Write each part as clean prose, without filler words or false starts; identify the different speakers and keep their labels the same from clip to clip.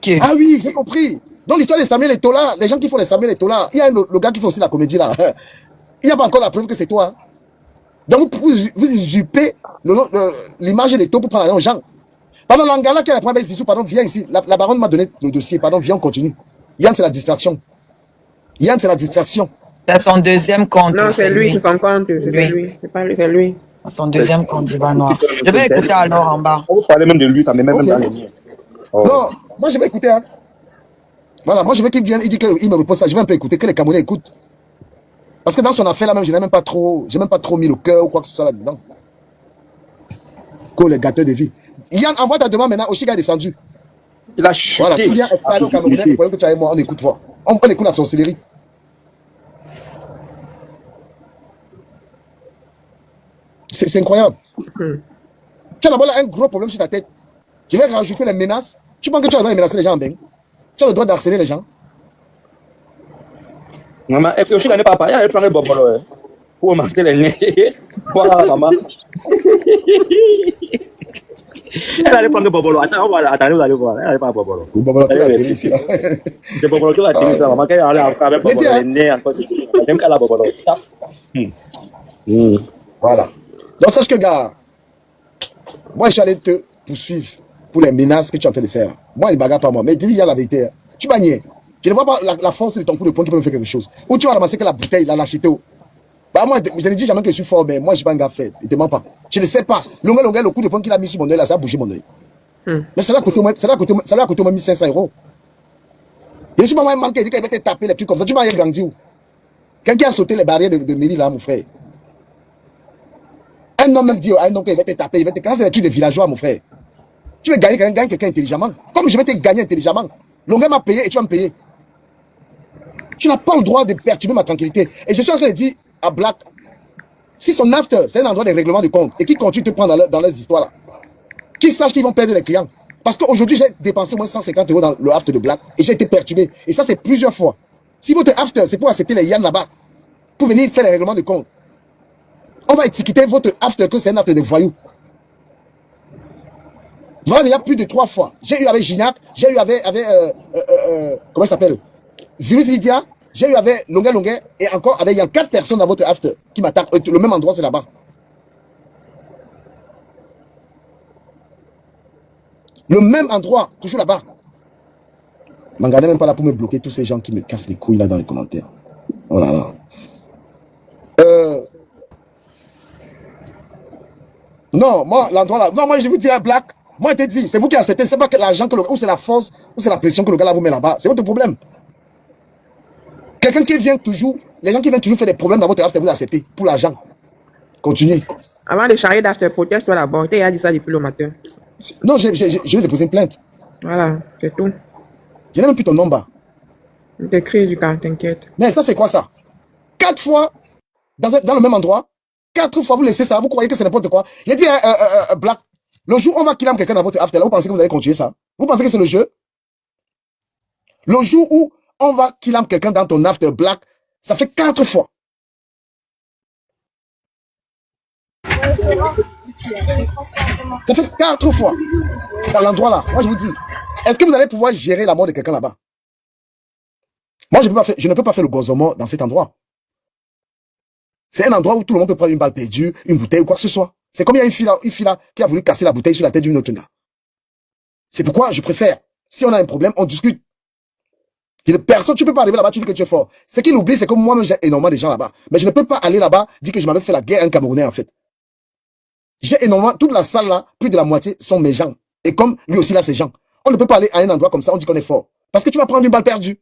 Speaker 1: Ok.
Speaker 2: Ah oui, j'ai compris. Donc l'histoire de Samuel Eto'o là, les gens qui font les Samuel Eto'o là, il y a le gars qui fait aussi la comédie là. Il n'y a pas encore la preuve que c'est toi. Donc vous usurpez l'image d'Eto'o pour prendre l'argent aux gens. Pardon, l'Angala qui a la première Zizou, pardon, viens ici. La baronne m'a donné le dossier. Pardon, viens, on continue. Yann, c'est la distraction. Yann, c'est la distraction.
Speaker 1: C'est son deuxième compte.
Speaker 3: Non, c'est lui, c'est son compte. C'est lui. C'est pas lui, c'est lui.
Speaker 1: Son deuxième compte d'Ivan Noir. Je vais écouter alors en bas.
Speaker 4: On vous parler même de lui, quand même dans les liens.
Speaker 2: Non, moi je vais écouter. Hein. Voilà, moi je veux qu'il vienne, il dit qu'il me repose ça. Je vais un peu écouter, que les Camerounais écoutent. Parce que dans son affaire là même, je n'ai même pas trop mis le cœur ou quoi que ce soit là-dedans. Que les gâteurs de vie. Yann, envoie ta demande maintenant. Oshiga est descendu.
Speaker 4: Il a chuté.
Speaker 2: Voilà, tu viens extraire au Camerounais, le problème que tu as et moi, on écoute fort. On écoute la sorcellerie. C'est incroyable. Tu as d'abord là un gros problème sur ta tête. Je vais rajouter les menaces. Tu penses que tu as le droit de menacer les gens en bain? Tu as le droit d'harceler les gens?
Speaker 4: Maman, et puis aussi, il n'est pas parlé, il prend le bobolo. Pour marquer les nez. Voilà, maman. Elle allait prendre le bobolo. Attends, vous allez voir. Elle allait prendre le bobolo.
Speaker 2: Le bobolo qui va atterrir ici.
Speaker 4: Le bobolo qui va atterrir ici. Maman, qu'elle allait avec le bobolo, les nez encore. Même qu'elle a le bobolo.
Speaker 2: Voilà. Donc, sache que, gars, moi, je suis allé te poursuivre pour les menaces que tu es en train de faire. Moi, il ne bagarre pas moi. Mais dis, il y a la vérité. Tu bagnais. Je ne vois pas la force de ton coup de poing qui peut me faire quelque chose. Ou tu vas ramasser que la bouteille, la lâcheté. Bah, moi, je ne dis jamais que je suis fort, mais moi, je ne suis pas un gars faible. Il ne te ment pas. Je ne sais pas. Le coup de poing qu'il a mis sur mon œil, là, ça a bougé mon œil. Mais ça l'a coûté au moins 1500 €. Je ne suis pas moi un man qui dit qu'il va te taper les trucs comme ça. Tu m'as grandi où? Quelqu'un a sauté les barrières de mairie là, mon frère. Un homme même dit à un homme qu'il va te taper, il va te casser les trucs de villageois, mon frère. Tu veux gagner quelqu'un intelligemment. Comme je vais te gagner intelligemment. L'onglet m'a payé et tu vas me payer. Tu n'as pas le droit de perturber ma tranquillité. Et je suis en train de dire à Black, si son after, c'est un endroit de règlement de compte et qui continue de te prendre dans leurs histoires là, qu'ils sachent qu'ils vont perdre les clients. Parce qu'aujourd'hui, j'ai dépensé au moins 150 € dans le after de Black et j'ai été perturbé. Et ça, c'est plusieurs fois. Si votre after, c'est pour accepter les Yann là-bas, pour venir faire les règlements de compte, on va étiqueter votre after que c'est un after de voyous. Voilà, il y a plus de 3 fois. J'ai eu avec Gignac, j'ai eu avec comment ça s'appelle? Virus Lydia, j'ai eu avec Longuet, et encore avec, il y a 4 personnes dans votre after qui m'attaquent. Le même endroit, c'est là-bas. Le même endroit, toujours là-bas. M'en même pas là pour me bloquer tous ces gens qui me cassent les couilles là dans les commentaires. Oh là là. Non, moi, l'endroit là. Non, moi, je vous dis à Black. Moi, je te dis, c'est vous qui acceptez. C'est pas que l'argent, ou c'est la force, ou c'est la pression que le gars là vous met là-bas. C'est votre problème. Quelqu'un qui vient toujours, les gens qui viennent toujours faire des problèmes dans votre after, vous acceptez pour l'argent. Continuez.
Speaker 3: Avant de charger d'after, protège-toi là-bas. Il a dit ça depuis le matin.
Speaker 2: Non, je vais déposer une plainte.
Speaker 3: Voilà, c'est tout.
Speaker 2: Je n'ai même plus ton nom bas.
Speaker 3: Je t'écris du cas, t'inquiète.
Speaker 2: Mais ça, c'est quoi ça? 4 fois dans le même endroit. 4 fois, vous laissez ça. Vous croyez que c'est n'importe quoi? J'ai dit, Black, le jour où on va killer quelqu'un dans votre after, là, vous pensez que vous allez continuer ça? Vous pensez que c'est le jeu? Le jour où on va killer quelqu'un dans ton after, Black, ça fait 4 fois. Ça fait 4 fois dans l'endroit là. Moi, je vous dis, est-ce que vous allez pouvoir gérer la mort de quelqu'un là-bas? Moi, je ne peux pas faire le gozoma dans cet endroit. C'est un endroit où tout le monde peut prendre une balle perdue, une bouteille ou quoi que ce soit. C'est comme il y a une fille là qui a voulu casser la bouteille sur la tête d'une autre gars. C'est pourquoi je préfère, si on a un problème, on discute. Personne, tu ne peux pas arriver là-bas, tu dis que tu es fort. Ce qu'il oublie, c'est que moi-même, j'ai énormément de gens là-bas. Mais je ne peux pas aller là-bas, dire que je m'avais fait la guerre à un Camerounais, en fait. J'ai énormément, toute la salle là, plus de la moitié sont mes gens. Et comme lui aussi là, c'est gens. On ne peut pas aller à un endroit comme ça, on dit qu'on est fort. Parce que tu vas prendre une balle perdue.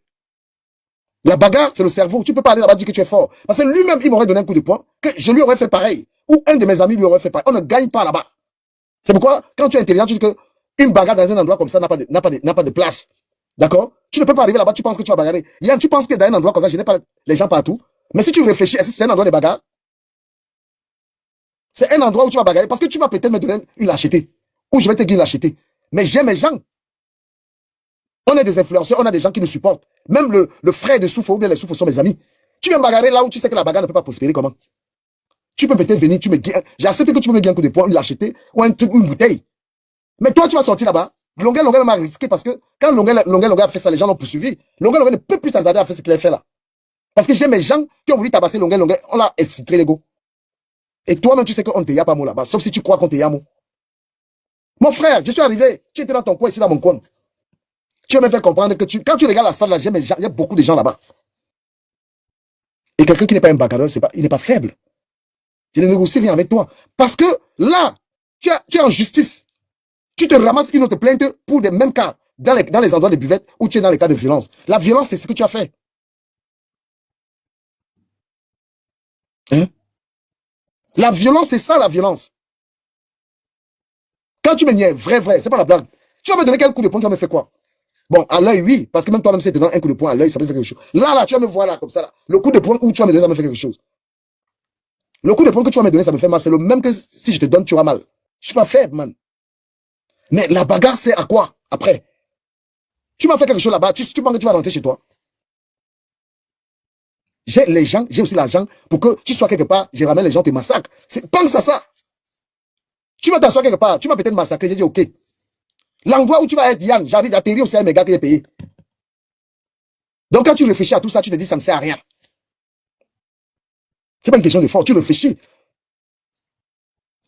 Speaker 2: La bagarre, c'est le cerveau. Tu ne peux pas aller là-bas dire que tu es fort. Parce que lui-même, il m'aurait donné un coup de poing, que je lui aurais fait pareil. Ou un de mes amis lui aurait fait pareil. On ne gagne pas là-bas. C'est pourquoi, quand tu es intelligent, tu dis que une bagarre dans un endroit comme ça n'a pas de place. D'accord? Tu ne peux pas arriver là-bas, tu penses que tu vas bagarrer. Yann, tu penses que dans un endroit comme ça, je n'ai pas les gens partout. Mais si tu réfléchis, est-ce que c'est un endroit de bagarre? C'est un endroit où tu vas bagarrer parce que tu vas peut-être me donner une lâcheté. Ou je vais te dire une lâcheté. Mais j'aime mes gens. On est des influenceurs, on a des gens qui nous supportent. Même le frère de Soufou ou bien les Soufou sont mes amis. Tu viens bagarrer là où tu sais que la bagarre ne peut pas prospérer, comment? Tu peux peut-être venir, j'accepte que tu peux me gagner un coup de poing, une lâcheté ou un truc, une bouteille. Mais toi, tu vas sortir là-bas. Longuet m'a risqué parce que quand Longuet a fait ça, les gens l'ont poursuivi. Longuet ne peut plus s'azader à faire ce qu'il a fait là. Parce que j'ai mes gens qui ont voulu tabasser Longuet, on l'a exfiltré l'ego. Et toi-même, tu sais qu'on ne te y a pas mot là-bas, sauf si tu crois qu'on te y a mot. Mon frère, je suis arrivé, tu étais dans ton coin, ici dans mon coin. Tu vas me faire comprendre que quand tu regardes la salle là, j'ai mes gens, il y a beaucoup de gens là-bas. Et quelqu'un qui n'est pas un bagarreur, il n'est pas faible. Je ne négocie rien avec toi. Parce que là, tu es en justice. Tu te ramasses une autre plainte pour les mêmes cas, dans les endroits de buvette où tu es dans les cas de violence. La violence, c'est ce que tu as fait. Hein? La violence, c'est ça la violence. Quand tu me niais, vrai, c'est pas la blague. Tu vas me donner quel coup de poing, tu vas me faire quoi? Bon, à l'œil, oui, parce que même toi-même, si tu te donnes un coup de poing à l'œil, ça peut faire quelque chose. Là, tu vas me voir là, comme ça, là. Le coup de poing où tu vas me donner, ça me fait quelque chose. Le coup de poing que tu vas me donner, ça me fait mal. C'est le même que si je te donne, tu auras mal. Je suis pas faible, man. Mais la bagarre, c'est à quoi, après? Tu m'as fait quelque chose là-bas, tu penses que tu vas rentrer chez toi? J'ai les gens, j'ai aussi l'argent pour que tu sois quelque part, je ramène les gens, te massacrent. Pense à ça. Tu vas t'asseoir quelque part, tu m'as peut-être massacré, j'ai dit ok. L'endroit où tu vas être, Yann, j'arrive d'atterrir au CM, mes gars qui est payé. Donc quand tu réfléchis à tout ça, tu te dis ça ne sert à rien. C'est pas une question de force, tu réfléchis.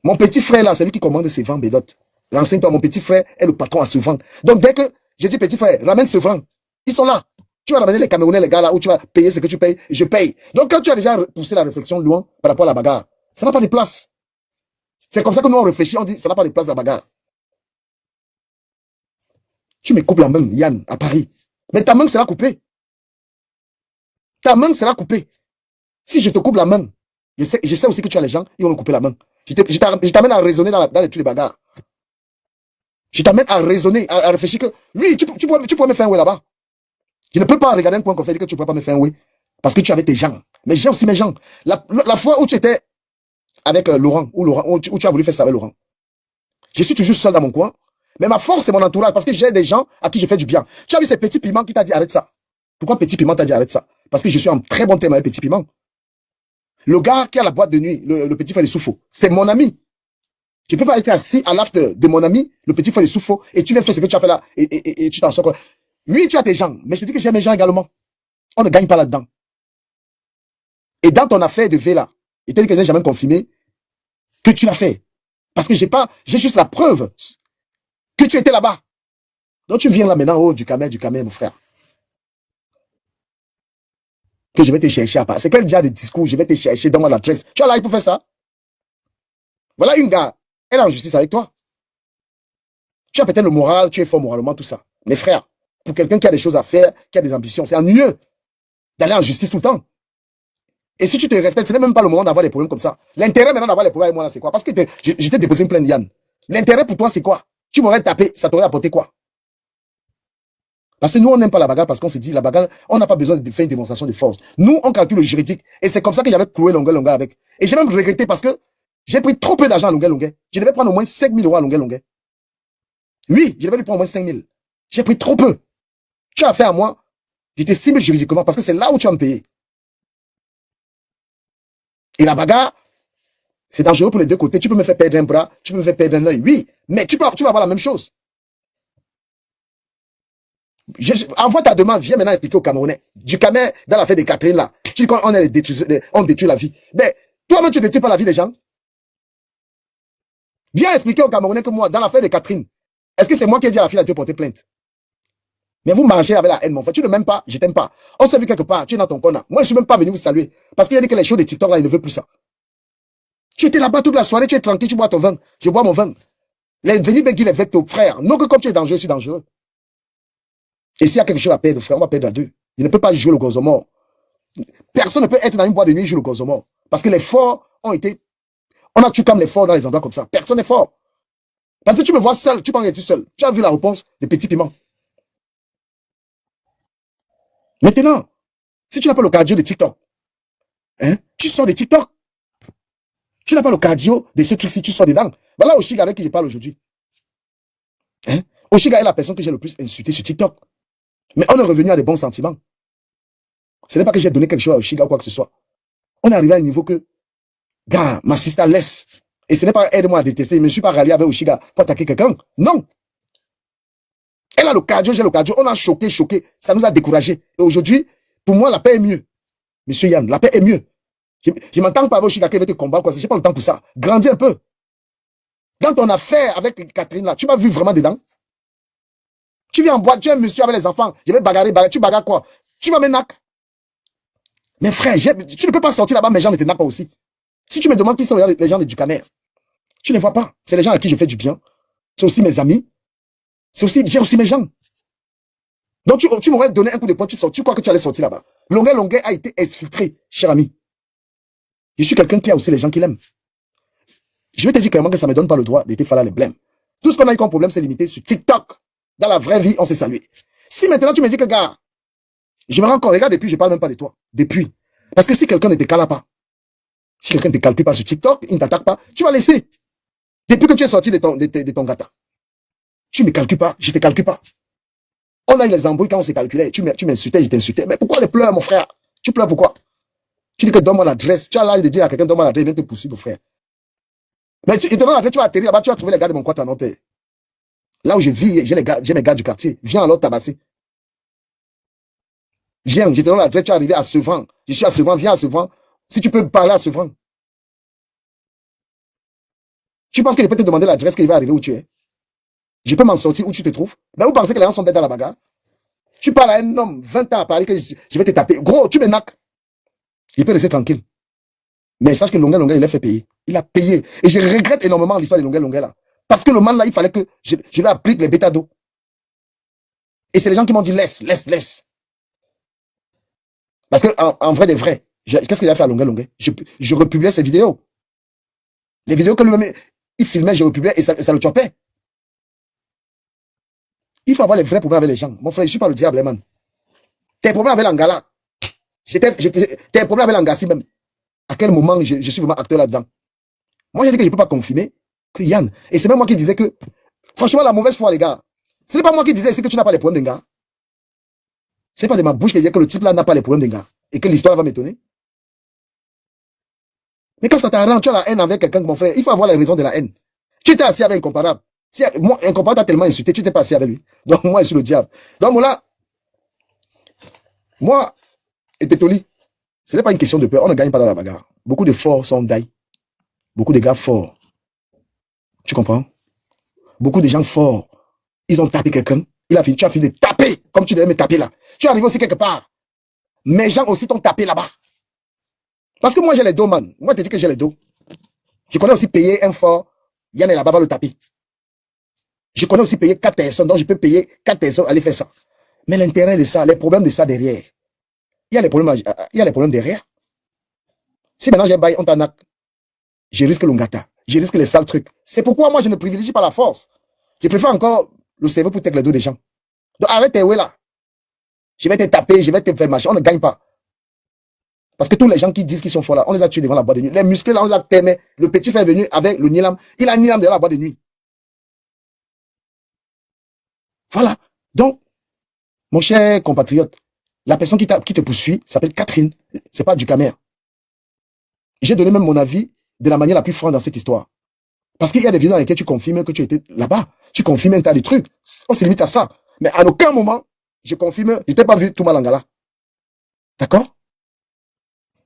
Speaker 2: Mon petit frère là, c'est lui qui commande ses ventes Bédot. Renseigne-toi, mon petit frère est le patron à Sevran. Donc dès que je dis petit frère, ramène Sevran, ils sont là. Tu vas ramener les Camerounais, les gars là, où tu vas payer ce que tu payes, je paye. Donc quand tu as déjà poussé la réflexion loin par rapport à la bagarre, ça n'a pas de place. C'est comme ça que nous on réfléchit, on dit ça n'a pas de place la bagarre. Tu me coupes la main, Yann, à Paris. Mais ta main sera coupée. Ta main sera coupée. Si je te coupe la main, je sais aussi que tu as les gens, ils vont me couper la main. Je t'amène à raisonner dans tous les bagarres. Je t'amène à raisonner, à réfléchir que, oui, tu pourrais me faire un ouais là-bas. Je ne peux pas regarder un point comme ça et dire que tu ne pourrais pas me faire un oui. Parce que tu avais tes gens. Mais j'ai aussi mes gens. La fois où tu étais avec Laurent, où tu as voulu faire ça avec Laurent, je suis toujours seul dans mon coin. Mais ma force, c'est mon entourage. Parce que j'ai des gens à qui je fais du bien. Tu as vu ces petits piments qui t'a dit arrête ça. Pourquoi Petit Piment t'a dit arrête ça? Parce que je suis en très bon terme avec Petit Piment. Le gars qui a la boîte de nuit, le petit frère de Soufo, c'est mon ami. Tu ne peux pas être assis à l'after de mon ami, le petit frère de Soufo, et tu viens faire ce que tu as fait là, et tu t'en sors quoi. Oui, tu as tes gens, mais je te dis que j'ai mes gens également. On ne gagne pas là-dedans. Et dans ton affaire de V là, il t'a dit que je n'ai jamais confirmé que tu l'as fait. Parce que j'ai juste la preuve que tu étais là-bas. Donc tu viens là maintenant, oh, du camel, mon frère. Que je vais te chercher à part. C'est quel genre de discours? Je vais te chercher dans mon adresse. Tu as là pour faire ça? Voilà une gars, elle est en justice avec toi. Tu as peut-être le moral, tu es fort moralement, tout ça. Mais frère, pour quelqu'un qui a des choses à faire, qui a des ambitions, c'est ennuyeux d'aller en justice tout le temps. Et si tu te respectes, ce n'est même pas le moment d'avoir des problèmes comme ça. L'intérêt maintenant d'avoir des problèmes avec moi là, c'est quoi? Parce que je t'ai déposé une plainte, Yann. L'intérêt pour toi, c'est quoi? Tu m'aurais tapé, ça t'aurait apporté quoi? Parce que nous, on n'aime pas la bagarre parce qu'on se dit, la bagarre, on n'a pas besoin de faire une démonstration de force. Nous, on calcule le juridique. Et c'est comme ça que j'avais cloué Longuet avec. Et j'ai même regretté parce que j'ai pris trop peu d'argent à Longuet. Je devais prendre au moins 5 000 € à Longuet. Oui, je devais lui prendre au moins 5 000. J'ai pris trop peu. Tu as fait à moi, j'étais ciblé juridiquement parce que c'est là où tu vas me payer. Et la bagarre, c'est dangereux pour les deux côtés. Tu peux me faire perdre un bras, tu peux me faire perdre un œil. Oui, mais tu vas avoir la même chose. Envoie ta demande, viens maintenant expliquer aux Camerounais. Du Cameroun, dans l'affaire de Catherine là, tu dis qu'on détruit la vie. Mais toi-même, tu ne détruis pas la vie des gens. Viens expliquer aux Camerounais que moi, dans l'affaire de Catherine, est-ce que c'est moi qui ai dit à la fille de te porter plainte? Mais vous mangez avec la haine, mon frère. Tu ne m'aimes pas, je t'aime pas. On s'est vu quelque part, tu es dans ton corner. Moi, je suis même pas venu vous saluer. Parce qu'il a dit que les shows de TikTok là, il ne veut plus ça. Tu étais là-bas toute la soirée, tu es tranquille, tu bois ton vin. Je bois mon vin. Les venus béguer les vectos, frère. Non que comme tu es dangereux, je suis dangereux. Et s'il y a quelque chose à perdre, frère, on va perdre à deux. Il ne peut pas jouer le gozo mort. Personne ne peut être dans une boîte de nuit et jouer le gozo mort. Parce que les forts ont été... On a tué comme les forts dans les endroits comme ça. Personne n'est fort. Parce que tu me vois seul, tu penses que tu es seul. Tu as vu la réponse des petits piments. Maintenant, si tu n'as pas le cardio de TikTok, hein, tu sors de TikTok. Tu n'as pas le cardio de ce truc-ci, tu sors dedans. Voilà Oshiga avec qui je parle aujourd'hui. Hein? Oshiga est la personne que j'ai le plus insulté sur TikTok. Mais on est revenu à des bons sentiments. Ce n'est pas que j'ai donné quelque chose à Oshiga ou quoi que ce soit. On est arrivé à un niveau que, gars, ma sister laisse. Et ce n'est pas aide-moi à détester. Je ne me suis pas rallié avec Oshiga pour attaquer quelqu'un. Non. Elle a le cardio, j'ai le cardio. On a choqué. Ça nous a découragés. Et aujourd'hui, pour moi, la paix est mieux. Monsieur Yann, la paix est mieux. Je m'entends pas avec Chikake, il va te combattre, quoi. J'ai pas le temps pour ça. Grandis un peu. Dans ton affaire avec Catherine, là, tu m'as vu vraiment dedans? Tu viens en boîte, tu es un monsieur avec les enfants. Je vais bagarrer, tu bagarres quoi? Tu vas me nac. Mais frère, tu ne peux pas sortir là-bas, mes gens ne te naquent pas aussi. Si tu me demandes qui sont les gens de Ducamer, tu ne vois pas. C'est les gens à qui je fais du bien. C'est aussi mes amis. J'ai aussi mes gens. Donc tu m'aurais donné un coup de poing, tu crois que tu allais sortir là-bas. Longuet a été exfiltré, cher ami. Je suis quelqu'un qui a aussi les gens qui l'aiment. Je vais te dire clairement que ça ne me donne pas le droit d'être fallu les blêmes. Tout ce qu'on a eu comme problème, c'est limité sur TikTok. Dans la vraie vie, on s'est salué. Si maintenant tu me dis que, gars, je me rends compte, regarde, depuis, je ne parle même pas de toi. Depuis. Parce que si quelqu'un ne te cale pas, si quelqu'un ne te calcule pas sur TikTok, il ne t'attaque pas, tu vas laisser. Depuis que tu es sorti de ton gata. Tu ne me calcules pas, je ne te calcule pas. On a eu les embrouilles quand on s'est calculé. Tu m'insultais, je t'insultais. Mais pourquoi les pleurs, mon frère? Tu pleures pourquoi? Tu dis que donne-moi l'adresse. Tu as l'âge de dire à quelqu'un, donne-moi l'adresse, il vient te poursuivre, mon frère. Mais il te donne l'adresse, tu vas atterrir là-bas, tu vas trouver les gars de mon quartier, non, père. Là où je vis, j'ai mes gars du quartier. Viens alors tabasser. Viens, je te donne l'adresse, tu es arrivé à Sevran. Je suis à Sevran, viens à Sevran. Si tu peux parler à Sevran. Tu penses que je peux te demander l'adresse qu'il va arriver où tu es? Je peux m'en sortir où tu te trouves? Mais vous pensez que les gens sont bêtes dans la bagarre? Tu parles à un homme, 20 ans à parler que je vais te taper. Gros, tu me naques. Il peut rester tranquille. Mais sache que Longuet, il l'a fait payer. Il a payé. Et je regrette énormément l'histoire de Longuet là. Parce que le man là, il fallait que je lui applique les bêtas d'eau. Et c'est les gens qui m'ont dit laisse. Parce que en vrai de vrai, qu'est-ce qu'il a fait à Longuet? Je republiais ses vidéos. Les vidéos que lui-même, il filmait, je republiais et ça le chopait. Il faut avoir les vrais problèmes avec les gens. Mon frère, je ne suis pas le diable, man. Tes problèmes avec l'Angala. Tes problèmes avec l'Angassi même. À quel moment je suis vraiment acteur là-dedans? Moi, j'ai dit que je ne peux pas confirmer que Yann. Et c'est même moi qui disais que, franchement, la mauvaise foi, les gars. Ce n'est pas moi qui disais ici que tu n'as pas les problèmes d'un gars. Ce n'est pas de ma bouche qui disait que le type là n'a pas les problèmes d'un gars. Et que l'histoire va m'étonner. Mais quand ça t'arrange, tu as la haine avec quelqu'un, mon frère, il faut avoir les raisons de la haine. Tu étais assis avec Incomparable. Si moi, Incomparable t'a tellement insulté, tu t'es pas assis avec lui. Donc, moi, je suis le diable. Donc, là, moi, et Tétoli, ce n'est pas une question de peur. On ne gagne pas dans la bagarre. Beaucoup de forts sont die. Beaucoup de gars forts. Tu comprends? Beaucoup de gens forts. Ils ont tapé quelqu'un. Tu as fini de taper, comme tu devais me taper là. Tu es arrivé aussi quelque part. Mes gens aussi t'ont tapé là-bas. Parce que moi, j'ai les dos, man. Moi, je te dis que j'ai les dos. Je connais aussi payer un fort. Yann est là-bas, va le taper. Je connais aussi payer 4 personnes. Donc, je peux payer 4 personnes, aller faire ça. Mais l'intérêt de ça, les problèmes de ça derrière. Il y a les problèmes derrière. Si maintenant j'ai bail, on t'en a. Je risque l'ongata. Je risque les sales trucs. C'est pourquoi moi, je ne privilégie pas la force. Je préfère encore le cerveau pour le dos des gens. Donc, arrête tes ouais là. Je vais te taper, je vais te faire machin. On ne gagne pas. Parce que tous les gens qui disent qu'ils sont forts là, on les a tués devant la boîte de nuit. Les musclés là, on les a témés. Le petit frère est venu avec le Nilam. Il a Nilam devant la boîte de nuit. Voilà. Donc, mon cher compatriote, la personne qui te poursuit s'appelle Catherine. C'est pas Ducamer. J'ai donné même mon avis de la manière la plus franche dans cette histoire. Parce qu'il y a des vidéos dans lesquelles tu confirmes que tu étais là-bas. Tu confirmes un tas de trucs. On se limite à ça. Mais à aucun moment, je confirme, je t'ai pas vu tout Malangala. D'accord?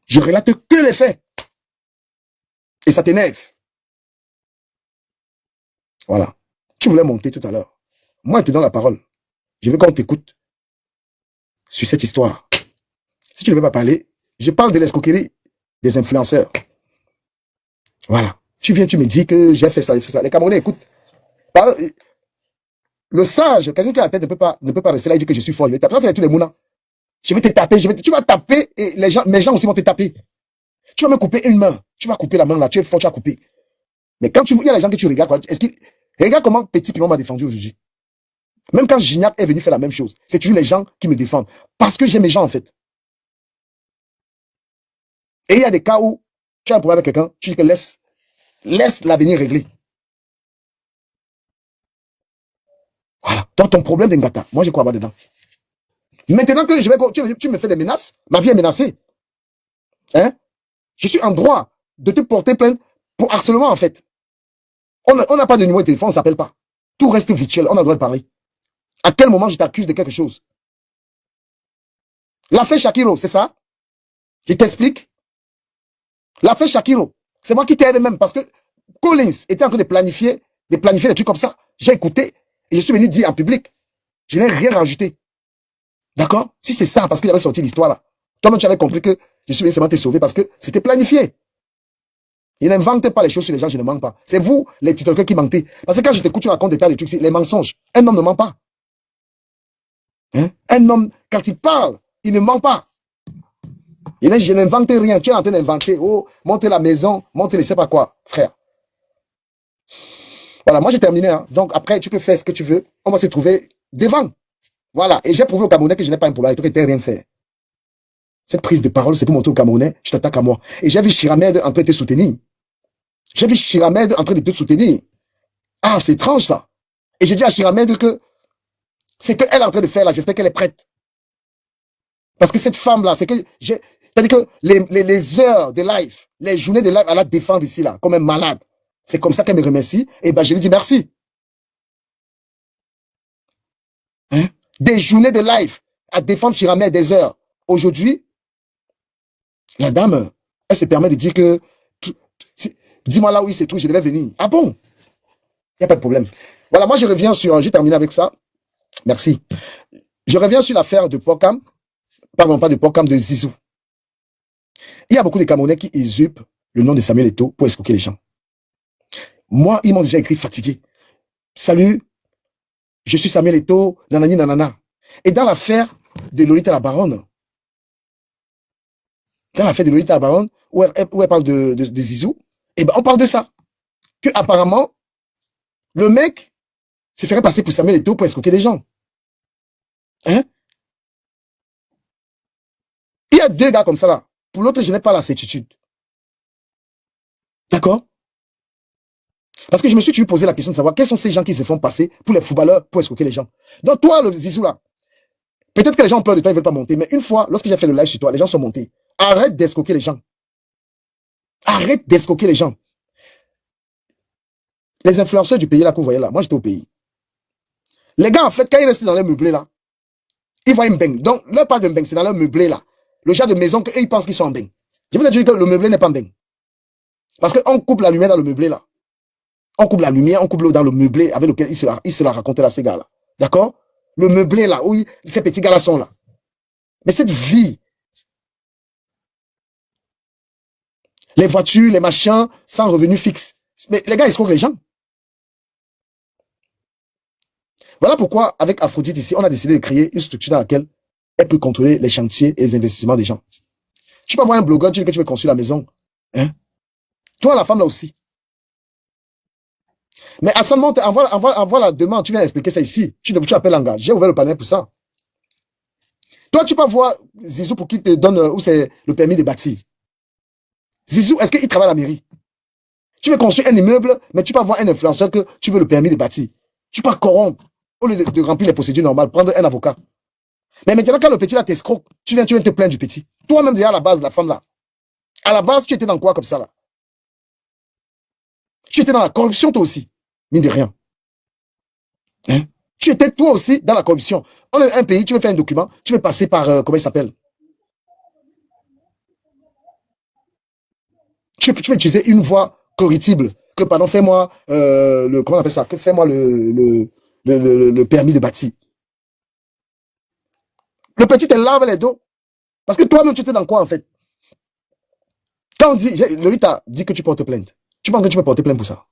Speaker 2: Je relate que les faits. Et ça t'énerve. Voilà. Tu voulais monter tout à l'heure. Moi, je te donne la parole. Je veux qu'on t'écoute sur cette histoire. Si tu ne veux pas parler, je parle de l'escroquerie des influenceurs. Voilà. Tu viens, tu me dis que j'ai fait ça, j'ai fait ça. Les Camerounais écoutent. Le sage, quelqu'un qui a la tête ne peut pas rester là et dire que je suis fort. Je vais taper. Ça, c'est tous les mounans. Je vais te taper, tu vas taper et mes gens aussi vont te taper. Tu vas me couper une main. Tu vas couper la main là, tu es fort, tu vas couper. Mais quand il y a les gens que tu regardes, quoi, regarde comment Petit Piment m'a défendu aujourd'hui. Même quand Gignac est venu faire la même chose, c'est toujours les gens qui me défendent. Parce que j'ai mes gens, en fait. Et il y a des cas où tu as un problème avec quelqu'un, tu dis que laisse l'avenir régler. Voilà. Donc ton problème d'Engata, moi je crois pas dedans. Maintenant que tu me fais des menaces, ma vie est menacée. Hein? Je suis en droit de te porter plainte pour harcèlement, en fait. On n'a pas de numéro de téléphone, on ne s'appelle pas. Tout reste virtuel, on a le droit de parler. À quel moment je t'accuse de quelque chose? L'affaire Shakiro, c'est ça? Je t'explique. L'affaire Shakiro, c'est moi qui t'aide même parce que Collins était en train de planifier des trucs comme ça. J'ai écouté et je suis venu dire en public. Je n'ai rien rajouté. D'accord? Si c'est ça, parce qu'il avait sorti l'histoire là. Toi-même, tu avais compris que je suis venu seulement te sauver parce que c'était planifié. Il n'invente pas les choses sur les gens, je ne mens pas. C'est vous, les TikTokers, qui mentez. Parce que quand je t'écoute, tu racontes des tas de trucs, les mensonges. Un homme ne ment pas. Hein? Un homme, quand il parle, il ne ment pas. Il dit, je n'invente rien. Tu es en train d'inventer. Oh, monte la maison, monte les sais pas quoi, frère. Voilà, moi j'ai terminé. Hein. Donc après, tu peux faire ce que tu veux. On va se trouver devant. Voilà. Et j'ai prouvé aux Camerounais que je n'ai pas un problème avec toi, que tu n'as rien fait. Cette prise de parole, c'est pour montrer aux Camerounais, tu t'attaques à moi. Et j'ai vu Chiramed en train de te soutenir. J'ai vu Chiramed en train de te soutenir. Ah, c'est étrange ça. Et j'ai dit à Chiramed que c'est qu'elle est en train de faire là, j'espère qu'elle est prête. Parce que cette femme-là, c'est-à-dire que les heures de live, les journées de live, elle la défend ici là, comme un malade. C'est comme ça qu'elle me remercie. Et ben je lui dis merci. Hein? Des journées de live à défendre Chiramed des heures. Aujourd'hui, la dame, elle se permet de dire que dis-moi là où il se trouve, je devais venir. Ah bon? Il n'y a pas de problème. Voilà, moi je reviens sur, j'ai terminé avec ça. Merci. Je reviens sur l'affaire de Pokam. Pardon, pas de Pokam, de Zizou. Il y a beaucoup de Camerounais qui usurpent le nom de Samuel Eto'o pour escroquer les gens. Moi, ils m'ont déjà écrit fatigué. Salut, je suis Samuel Eto'o, nanani nanana. Et dans l'affaire de Lolita la Baronne, où elle parle de Zizou, eh ben, on parle de ça. Que apparemment, le mec se ferait passer pour Samuel Eto'o pour escroquer les gens. Hein? Il y a deux gars comme ça là. Pour l'autre, je n'ai pas la certitude. D'accord? Parce que je me suis toujours posé la question de savoir quels sont ces gens qui se font passer pour les footballeurs pour escroquer les gens. Donc toi, le Zizou là, peut-être que les gens ont peur de toi, ils ne veulent pas monter. Mais une fois, lorsque j'ai fait le live chez toi, les gens sont montés. Arrête d'escroquer les gens. Arrête d'escroquer les gens. Les influenceurs du pays là que vous voyez là, moi j'étais au pays. Les gars, en fait, quand ils restent dans leur meublé là, ils voient un bang. Donc, leur part d'un bang, c'est dans leur meublé là. Le genre de maison qu'eux, ils pensent qu'ils sont en bang. Je vous ai dit que le meublé n'est pas en bang. Parce qu'on coupe la lumière dans le meublé là. On coupe la lumière, on coupe l'eau dans le meublé avec lequel il se la racontait là, ces gars là. D'accord? Le meublé là, où ces petits gars là sont là. Mais cette vie, les voitures, les machins, sans revenu fixe. Mais les gars, ils escroquent les gens. Voilà pourquoi, avec Aphrodite ici, on a décidé de créer une structure dans laquelle elle peut contrôler les chantiers et les investissements des gens. Tu peux avoir un blogueur, tu dis que tu veux construire la maison. Hein? Toi, la femme là aussi. Mais à seulement, envoie la demande, tu viens expliquer ça ici. Tu appelles Langa. J'ai ouvert le panel pour ça. Toi, tu peux voir Zizou pour qu'il te donne où c'est le permis de bâtir. Zizou, est-ce qu'il travaille à la mairie? Tu veux construire un immeuble, mais tu peux avoir un influenceur que tu veux le permis de bâtir. Tu peux corrompre, au lieu de remplir les procédures normales, prendre un avocat. Mais maintenant, quand le petit là t'escroque, tu viens te plaindre du petit. Toi-même, déjà à la base, la femme là. À la base, tu étais dans quoi comme ça là? Tu étais dans la corruption toi aussi. Mine de rien. Hein? Tu étais toi aussi dans la corruption. On est un pays, tu veux faire un document, tu veux passer par, comment il s'appelle? Tu veux utiliser une voie correctible. Que, pardon, fais-moi, comment on appelle ça? Que fais-moi le permis de bâtir. Le petit te lave les dos. Parce que toi-même, tu étais dans quoi, en fait? Quand on dit, Lolita dit que tu portes plainte. Tu penses que tu peux porter plainte pour ça?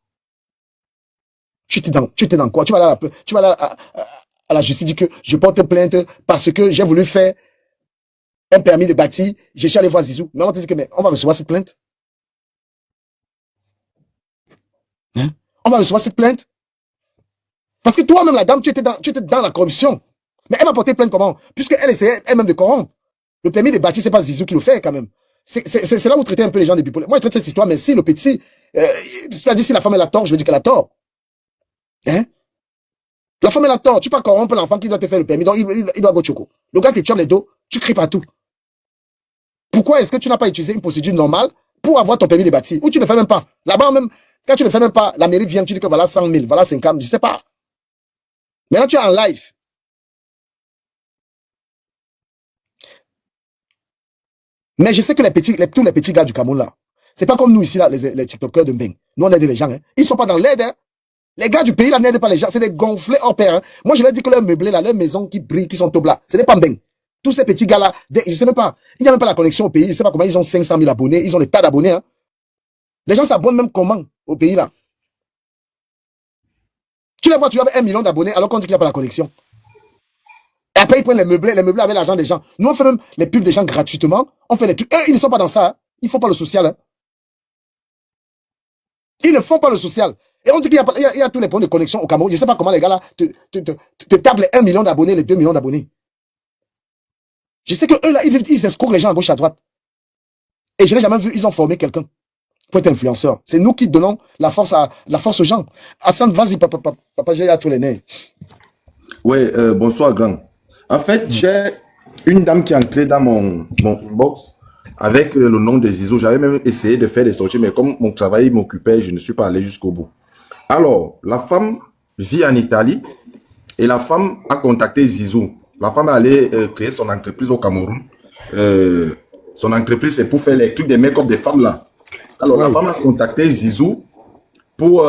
Speaker 2: Tu étais dans quoi? Tu vas aller à la justice, dire que je porte plainte parce que j'ai voulu faire un permis de bâtir. Je suis allé voir Zizou. Mais on te dit que, mais on va recevoir cette plainte. Hein? On va recevoir cette plainte. Parce que toi-même, la dame, tu étais dans la corruption. Mais elle va porter plainte comment? Puisqu'elle essayait elle-même de corrompre. Le permis de bâtir, c'est pas Zizou qui le fait quand même. C'est là où vous traitez un peu les gens des bipolaires. Moi, je traite cette histoire, mais si le petit, c'est-à-dire si la femme elle a tort, je veux dire qu'elle a tort. Hein? La femme elle a tort. Tu peux corrompre l'enfant qui doit te faire le permis. Donc, il doit go choco. Le gars qui chope les dos, tu cries partout. Pourquoi est-ce que tu n'as pas utilisé une procédure normale pour avoir ton permis de bâtir? Ou tu ne fais même pas? Là-bas même, quand tu ne fais même pas, la mairie vient, tu dis que voilà 100 000, voilà 50 000, je sais pas. Maintenant, tu es en live. Mais je sais que tous les petits gars du Cameroun, là, c'est pas comme nous ici, là, les TikTokers de Mbeng. Nous, on aide les gens. Hein. Ils sont pas dans l'aide. Hein. Les gars du pays, là, n'aident pas les gens. C'est des gonflés hors pair. Hein. Moi, je leur dis que leurs meublés, là, leurs maisons qui brillent, qui sont top là, ce n'est pas Mbeng. Tous ces petits gars-là, je sais même pas. Il n'y a même pas la connexion au pays. Je sais pas comment ils ont 500 000 abonnés. Ils ont des tas d'abonnés. Hein. Les gens s'abonnent même comment au pays, là. Tu les vois, tu avais 1 million d'abonnés alors qu'on dit qu'il n'y a pas la connexion. Et après, ils prennent les meublés avec l'argent des gens. Nous, on fait même les pubs des gens gratuitement. On fait les trucs. Eux, ils ne sont pas dans ça. Hein. Ils ne font pas le social. Hein. Ils ne font pas le social. Et on dit qu'il y a tous les problèmes de connexion au Cameroun. Je ne sais pas comment les gars là te tapent les 1 million d'abonnés, les 2 millions d'abonnés. Je sais que eux là, ils escroquent les gens à gauche, à droite. Et je n'ai jamais vu, ils ont formé quelqu'un pour être influenceur. C'est nous qui donnons la force aux gens. Hassan, vas-y, papa, j'ai à tous les nez.
Speaker 4: Ouais, bonsoir, grand. En fait, j'ai une dame qui est entrée dans mon inbox avec le nom des Zizou. J'avais même essayé de faire des sorties, mais comme mon travail m'occupait, je ne suis pas allé jusqu'au bout. Alors, la femme vit en Italie et la femme a contacté Zizou. La femme est allée créer son entreprise au Cameroun. Son entreprise, c'est pour faire les trucs des make-up des femmes là. Alors, la femme a contacté Zizou pour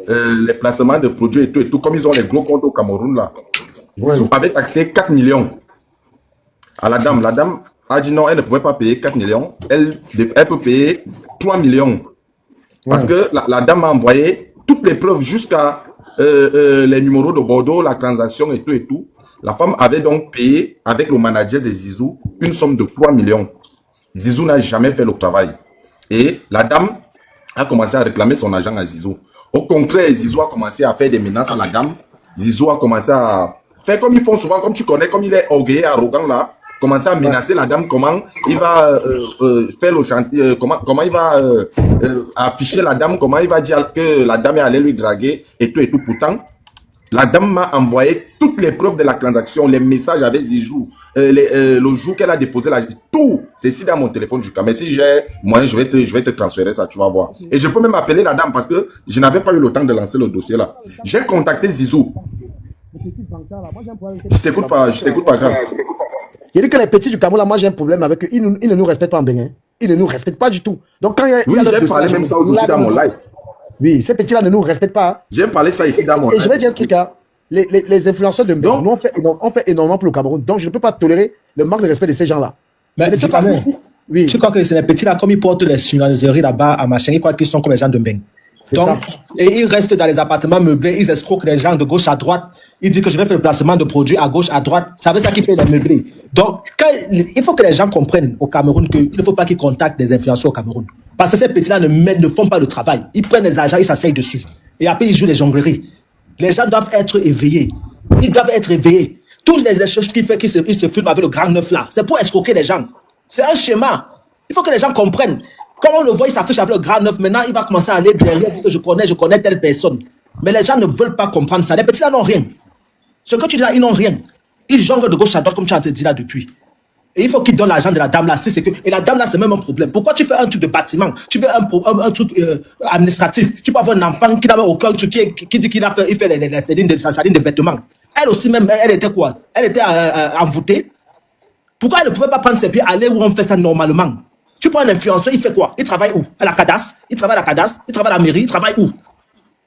Speaker 4: les placements de produits et tout. Comme ils ont les gros comptes au Cameroun là. Zizou avait taxé 4 millions à la dame. La dame a dit non, elle ne pouvait pas payer 4 millions. Elle peut payer 3 millions. Parce que la dame a envoyé toutes les preuves jusqu'à les numéros de Bordeaux, la transaction et tout. La femme avait donc payé avec le manager de Zizou une somme de 3 millions. Zizou n'a jamais fait le travail. Et la dame a commencé à réclamer son argent à Zizou. Au contraire, Zizou a commencé à faire des menaces à la dame. Zizou a commencé à faire comme ils font souvent, comme tu connais, comme il est orgueilleux, arrogant là. Commencer à menacer la dame, comment il va faire le chantier, comment il va afficher la dame, comment il va dire que la dame est allée lui draguer et tout. Pourtant, la dame m'a envoyé toutes les preuves de la transaction, les messages avec Zizou, le jour qu'elle a déposé tout. C'est ici dans mon téléphone jusqu'à. Mais si j'ai moyen, je vais te transférer ça, tu vas voir. Et je peux même appeler la dame parce que je n'avais pas eu le temps de lancer le dossier là. J'ai contacté Zizou. Je t'écoute pas, grave.
Speaker 2: Il dit que les petits du Cameroun, là, moi j'ai un problème avec eux. Ils ne nous respectent pas en Bénin. Ils ne nous respectent pas du tout. Donc quand il y a
Speaker 4: j'ai parlé même ça aujourd'hui dans mon live.
Speaker 2: Oui, ces petits-là ne nous respectent pas.
Speaker 4: J'ai parlé ça ici dans mon live.
Speaker 2: Et je vais dire un truc, hein. Les influenceurs de Bénin, nous on fait énormément pour le Cameroun. Donc je ne peux pas tolérer le manque de respect de ces gens-là.
Speaker 5: Mais oui. Tu crois que c'est les petits-là, comme ils portent les chinoiseries là-bas à machin, ils croient qu'ils sont comme les gens de Mbeng. Donc, et ils restent dans les appartements meublés, ils escroquent les gens de gauche à droite. Ils disent que je vais faire le placement de produits à gauche, à droite. C'est ça qui fait les meublés. Donc, il faut que les gens comprennent au Cameroun qu'il ne faut pas qu'ils contactent des influenceurs au Cameroun. Parce que ces petits-là ne font pas le travail. Ils prennent les agents, ils s'asseyent dessus. Et après, ils jouent les jongleries. Les gens doivent être éveillés. Ils doivent être éveillés. Toutes les choses qu'ils font, qu'ils se filment avec le grand neuf là, c'est pour escroquer les gens. C'est un schéma. Il faut que les gens comprennent. Comme on le voit, il s'affiche avec le grand neuf. Maintenant, il va commencer à aller derrière, dire que je connais telle personne. Mais les gens ne veulent pas comprendre ça. Les petits là n'ont rien. Ce que tu dis là, ils n'ont rien. Ils jonglent de gauche à droite, comme tu as dit là depuis. Et il faut qu'ils donnent l'argent de la dame là. Et la dame là, c'est même un problème. Pourquoi tu fais un truc de bâtiment? Tu fais un truc administratif. Tu peux avoir un enfant qui n'a aucun truc, qui dit qu'il fait les salines de vêtements. Elle aussi même, elle était quoi? Elle était envoûtée. Pourquoi elle ne pouvait pas prendre ses pieds, aller où on fait ça normalement? Tu prends un influenceur, il fait quoi? Il travaille où? À la CADAS. Il travaille à la CADAS. Il travaille à la mairie. Il travaille où?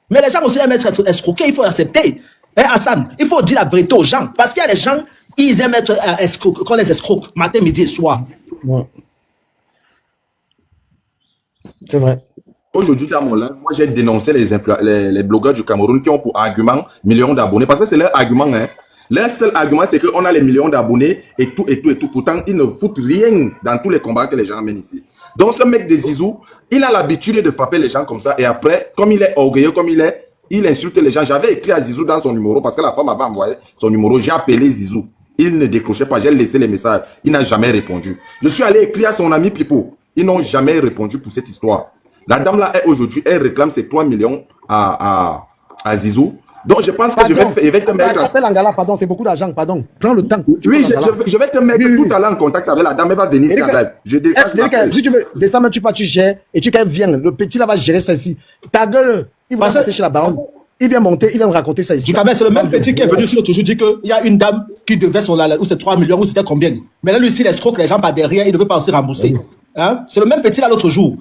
Speaker 5: Mais les gens aussi aiment être escroqués. Il faut accepter. Hassan, il faut dire la vérité aux gens. Parce qu'il y a des gens, ils aiment être qu'on les escroque matin, midi et soir.
Speaker 2: Ouais. C'est vrai.
Speaker 4: Aujourd'hui, dans mon live, moi j'ai dénoncé les blogueurs du Cameroun qui ont pour argument millions d'abonnés. Parce que c'est leur argument, hein. Leur seul argument, c'est qu'on a les millions d'abonnés et tout. Pourtant, ils ne foutent rien dans tous les combats que les gens mènent ici. Donc, ce mec de Zizou, il a l'habitude de frapper les gens comme ça. Et après, comme il est orgueilleux, il insulte les gens. J'avais écrit à Zizou dans son numéro parce que la femme avait envoyé son numéro. J'ai appelé Zizou. Il ne décrochait pas. J'ai laissé les messages. Il n'a jamais répondu. Je suis allé écrire à son ami Pifo. Ils n'ont jamais répondu pour cette histoire. La dame là, aujourd'hui, elle réclame ses 3 millions à Zizou. Donc, je pense que je vais te mettre...
Speaker 2: Appelle Angala, pardon, c'est beaucoup d'argent, pardon. Prends le temps.
Speaker 4: Oui, je vais te mettre tout à l'heure en contact avec la dame. Elle va venir ici à live. Je descends.
Speaker 2: Si tu veux, descends, tu gères et tu viens. Le petit là va gérer ça ici. Ta gueule, il va passer chez la baronne. Il vient monter, il vient me raconter ça ici.
Speaker 5: C'est le même petit qui est venu sur l'autre jour dire qu'il y a une dame qui devait son ou c'est 3 millions, ou c'était combien. Mais là, lui, s'il escroque les gens par derrière, il ne veut pas aussi rembourser. Hein? C'est le même petit là l'autre jour.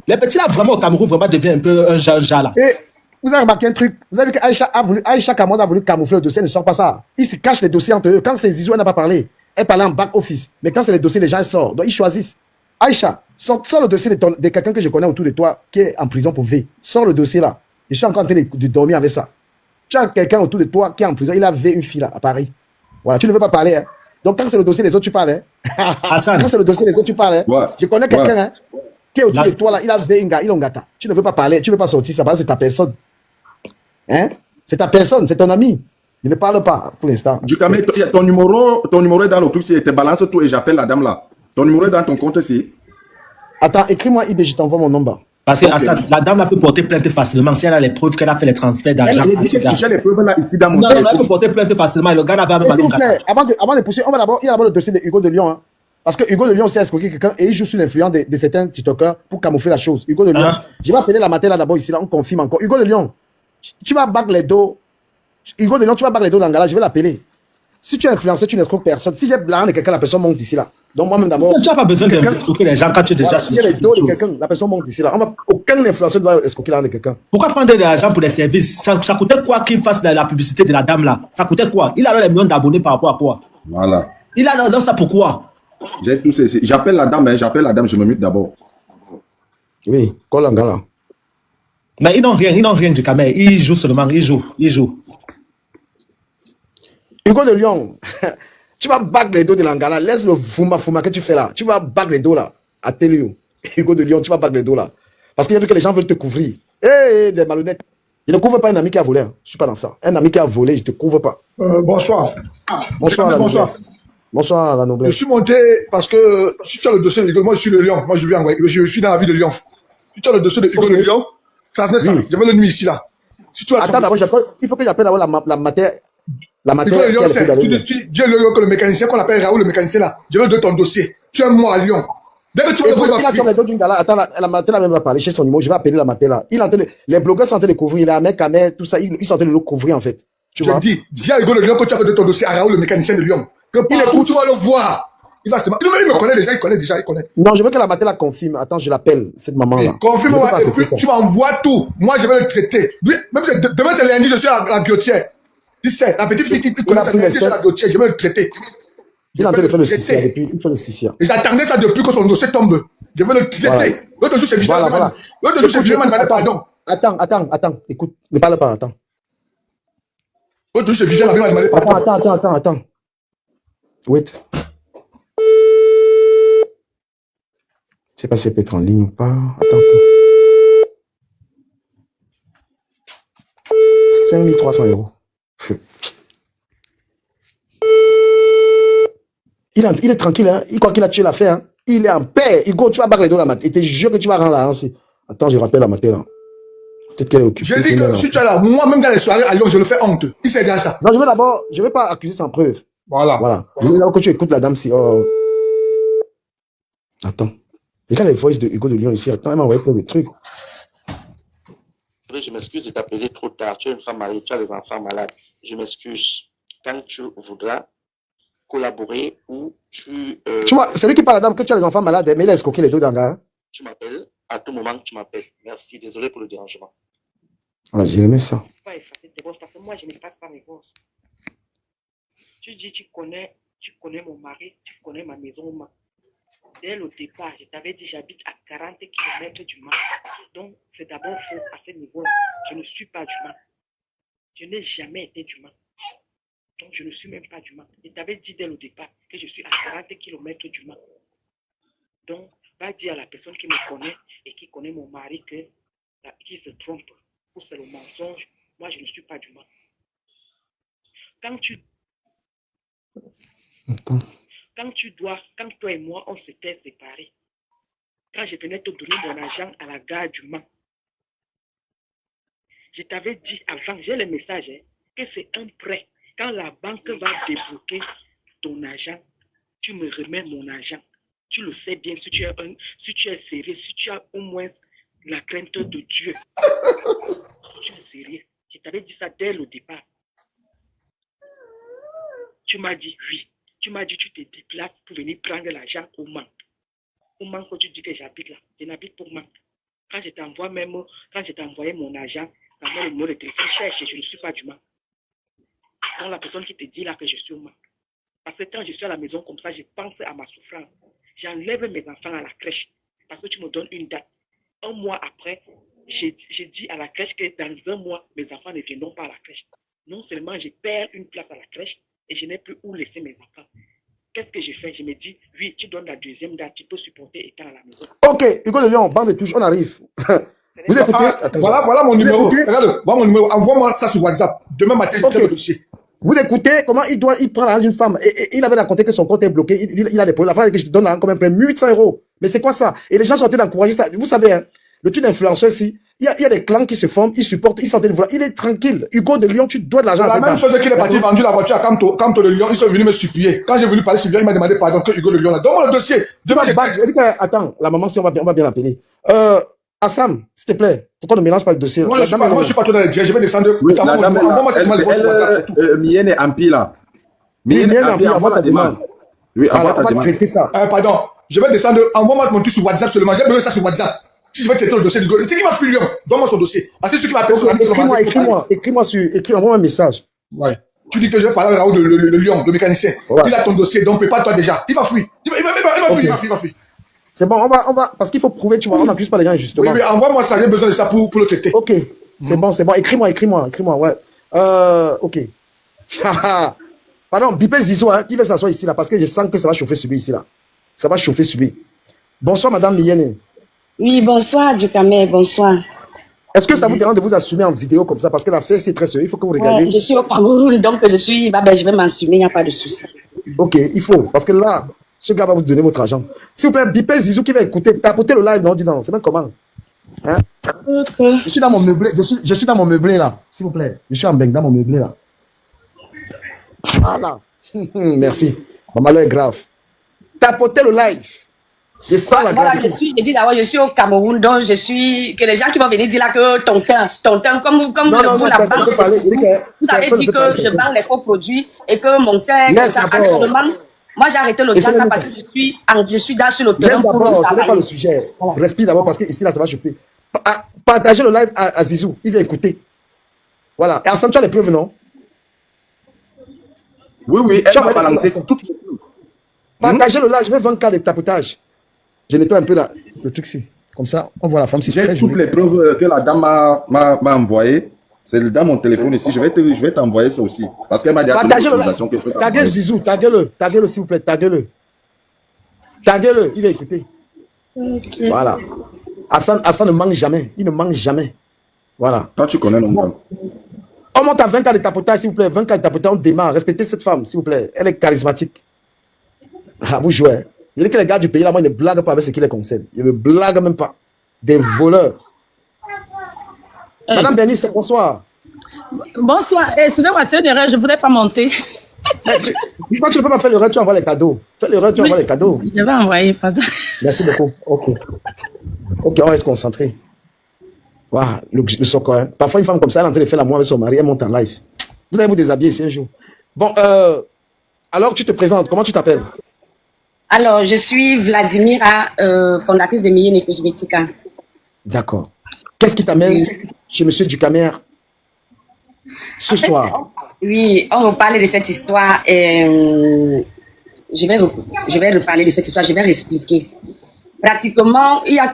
Speaker 5: Les petits là, vraiment, au Cameroun, vraiment devient un peu un genre là.
Speaker 2: Et vous avez remarqué un truc, vous avez vu qu'Aïcha Kamoz a voulu camoufler le dossier, ne sort pas ça. Ils se cachent les dossiers entre eux. Quand c'est Zizou, elle n'a pas parlé. Elle parlait en back-office. Mais quand c'est les dossiers, les gens sortent. Donc ils choisissent. Aïcha, sors le dossier de quelqu'un que je connais autour de toi qui est en prison pour V. Sors le dossier là. Je suis encore en train de dormir avec ça. Tu as quelqu'un autour de toi qui est en prison, il a V une fille là, à Paris. Voilà, tu ne veux pas parler. Hein. Donc quand c'est le dossier des autres, tu parles. Hein.
Speaker 5: Hassan.
Speaker 2: Quand c'est le dossier des autres, tu parles. Hein.
Speaker 4: Ouais.
Speaker 2: Je connais quelqu'un hein, qui est autour de toi là, il a V une gars, il a un gata. Tu ne veux pas parler, tu ne veux pas sortir, ça parce que c'est ta personne. Hein? C'est ta personne, c'est ton ami. Il ne parle pas pour l'instant.
Speaker 4: Djukame, ton numéro est dans le truc, tu te balances tout et j'appelle la dame là. Ton numéro est dans ton compte ici.
Speaker 2: Attends, écris-moi IB, je t'envoie mon number.
Speaker 5: Parce que Hassan, la dame là peut porter plainte facilement si elle a les preuves qu'elle a fait les transferts d'argent.
Speaker 4: J'ai les preuves là ici dans mon
Speaker 5: Non, elle peut porter plainte facilement. Et le gars n'avait
Speaker 2: S'il vous plaît, avant de poursuivre, il y a d'abord le dossier de Hugo de Lyon. Hein. Parce que Hugo de Lyon s'est escroqué quelqu'un et il joue sous l'influence de certains TikTokers pour camoufler la chose. Hugo de Lyon. Je vais appeler la matin là d'abord ici, là, on confirme encore. Hugo de Lyon, tu vas battre les dos. Hugo de Lyon, tu vas battre les dos dans le gars, je vais l'appeler. Si tu es influencé, tu n'escroques personne. Si j'ai blanc de quelqu'un, la personne monte ici là. Donc moi-même d'abord.
Speaker 5: Tu n'as pas besoin d'escroquer les gens quand tu es déjà
Speaker 2: voilà, si j'ai les dos de quelqu'un, la personne monte ici là. Aucun influenceur ne doit escroquer l'argent de quelqu'un.
Speaker 5: Pourquoi prendre de l'argent pour les services? Ça coûtait quoi qu'il fasse la publicité de la dame là? Ça coûtait quoi? Il a les millions d'abonnés par rapport à quoi?
Speaker 4: Voilà.
Speaker 5: Il a alors ça pourquoi?
Speaker 4: J'ai tout ceci. J'appelle la dame, je me mute d'abord.
Speaker 2: Oui, colle un gars là.
Speaker 5: Mais ils n'ont rien du Cameroun. Ils jouent seulement, ils jouent.
Speaker 2: Hugo de Lyon, tu vas battre les dos de l'Angala, laisse le fuma que tu fais là. Tu vas battre les dos là. À Télé. Hugo de Lyon, tu vas battre les dos là. Parce qu'il y a vu que les gens veulent te couvrir. Des malhonnêtes. Je ne couvre pas un ami qui a volé. Hein. Je ne suis pas dans ça. Un ami qui a volé, je ne te couvre pas.
Speaker 6: Bonsoir.
Speaker 2: Bonsoir, la
Speaker 6: bonsoir.
Speaker 2: noblesse. Bonsoir, la noblesse.
Speaker 6: Je suis monté parce que si tu as le dossier de Hugo, moi je suis de Lyon. Moi je viens, je suis dans la ville de Lyon. Si tu as le dossier de Hugo de Lyon, ça se met ça. J'avais le nuit ici là. Si tu as
Speaker 2: attends, d'abord, il faut que j'appelle d'abord la matière. La matière.
Speaker 6: Hugo de Lyon, tu dis le mécanicien qu'on appelle Raoul, le mécanicien là. Je veux de ton dossier. Tu es moi à Lyon. Dès que tu vas voir,
Speaker 2: il a les dos d'une gala. Attends, la matière même va parler chez son numéro. Je vais appeler la matière là. Les blogueurs sont en train de couvrir. Les mecs, Kamer, tout ça, ils sont en train de le couvrir en fait. Tu vois?
Speaker 6: dis à Hugo de Lyon que tu as de ton dossier à Raoul, le mécanicien de Lyon. Que il écoute, tu vas le voir. Il me connaît déjà, il connaît.
Speaker 2: Non, je veux que la matin la confirme. Attends, je l'appelle, cette maman-là.
Speaker 6: Confirme-moi, et puis tu m'envoies tout. Moi, je vais le traiter. Même demain, c'est lundi, je suis à la guillotière. Il sait, la petite fille qui connaît ça, lundi, je suis à la guillotière, je vais le traiter.
Speaker 2: Il est en train de faire le sissia depuis, il fait le sissia.
Speaker 6: Et j'attendais ça depuis que son dossier tombe. Je vais le traiter. L'autre jour, c'est vigilant. L'autre jour, c'est vigilant, pardon.
Speaker 2: Attends, écoute, ne parle pas, attends.
Speaker 6: L'autre jour, c'est vigilant, pardon.
Speaker 2: Attends. Wait. Je sais pas si elle peut être en ligne ou pas. Attends. 5300 €. Il est tranquille, hein. Il croit qu'il a tué l'affaire. Hein. Il est en paix. Hugo, tu vas battre les dos la matin. Et te jure que tu vas rendre la hanse. Attends, je rappelle la matin là. Peut-être qu'elle est occupée.
Speaker 6: Je dis que si tu es là, moi-même dans les soirées à Lyon, je le fais honte. Il sait déjà ça.
Speaker 2: Non, je vais pas accuser sans preuve.
Speaker 6: Voilà.
Speaker 2: Je veux que tu écoutes la dame si. Attends. Regarde les voices de Hugo de Lyon ici. Attends, elle m'a envoyé plein de trucs.
Speaker 7: Je m'excuse de t'appeler trop tard. Tu es une femme mariée, tu as des enfants malades. Je m'excuse. Quand tu voudras collaborer ou tu...
Speaker 2: Tu vois, c'est lui qui parle à la dame que tu as les enfants malades, mais il a escroqué les deux dans le gars.
Speaker 7: Tu m'appelles à tout moment que tu m'appelles. Merci, désolé pour le dérangement.
Speaker 2: Voilà, j'ai aimé ça.
Speaker 3: Pas effacer tes bosses parce que moi, je n'efface pas mes bosses. Tu dis, tu connais mon mari, tu connais ma maison. Dès le départ, je t'avais dit, j'habite à 40 km du Mans. Donc, c'est d'abord faux à ce niveau. Je ne suis pas du Mans. Je n'ai jamais été du Mans. Donc, je ne suis même pas du Mans. Je t'avais dit dès le départ que je suis à 40 km du Mans. Donc, va dire à la personne qui me connaît et qui connaît mon mari qu'il se trompe ou c'est le mensonge. Moi, je ne suis pas du Mans. Quand toi et moi, on s'était séparés, quand je venais te donner mon argent à la gare du Mans, je t'avais dit avant, j'ai le message, que c'est un prêt. Quand la banque va débloquer ton argent, tu me remets mon argent. Tu le sais bien, si tu es sérieux, si tu as au moins la crainte de Dieu. Tu es sérieux. Je t'avais dit ça dès le départ. Tu m'as dit oui. Tu m'as dit tu te déplaces pour venir prendre l'argent au Mans. Au Mans, quand tu dis que j'habite là, je n'habite pas au Mans. Quand je t'ai envoyé mon argent, ça met le numéro de téléphone, cherche, je ne suis pas du Mans. Donc la personne qui te dit là que je suis au Mans. Parce que quand je suis à la maison comme ça, je pense à ma souffrance. J'enlève mes enfants à la crèche parce que tu me donnes une date. Un mois après, j'ai dit à la crèche que dans un mois, mes enfants ne viendront pas à la crèche. Non seulement je perds une place à la crèche et je n'ai plus où laisser mes enfants. Qu'est-ce que j'ai fait? Je me dis, oui, tu donnes la deuxième date, tu peux supporter étant à la maison.
Speaker 2: Ok, Hugo de Lyon, bande de touche, on arrive. Vous écoutez?
Speaker 6: Voilà mon numéro. Regarde, voilà mon numéro. Envoie-moi ça sur WhatsApp. Demain matin, je le dossier.
Speaker 2: Vous écoutez comment il prend l'argent d'une femme et il avait raconté que son compte est bloqué, il a des problèmes. La femme que je te donne comme un prêt 1800 €. Mais c'est quoi ça? Et les gens sont en train d'encourager ça. Vous savez, hein, le truc d'influenceur ici, il y a des clans qui se forment, ils supportent, ils sont en train de vouloir. Il est tranquille. Hugo de Lyon, tu dois de l'argent à
Speaker 6: la
Speaker 2: cette
Speaker 6: même
Speaker 2: dame.
Speaker 6: chose qu'il est parti vendre la voiture à Camto de Lyon, ils sont venus me supplier. Quand j'ai voulu parler chez lui, il m'a demandé pardon que Hugo de Lyon là. Donne-moi le dossier. Demain,
Speaker 2: je dis que, attends, la maman, si on va bien l'appeler. Assam, s'il te plaît, pourquoi ne mélange pas le dossier?
Speaker 6: Moi, je suis pas trop dans les directs, je vais descendre. Envoie-moi cette demande de voice sur WhatsApp, c'est tout.
Speaker 4: Mien est Ampi là.
Speaker 2: Mien est Ampi, envoie ta demande.
Speaker 4: Oui, envoie ta
Speaker 2: on va
Speaker 4: demande.
Speaker 2: traiter ça.
Speaker 6: Pardon, je vais descendre, envoie-moi mon truc sur WhatsApp seulement, j'ai besoin de ça sur WhatsApp. Si je vais traiter le dossier du gars, c'est qui m'a fait Lyon, donne-moi son dossier. Parce que ceux qui m'appellent sur la écris-moi un message. Ouais. Tu dis que je vais parler à Raoul de Lyon, le mécanicien. Ouais. Il a ton dossier, donc prépare-toi déjà. Il va fuir. Il va fuir.
Speaker 2: C'est bon, on va, parce qu'il faut prouver, tu vois, on n'accuse pas les gens, justement.
Speaker 6: Oui, envoie-moi ça, j'ai besoin de ça pour le traiter.
Speaker 2: Ok, c'est bon, écris-moi, ouais. Ok. Pardon, Bipes Zizou, hein, qui veut s'asseoir ici, là, parce que je sens que ça va chauffer sur lui, ici, là. Ça va chauffer sur lui. Bonsoir, madame Miyene.
Speaker 8: Oui, bonsoir, Dukamé, bonsoir.
Speaker 2: Est-ce que ça vous dérange de vous assumer en vidéo comme ça, parce que la fête, c'est très sérieux, il faut que vous regardiez.
Speaker 8: Je suis au Cameroun, donc je vais m'assumer, il n'y a pas de souci.
Speaker 2: Ok, il faut, parce que là, ce gars va vous donner votre argent. S'il vous plaît, Bipes Zizou qui va écouter, tapoter le live, non, dis non, c'est même comment? Hein? Okay. Je suis dans mon meublé, je suis dans mon meublé là, s'il vous plaît. Je suis en beng dans mon meublé là. Voilà. Merci. Mon malheur est grave. Tapotez le live. Je sens la gravité.
Speaker 8: Je dis d'abord, je suis au Cameroun, donc je suis. Que les gens qui vont venir dire là que ton teint, comme vous, la banque. Vous avez dit que je vends les faux produits et que mon teint, moi j'ai arrêté le ça parce que je suis dans sur le terrain.
Speaker 2: D'abord, ce n'est pas le sujet. Voilà. Respire d'abord parce que ici là ça va chauffer. Partagez le live à Zizou, il vient écouter. Voilà. Et ensemble, tu as les preuves, non?
Speaker 4: Oui, elle va balancer toutes les preuves.
Speaker 2: Partagez le live, je vais 20 cas de tapotage. Je nettoie un peu là, le truc ici. Comme ça, on voit la femme.
Speaker 4: J'ai toutes les preuves que la dame m'a envoyées. C'est dans mon téléphone ici. Je vais t'envoyer ça aussi. Parce qu'elle m'a dit
Speaker 2: que taguez Zizou, taguez-le s'il vous plaît, taguez-le. Taguez-le, il va écouter. Okay. Voilà. Hassan ne manque jamais. Il ne manque jamais. Voilà.
Speaker 4: Quand tu connais l'homme.
Speaker 2: On monte à 20 cas de tapotage, s'il vous plaît. 20 cas de tapotage, on démarre. Respectez cette femme, s'il vous plaît. Elle est charismatique. Ah, vous jouez. Il dit que les gars du pays, là, moi, ils ne blaguent pas avec ce qui les concerne. Ils ne blaguent même pas. Des voleurs. Madame Bernice, bonsoir.
Speaker 9: Bonsoir. Excusez-moi, c'est une erreur, je ne voudrais pas monter.
Speaker 2: Pourquoi tu ne peux pas faire l'erreur, tu envoies les cadeaux. Fais l'erreur, tu envoies les cadeaux.
Speaker 9: Je vais envoyer, pardon.
Speaker 2: Merci beaucoup. Ok, on va se concentrer. Waouh, le soccer. Hein. Parfois, une femme comme ça, elle est en train de faire l'amour avec son mari, elle monte en live. Vous allez vous déshabiller ici un jour. Bon, alors tu te présentes, comment tu t'appelles?
Speaker 8: Alors, je suis Vladimira, fondatrice de Miyene Cosmetica.
Speaker 2: D'accord. Qu'est-ce qui t'amène chez Monsieur Ducamer ce soir?
Speaker 8: Oui, on va parler de cette histoire. Je vais reparler de cette histoire, je vais réexpliquer. Pratiquement, il y a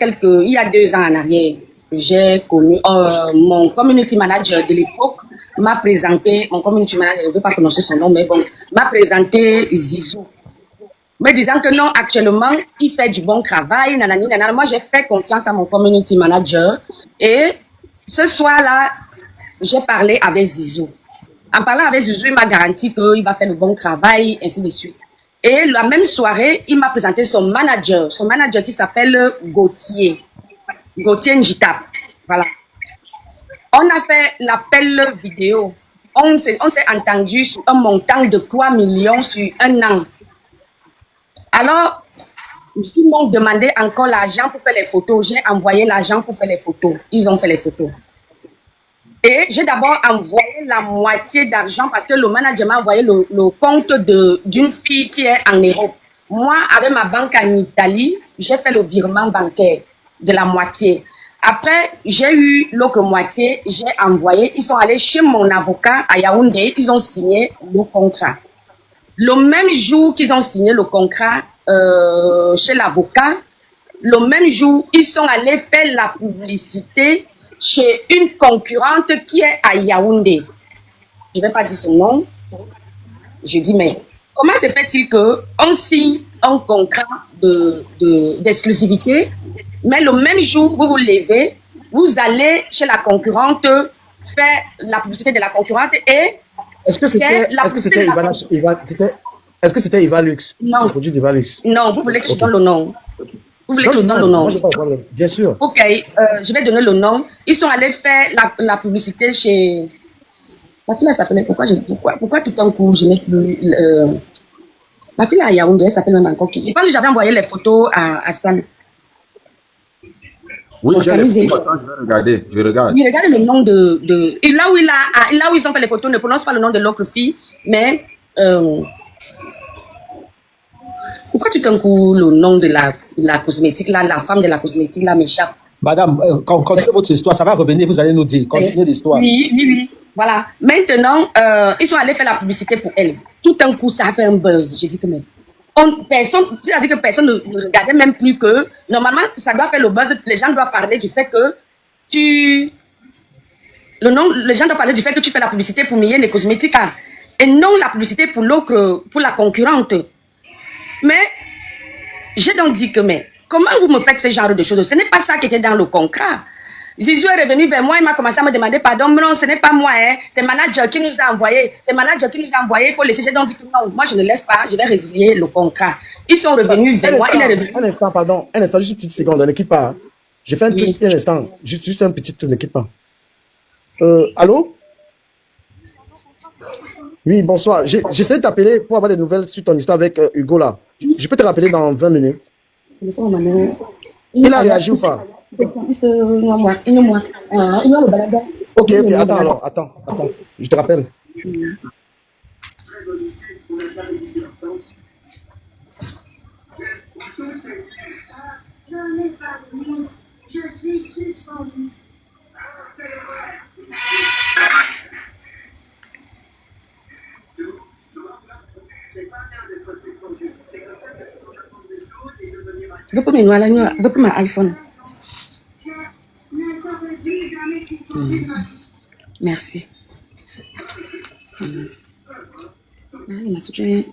Speaker 8: 2 ans en arrière, j'ai connu mon community manager de l'époque m'a présenté, mon community manager, je ne veux pas prononcer son nom, mais bon, m'a présenté Zizou. Me disant que non, actuellement, il fait du bon travail, nanani, nanana. Moi, j'ai fait confiance à mon community manager. Et ce soir-là, j'ai parlé avec Zizou. En parlant avec Zizou, il m'a garanti qu'il va faire le bon travail, ainsi de suite. Et la même soirée, il m'a présenté son manager qui s'appelle Gauthier Njitap. Voilà. On a fait l'appel vidéo. On s'est entendu sur un montant de 3 millions sur 1 an. Alors, ils m'ont demandé encore l'argent pour faire les photos. J'ai envoyé l'argent pour faire les photos. Ils ont fait les photos. Et j'ai d'abord envoyé la moitié d'argent parce que le manager m'a envoyé le compte d'une fille qui est en Europe. Moi, avec ma banque en Italie, j'ai fait le virement bancaire de la moitié. Après, j'ai eu l'autre moitié, j'ai envoyé. Ils sont allés chez mon avocat à Yaoundé, ils ont signé le contrat. Le même jour qu'ils ont signé le contrat chez l'avocat, le même jour, ils sont allés faire la publicité chez une concurrente qui est à Yaoundé. Je ne vais pas dire son nom. Je dis, mais comment se fait-il qu'on signe un contrat d'exclusivité, mais le même jour, vous vous levez, vous allez chez la concurrente faire la publicité de la concurrente et...
Speaker 2: Est-ce que c'était Evalux?
Speaker 8: Non.
Speaker 2: Le produit d'Evalux?
Speaker 8: Non, vous voulez que je donne le nom? Vous voulez que je donne le nom?
Speaker 2: Moi, j'ai pas de problème. Bien sûr.
Speaker 8: Ok, je vais donner le nom. Ils sont allés faire la publicité chez... La fille, elle s'appelait... Pourquoi tout un coup, je n'ai plus... La fille à Yaoundé, elle s'appelle même encore qui? Je pense que j'avais envoyé les photos à Sam.
Speaker 4: Oui, j'ai les photos. Attends, je vais regarder. Je regarde.
Speaker 8: Oui, regardez le nom de... Et là où ils ont fait les photos, ne prononce pas le nom de l'autre fille, mais... Pourquoi tout un coup le nom de la cosmétique là, la femme de la cosmétique là m'échappe?
Speaker 5: Madame, continuez votre histoire, ça va revenir, vous allez nous dire. Continuez l'histoire.
Speaker 8: Oui. Voilà. Maintenant, ils sont allés faire la publicité pour elle. Tout un coup, ça a fait un buzz. J'ai dit que mais... c'est-à-dire que personne ne regardait même plus que... Normalement, ça doit faire le buzz. Les gens doivent parler du fait que les gens doivent parler du fait que tu fais la publicité pour Mylène et Cosmética. Et non la publicité pour l'autre, pour la concurrente. Mais, j'ai donc dit que, mais, comment vous me faites ce genre de choses? Ce n'est pas ça qui était dans le contrat. Zizou est revenu vers moi, il m'a commencé à me demander pardon. Mais non, ce n'est pas moi, hein. C'est le manager qui nous a envoyé. C'est le manager qui nous a envoyé. Il faut laisser. J'ai donc dit que non, moi je ne laisse pas, je vais résilier le contrat. Ils sont revenus vers moi.
Speaker 2: Un instant, pardon. Un instant, juste une petite seconde, ne quitte pas. J'ai fait un truc, un instant. Juste un petit truc, ne quitte pas. Allô? Oui, bonsoir. J'essaie de t'appeler pour avoir des nouvelles sur ton histoire avec Hugo là. Je peux te rappeler dans 20 minutes. Il a réagi ou pas? Ok, attends alors, attends. Je te rappelle.
Speaker 10: Je suis suspendu.
Speaker 8: Vous pouvez mon iPhone. Merci. Il m'a soutenu.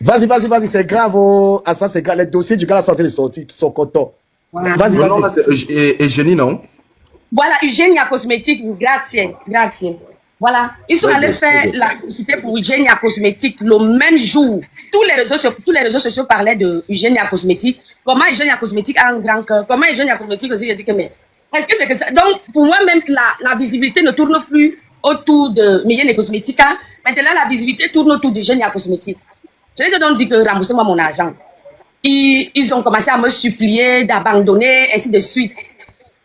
Speaker 2: Vas-y, c'est grave. Oh. Ah, ça, c'est grave. Les dossiers du gars là sont en train de sortir, qui sont contents.
Speaker 8: Voilà.
Speaker 2: Vas-y.
Speaker 4: Eugénie, non?
Speaker 8: Voilà, Eugenia Cosmétique, grazie. Voilà, ils sont allés faire la publicité pour Eugenia Cosmétique le même jour. Tous les réseaux sociaux parlaient de Eugenia Cosmétique. Comment Eugenia Cosmétique a un grand cœur? Comment Eugenia Cosmétique aussi? J'ai dit que mais est-ce que c'est que ça? Donc pour moi même la visibilité ne tourne plus autour de Mylène et Cosmética. Maintenant la visibilité tourne autour d'Eugenia Cosmétique. Je les ai donc dit que remboursez-moi mon argent. Ils ont commencé à me supplier d'abandonner, ainsi de suite.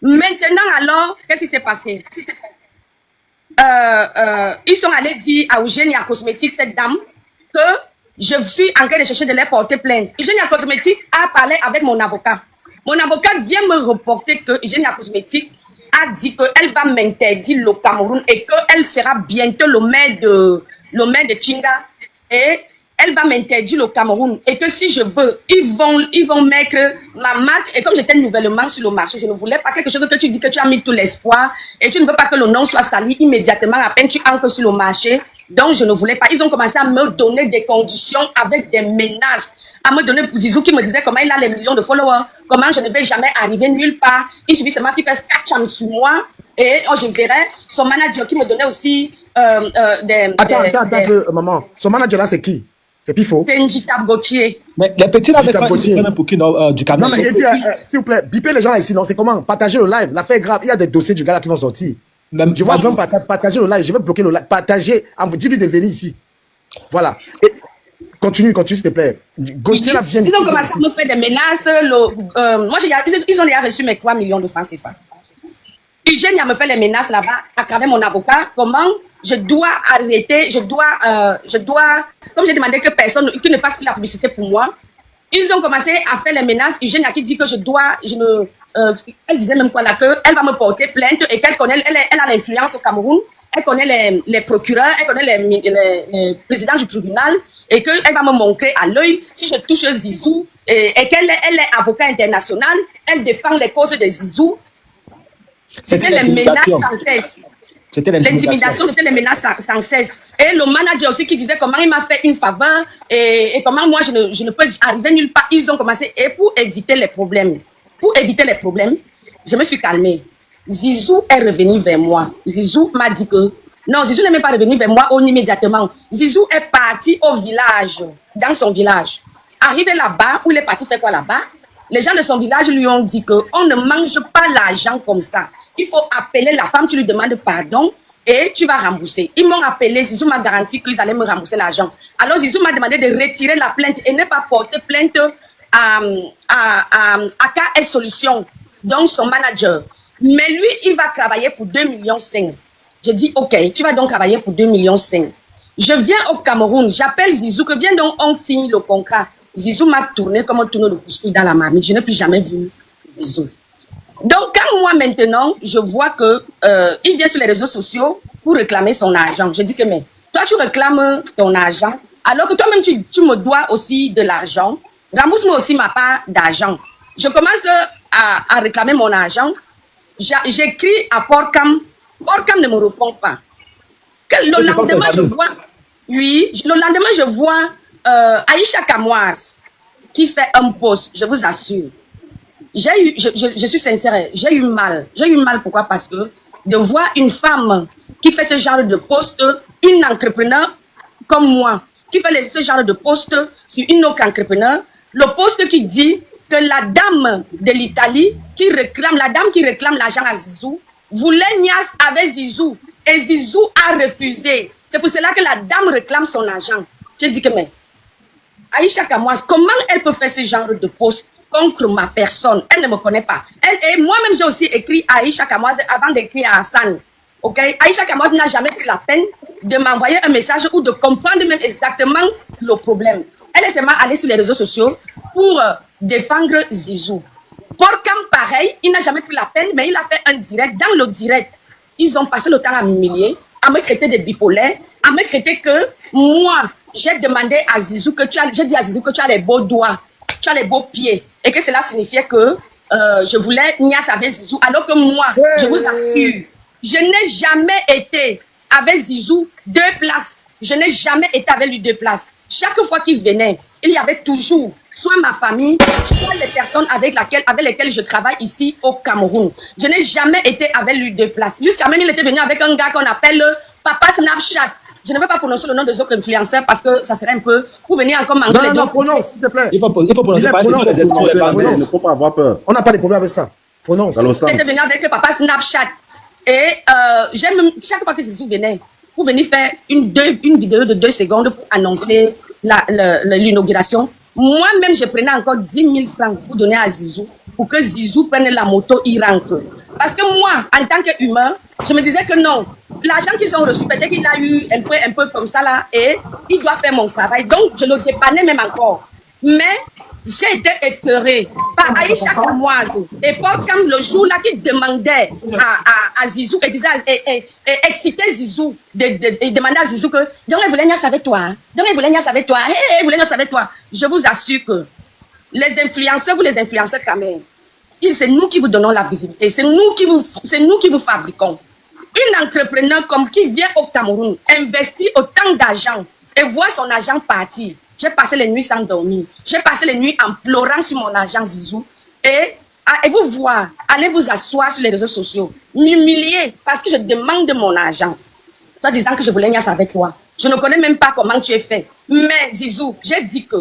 Speaker 8: Maintenant alors, qu'est-ce qui s'est passé? Ils sont allés dire à Eugenia Cosmétique, cette dame, que je suis en train de chercher de les porter plainte. Eugenia Cosmétique a parlé avec mon avocat. Mon avocat vient me reporter que Eugenia Cosmétique a dit qu'elle va m'interdire le Cameroun et qu'elle sera bientôt le maire de Tchinga. Et elle va m'interdire le Cameroun. Et que si je veux, ils vont mettre ma marque. Et comme j'étais nouvellement sur le marché, je ne voulais pas quelque chose que tu dis que tu as mis tout l'espoir et tu ne veux pas que le nom soit sali immédiatement à peine tu entres sur le marché. Donc, je ne voulais pas. Ils ont commencé à me donner des conditions avec des menaces. À me donner Zizou qui me disait comment il a les millions de followers, comment je ne vais jamais arriver nulle part. Il suffit seulement qu'il fasse 4 chambres sur moi et je verrai. Son manager qui me donnait aussi des...
Speaker 2: Attends, maman. Son manager là, c'est qui? C'est Pifo.
Speaker 8: C'est Njita Gauthier.
Speaker 5: Mais les petits là, avec
Speaker 2: Njita
Speaker 5: toi, ils
Speaker 2: Gauthier.
Speaker 5: se prennent pour qui, du
Speaker 2: Non,
Speaker 5: Cameroun.
Speaker 2: mais il dit, s'il vous plaît, bipez les gens là ici, non, c'est comment? Partagez le live, l'affaire est grave. Il y a des dossiers du gars là qui vont sortir.
Speaker 5: Même-
Speaker 2: Je vais vraiment partager le live, je vais bloquer le live. Partagez, dis-lui de venir ici. Voilà. Et continue, s'il te plaît. Gauthier là vient.
Speaker 8: Ils ont commencé à me faire des menaces. Moi, ils ont déjà reçu mes 3 millions de francs CFA. Eugène a me fait les menaces là-bas à travers mon avocat. Comment je dois arrêter, je dois, comme j'ai demandé que personne, qui ne fasse plus la publicité pour moi. Ils ont commencé à faire les menaces. Eugène a qui dit que elle disait même quoi là, qu'elle va me porter plainte et qu'elle connaît, elle a l'influence au Cameroun. Elle connaît les procureurs, elle connaît les présidents du tribunal et qu'elle va me montrer à l'œil si je touche Zizou et qu'elle est avocat international, elle défend les causes de Zizou. C'était les menaces sans cesse.
Speaker 5: C'était
Speaker 8: L'intimidation, c'était les menaces sans cesse. Et le manager aussi qui disait comment il m'a fait une faveur et comment moi je ne peux arriver nulle part. Ils ont commencé et pour éviter les problèmes, je me suis calmée. Zizou est revenu vers moi. Zizou m'a dit que non, Zizou n'est même pas revenu vers moi immédiatement. Zizou est parti au village, dans son village. Arrivé là-bas, où il est parti faire quoi là-bas? Les gens de son village lui ont dit qu'on ne mange pas l'argent comme ça. Il faut appeler la femme, tu lui demandes pardon et tu vas rembourser. Ils m'ont appelé, Zizou m'a garanti qu'ils allaient me rembourser l'argent. Alors Zizou m'a demandé de retirer la plainte et ne pas porter plainte à KS Solutions, donc son manager. Mais lui, il va travailler pour 2,5 millions. Je dis, ok, tu vas donc travailler pour 2,5 millions. Je viens au Cameroun, j'appelle Zizou, que viens donc, on signe le contrat. Zizou m'a tourné comme on tourne le couscous dans la marmite. Je n'ai plus jamais vu Zizou. Donc, quand moi, maintenant, je vois que il vient sur les réseaux sociaux pour réclamer son argent, je dis que, mais toi, tu réclames ton argent, alors que toi-même, tu me dois aussi de l'argent. Rembourse-moi aussi ma part d'argent. Je commence à réclamer mon argent. J'écris à Porcam. Porcam ne me répond pas. Le lendemain, je vois Aïcha Kamoise qui fait un post, je vous assure. Je suis sincère, j'ai eu mal. J'ai eu mal, pourquoi? Parce que de voir une femme qui fait ce genre de post, une entrepreneur comme moi, qui fait ce genre de post sur une autre entrepreneur, le post qui dit que la dame de l'Italie, la dame qui réclame l'argent à Zizou, voulait niasse avec Zizou. Et Zizou a refusé. C'est pour cela que la dame réclame son argent. Je dis que, mais, Aïcha Kamoise, comment elle peut faire ce genre de post contre ma personne? Elle ne me connaît pas. Et moi-même, j'ai aussi écrit à Aïcha Kamoise avant d'écrire à Hassan. Ok? Aïcha Kamoise n'a jamais pris la peine de m'envoyer un message ou de comprendre même exactement le problème. Elle est seulement allée sur les réseaux sociaux pour défendre Zizou. Porcam, pareil, il n'a jamais pris la peine, mais il a fait un direct. Dans le direct, ils ont passé le temps à m'humilier, à me traiter de bipolaire, à me traiter que moi, j'ai demandé à Zizou que j'ai dit à Zizou que tu as les beaux doigts, tu as les beaux pieds, et que cela signifiait que je voulais niasse avec Zizou, alors que moi, je vous assure, je n'ai jamais été avec Zizou 2 places. Je n'ai jamais été avec lui 2 places. Chaque fois qu'il venait, il y avait toujours soit ma famille, soit les personnes avec lesquelles je travaille ici au Cameroun. Je n'ai jamais été avec lui 2 places. Jusqu'à même, il était venu avec un gars qu'on appelle Papa Snapchat. Je ne vais pas prononcer le nom des autres influenceurs parce que ça serait un peu... Pour venir encore manger les
Speaker 2: Non, prononce, s'il te plaît.
Speaker 5: Il faut prononcer pas, ce sont les escrocs, les bandits.
Speaker 4: Il ne faut pas avoir peur.
Speaker 2: On n'a pas de problème avec ça. Prononce.
Speaker 8: Il était venu avec Papa Snapchat. Et chaque fois que Zizou venait, pour venir faire une vidéo de 2 secondes pour annoncer l'inauguration, moi-même, je prenais encore 10 000 francs pour donner à Zizou, pour que Zizou prenne la moto, il rentre. Parce que moi, en tant qu'humain, je me disais que non, l'argent qu'ils ont reçu, peut-être qu'il a eu un peu comme ça là, et il doit faire mon travail. Donc, je le dépannais même encore. Mais j'ai été épeurée par Aïcha Kamoise et Porcam le jour là qui demandait à Zizou et disait et excitait Zizou et demandait à Zizou que donc elle voulait niasse avec toi, donc elle voulait niasse avec toi, elle voulait niasse avec toi. Je vous assure que les influenceurs, vous les influenceurs quand même, c'est nous qui vous donnons la visibilité, c'est nous qui vous fabriquons. Un entrepreneur comme qui vient au Cameroun, investit autant d'argent et voit son argent partir. J'ai passé les nuits sans dormir. J'ai passé les nuits en pleurant sur mon argent, Zizou. Et vous voir, allez vous asseoir sur les réseaux sociaux, m'humilier parce que je demande mon argent. Toi disant que je voulais niasse avec toi. Je ne connais même pas comment tu es fait. Mais Zizou, j'ai dit que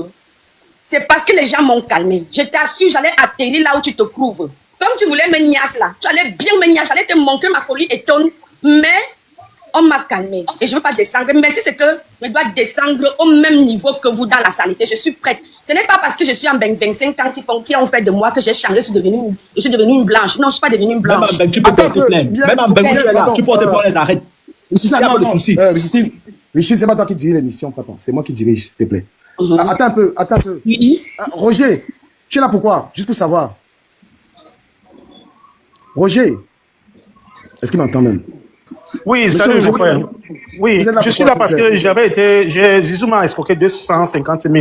Speaker 8: c'est parce que les gens m'ont calmé. Je t'assure, j'allais atterrir là où tu te trouves. Comme tu voulais me niasse là, tu allais bien me niasse, j'allais te montrer ma folie et ton. Mais on m'a calmé et je ne veux pas descendre. Mais si c'est que je dois descendre au même niveau que vous dans la saleté, je suis prête. Ce n'est pas parce que je suis en 25 ans qui ont fait de moi que j'ai changé, je suis devenue une blanche. Non, je ne suis pas devenue une blanche.
Speaker 5: Même en tu peux porter plainte. Même en tu es là, tu portes pour les arrêts.
Speaker 2: Richie,
Speaker 5: Il y a pas de souci.
Speaker 2: Richie, c'est pas toi qui dirige l'émission, papa. C'est moi qui dirige, s'il te plaît. Attends un peu.
Speaker 8: Oui.
Speaker 2: Roger, tu es là pourquoi? Juste pour savoir. Roger, est-ce qu'il m'entend même?
Speaker 11: Oui, salut mon frère. Oui, je suis là parce que Zizou m'a escroqué 250 000.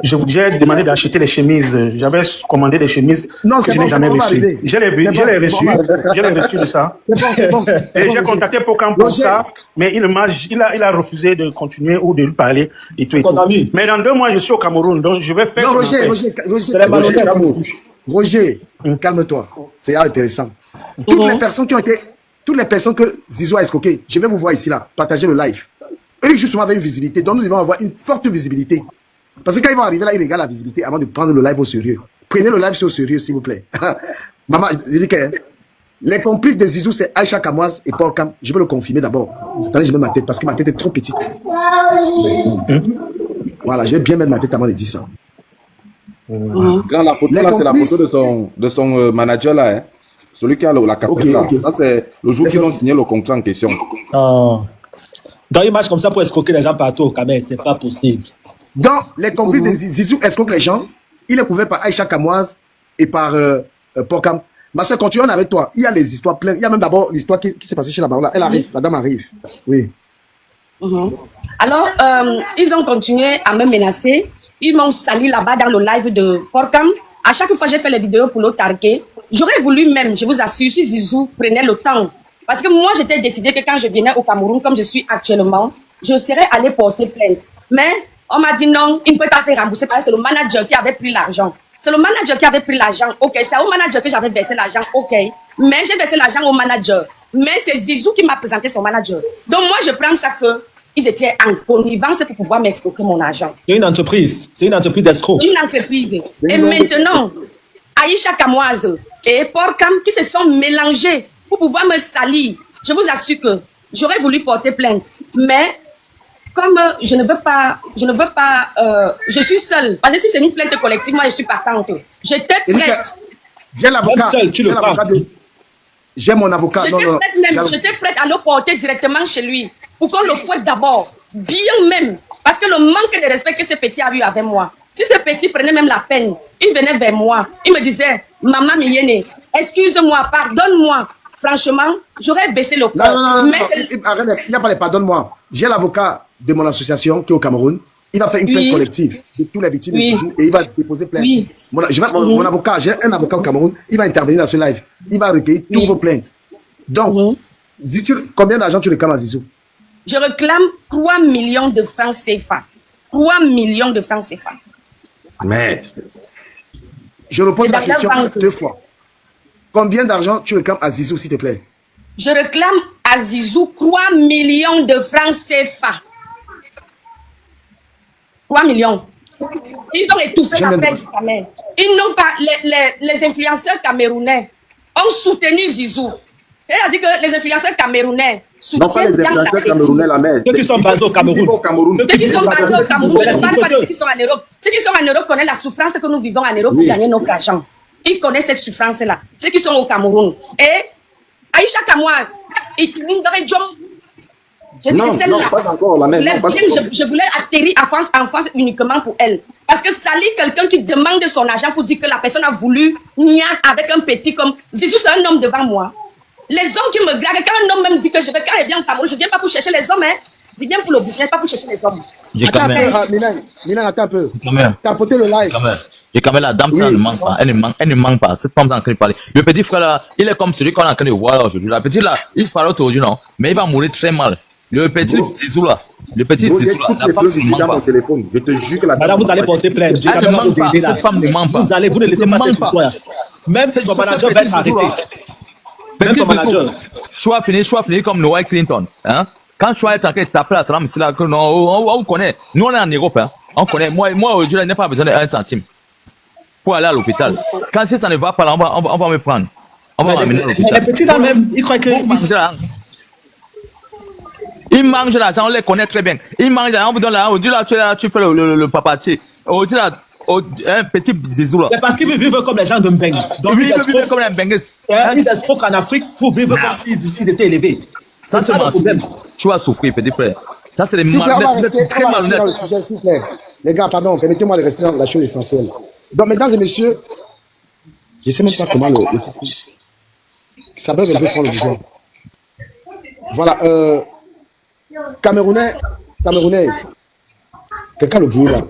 Speaker 11: J'ai demandé d'acheter les chemises. J'avais commandé des chemises que je n'ai jamais reçues. Je l'ai reçu de ça.
Speaker 2: C'est bon.
Speaker 11: Et j'ai contacté Pocam pour ça, mais il a refusé de continuer ou de lui parler et tout. Mais dans 2 mois, je suis au Cameroun, donc je vais faire...
Speaker 2: Non, Roger, calme-toi. C'est intéressant. Toutes les personnes que Zizou a escroquées, je vais vous voir ici, là, partager le live. Eux, justement, avec une visibilité. Donc, nous devons avoir une forte visibilité. Parce que quand ils vont arriver là, ils regardent la visibilité avant de prendre le live au sérieux. Prenez le live au sérieux, s'il vous plaît. Maman, je dis que les complices de Zizou, c'est Aïcha Kamoise et Paul Cam. Je peux le confirmer d'abord. Attendez, je mets ma tête parce que ma tête est trop petite. Voilà, je vais bien mettre ma tête avant de dire ça.
Speaker 4: Grand, la photo là, c'est la photo de son manager là, hein. Celui qui a la casquette là. Ça, c'est le jour qu'ils ont signé le contrat en question.
Speaker 5: Dans une marche comme ça pour escroquer les gens partout au Cameroun, c'est pas possible.
Speaker 2: Dans les complices de Zizou escroquent les gens, il est couvert par Aïcha Kamoise et par Pocam. Ma soeur, continuons avec toi. Il y a les histoires pleines. Il y a même d'abord l'histoire qui s'est passée chez la baronne. Elle arrive, la dame arrive. Oui.
Speaker 8: Alors, ils ont continué à me menacer. Ils m'ont sali là-bas dans le live de Pocam. À chaque fois que j'ai fait les vidéos pour le targuer, j'aurais voulu même, je vous assure, si Zizou prenait le temps. Parce que moi, j'étais décidé que quand je venais au Cameroun, comme je suis actuellement, je serais allée porter plainte. Mais on m'a dit non, il ne peut pas faire rembourser parce que c'est le manager qui avait pris l'argent. C'est le manager qui avait pris l'argent, ok. C'est au manager que j'avais versé l'argent, ok. Mais j'ai versé l'argent au manager. Mais c'est Zizou qui m'a présenté son manager. Donc moi, je prends ça que ils étaient en connivence pour pouvoir m'escroquer mon argent.
Speaker 5: C'est une entreprise d'escrocs.
Speaker 8: Une entreprise. Et maintenant, Aïcha Kamoise et Pocam qui se sont mélangés pour pouvoir me salir. Je vous assure que j'aurais voulu porter plainte. Mais comme je ne veux pas, je suis seule. Parce que si c'est une plainte collective, moi je suis partante. J'étais prête.
Speaker 2: J'ai l'avocat. J'ai mon avocat.
Speaker 8: J'étais prête à le porter directement chez lui. Pour qu'on le fouette d'abord. Bien même. Parce que le manque de respect que ce petit a eu avec moi. Si ce petit prenait même la peine, il venait vers moi. Il me disait, maman Miyene, excuse-moi, pardonne-moi. Franchement, j'aurais baissé le corps.
Speaker 2: Non. Arrête, il n'y a pas de pardonne-moi. J'ai l'avocat de mon association qui est au Cameroun. Il va faire une plainte collective de tous les victimes de Zizou et il va déposer plainte. Mon avocat, j'ai un avocat au Cameroun, il va intervenir dans ce live. Il va recueillir toutes vos plaintes. Donc, combien d'argent tu réclames à Zizou?
Speaker 8: Je réclame 3 millions de francs CFA. 3 millions de francs CFA.
Speaker 2: Merde. Je repose la question 2 fois. Combien d'argent tu réclames à Zizou, s'il te plaît?
Speaker 8: Je réclame à Zizou 3 millions de francs CFA. 3 millions. Ils ont étouffé l'affaire du Cameroun. Ils n'ont pas, les influenceurs camerounais ont soutenu Zizou. C'est-à-dire que les influenceurs camerounais soutiennent bien la
Speaker 5: merde. Ceux qui sont basés au Cameroun.
Speaker 8: Ceux qui sont basés au Cameroun, je ne parle pas de ceux qui sont en Europe. Ceux qui sont en Europe connaissent la souffrance que nous vivons en Europe pour gagner notre argent. Ils connaissent cette souffrance-là. Ceux qui sont au Cameroun. Et Aïcha Kamoise, je dis celle-là. Je voulais atterrir en France uniquement pour elle. Parce que salir quelqu'un qui demande son argent pour dire que la personne a voulu niasse avec un petit comme Zizou, c'est un homme devant moi. Les hommes qui me blaguent, quand un homme même dit que je vais, quand il vient au Cameroun, je ne viens pas pour chercher les hommes, hein. Je viens pour le business, pas pour chercher les hommes.
Speaker 2: Attends un peu, Milan, attends un peu. T'as apporté le live.
Speaker 12: Et quand même, la dame, ça
Speaker 2: Oui.
Speaker 12: ne manque pas. Elle ne manque pas. Cette femme, en train de parler. Le petit frère, là, il est comme celui qu'on est en train de voir aujourd'hui. La petite, là, il fera aujourd'hui, non. Mais il va mourir très mal. Le petit Zizou, là. Le petit
Speaker 4: Bro, j'ai
Speaker 12: Zizou, là.
Speaker 4: toutes
Speaker 12: La
Speaker 4: les
Speaker 12: femme,
Speaker 4: preuves
Speaker 12: ça ne
Speaker 4: ici
Speaker 12: manque
Speaker 4: dans mon
Speaker 12: pas.
Speaker 4: téléphone. Je te jure que la dame...
Speaker 5: Madame, vous allez porter plainte. Dieu
Speaker 12: Elle ne
Speaker 5: va vous
Speaker 12: manque pas.
Speaker 5: aider là.
Speaker 12: Cette femme ne manque pas.
Speaker 5: Vous ne laissez
Speaker 12: Ne
Speaker 5: pas cette
Speaker 12: manque pas.
Speaker 5: histoire. Même
Speaker 12: C'est
Speaker 5: son
Speaker 12: ce
Speaker 5: manager va être
Speaker 12: petit
Speaker 5: arrêté.
Speaker 12: Zizou, là.
Speaker 5: Même
Speaker 12: Petit
Speaker 5: son
Speaker 12: Zizou.
Speaker 5: manager.
Speaker 12: Choix fini comme Noah Clinton. Hein? Quand Choix est en train de taper la salam, c'est là que non, on connaît. Nous, on est en Europe, hein. On connaît. Moi, aujourd'hui, je n'ai pas besoin d'un centime pour aller à l'hôpital. Quand si ça ne va pas là, on va me prendre. On va m'amener à
Speaker 5: Les
Speaker 12: l'hôpital.
Speaker 5: petits là même, ils croient que...
Speaker 12: Ils mangent l'argent, on les connaît très bien. Ils mangent l'argent, on vous donne l'argent. Aujourd'hui, là, tu fais le papatier. Aujourd'hui, là, un petit zizou, là.
Speaker 5: C'est parce qu'ils vivent comme les gens de Mbeng. Donc,
Speaker 12: Ils vivent comme les Bengues.
Speaker 5: ils escroquent en Afrique pour vivre comme s'ils étaient élevés.
Speaker 12: Ça, c'est le problème. Tu vas souffrir, petit frère. Ça, c'est les
Speaker 2: S'il vous plaît, on va
Speaker 12: malhonnêtes.
Speaker 2: rester
Speaker 12: Très
Speaker 2: dans le
Speaker 12: malhonnêtes.
Speaker 2: sujet, s'il vous plaît. Les gars, pardon, permettez-moi de rester dans la chose essentielle. Donc, mesdames et messieurs, je ne sais même pas comment le ça peut un peu fort le besoin. Voilà, Camerounaise. Quelqu'un le bruit là.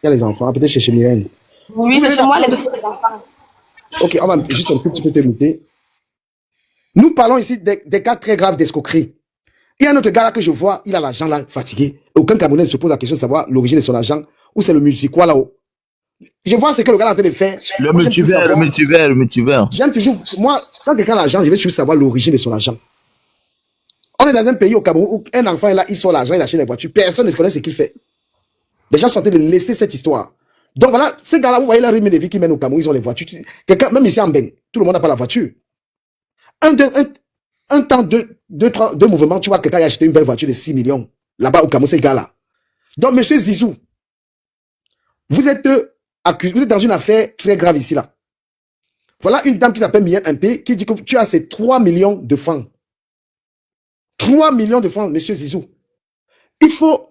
Speaker 2: Il y a les enfants, peut-être chez Myrène.
Speaker 8: Oui, c'est chez moi les enfants.
Speaker 2: Ok, on va juste un tout petit peu te muter. Nous parlons ici des cas très graves d'escroquerie. Il y a un autre gars là que je vois, il a l'argent là, fatigué. Aucun Camerounais ne se pose la question de savoir l'origine de son argent, ou c'est le multi-quoi là-haut. Je vois ce que le gars est en train de faire.
Speaker 12: Le
Speaker 2: Moi, j'aime toujours savoir-
Speaker 12: multivers.
Speaker 2: J'aime toujours, moi, quand quelqu'un a l'argent, je vais toujours savoir l'origine de son argent. On est dans un pays au Cameroun où un enfant est là, il sort l'argent, il achète les voitures. Personne ne connaît ce qu'il fait. Les gens sont en train de laisser cette histoire. Donc voilà, ces gars-là, vous voyez la rythme de vie qu'ils mènent au Cameroun, ils ont les voitures. Quelqu'un, même ici en Ben, tout le monde n'a pas la voiture. Un temps, deux mouvements, tu vois, quelqu'un a acheté une belle voiture de 6 millions. Là-bas au Cameroun, ces gars-là. Donc, monsieur Zizou, vous êtes accusé, vous êtes dans une affaire très grave ici, là. Voilà une dame qui s'appelle Mien MP qui dit que tu as ces 3 millions de francs. 3 millions de francs, monsieur Zizou. Il faut,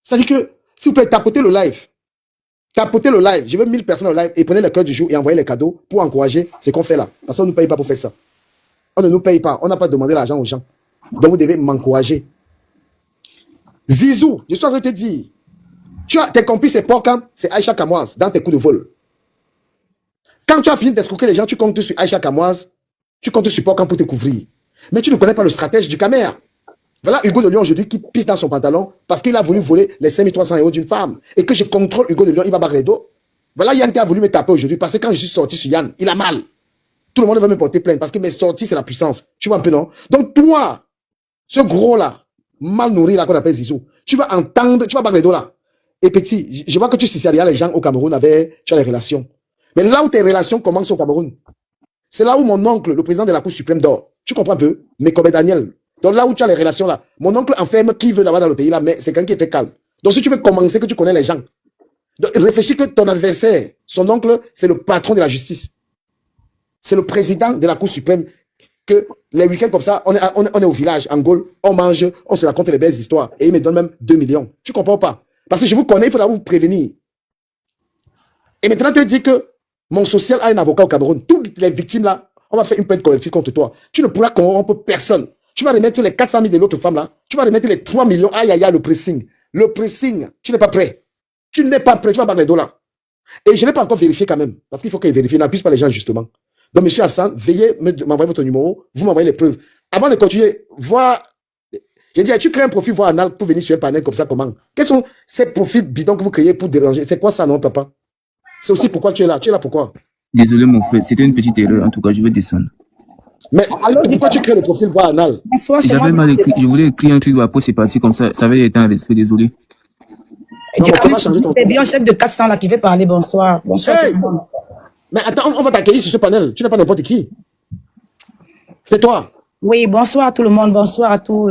Speaker 2: ça dit que, s'il vous plaît, tapotez le live. Tapotez le live. Je veux 1000 personnes au live et prenez le cœur du jour et envoyez les cadeaux pour encourager ce qu'on fait là. Parce qu'on ne nous paye pas pour faire ça. On ne nous paye pas. On n'a pas demandé l'argent aux gens. Donc vous devez m'encourager. Zizou, je suis en train de te dire, tes complices, c'est Porcam, c'est Aïcha Kamoise dans tes coups de vol. Quand tu as fini d'escroquer les gens, tu comptes sur Aïcha Kamoise, tu comptes sur Porcam pour te couvrir. Mais tu ne connais pas le stratège du Camer. Voilà Hugo de Lyon aujourd'hui qui pisse dans son pantalon parce qu'il a voulu voler les 5300 € d'une femme. Et que je contrôle Hugo de Lyon, il va barrer les dos. Voilà Yann qui a voulu me taper aujourd'hui parce que quand je suis sorti sur Yann, il a mal. Tout le monde va me porter plainte parce que mes sorties, c'est la puissance. Tu vois un peu, non? Donc toi, ce gros-là, mal nourri là qu'on appelle Zizou, tu vas entendre, tu vas barrer les dos là. Et petit, je vois que tu sais derrière les gens au Cameroun tu as les relations. Mais là où tes relations commencent au Cameroun, c'est là où mon oncle, le président de la Cour suprême, dort. Tu comprends un peu? Mais comme Daniel. Donc là où tu as les relations là, mon oncle enferme qui veut là-bas dans le pays là, mais c'est quelqu'un qui est très calme. Donc si tu veux commencer, que tu connais les gens, donc, réfléchis que ton adversaire, son oncle, c'est le patron de la justice. C'est le président de la Cour suprême. Que les week-ends comme ça, on est au village, en Gaule, on mange, on se raconte les belles histoires. Et il me donne même 2 millions. Tu comprends pas? Parce que je vous connais, il faudra vous prévenir. Et maintenant, tu dis que mon social a un avocat au Cameroun. Toutes les victimes là, on va faire une plainte collective contre toi. Tu ne pourras corrompre personne. Tu vas remettre les 400 000 de l'autre femme là. Tu vas remettre les 3 millions. Aïe, aïe, aïe, le pressing. Le pressing, tu n'es pas prêt. Tu n'es pas prêt. Tu vas battre les dollars. Et je n'ai pas encore vérifié quand même. Parce qu'il faut qu'il vérifie. N'abuse pas les gens justement. Donc, monsieur Hassan, veuillez m'envoyer votre numéro. Vous m'envoyez les preuves. Avant de continuer, voir. J'ai dit, tu crées un profil voix anal pour venir sur un panel comme ça, comment? Quels sont ces profils bidons que vous créez pour déranger? C'est quoi ça, non, papa? C'est aussi pourquoi tu es là. Tu es là pourquoi?
Speaker 13: Désolé, mon frère. C'était une petite erreur. En tout cas, je vais descendre.
Speaker 2: Mais alors, pourquoi tu crées le profil voix anal?
Speaker 13: J'avais mal écrit. Je voulais écrire un truc, après c'est parti comme ça. Ça avait été enregistré, désolé.
Speaker 1: C'est bien chef de 400 là qui veut parler. Bonsoir. Bonsoir.
Speaker 2: Hey! Mais attends, on va t'accueillir sur ce panel. Tu n'es pas n'importe qui. C'est toi.
Speaker 1: Oui, bonsoir à tout le monde. Bonsoir à tous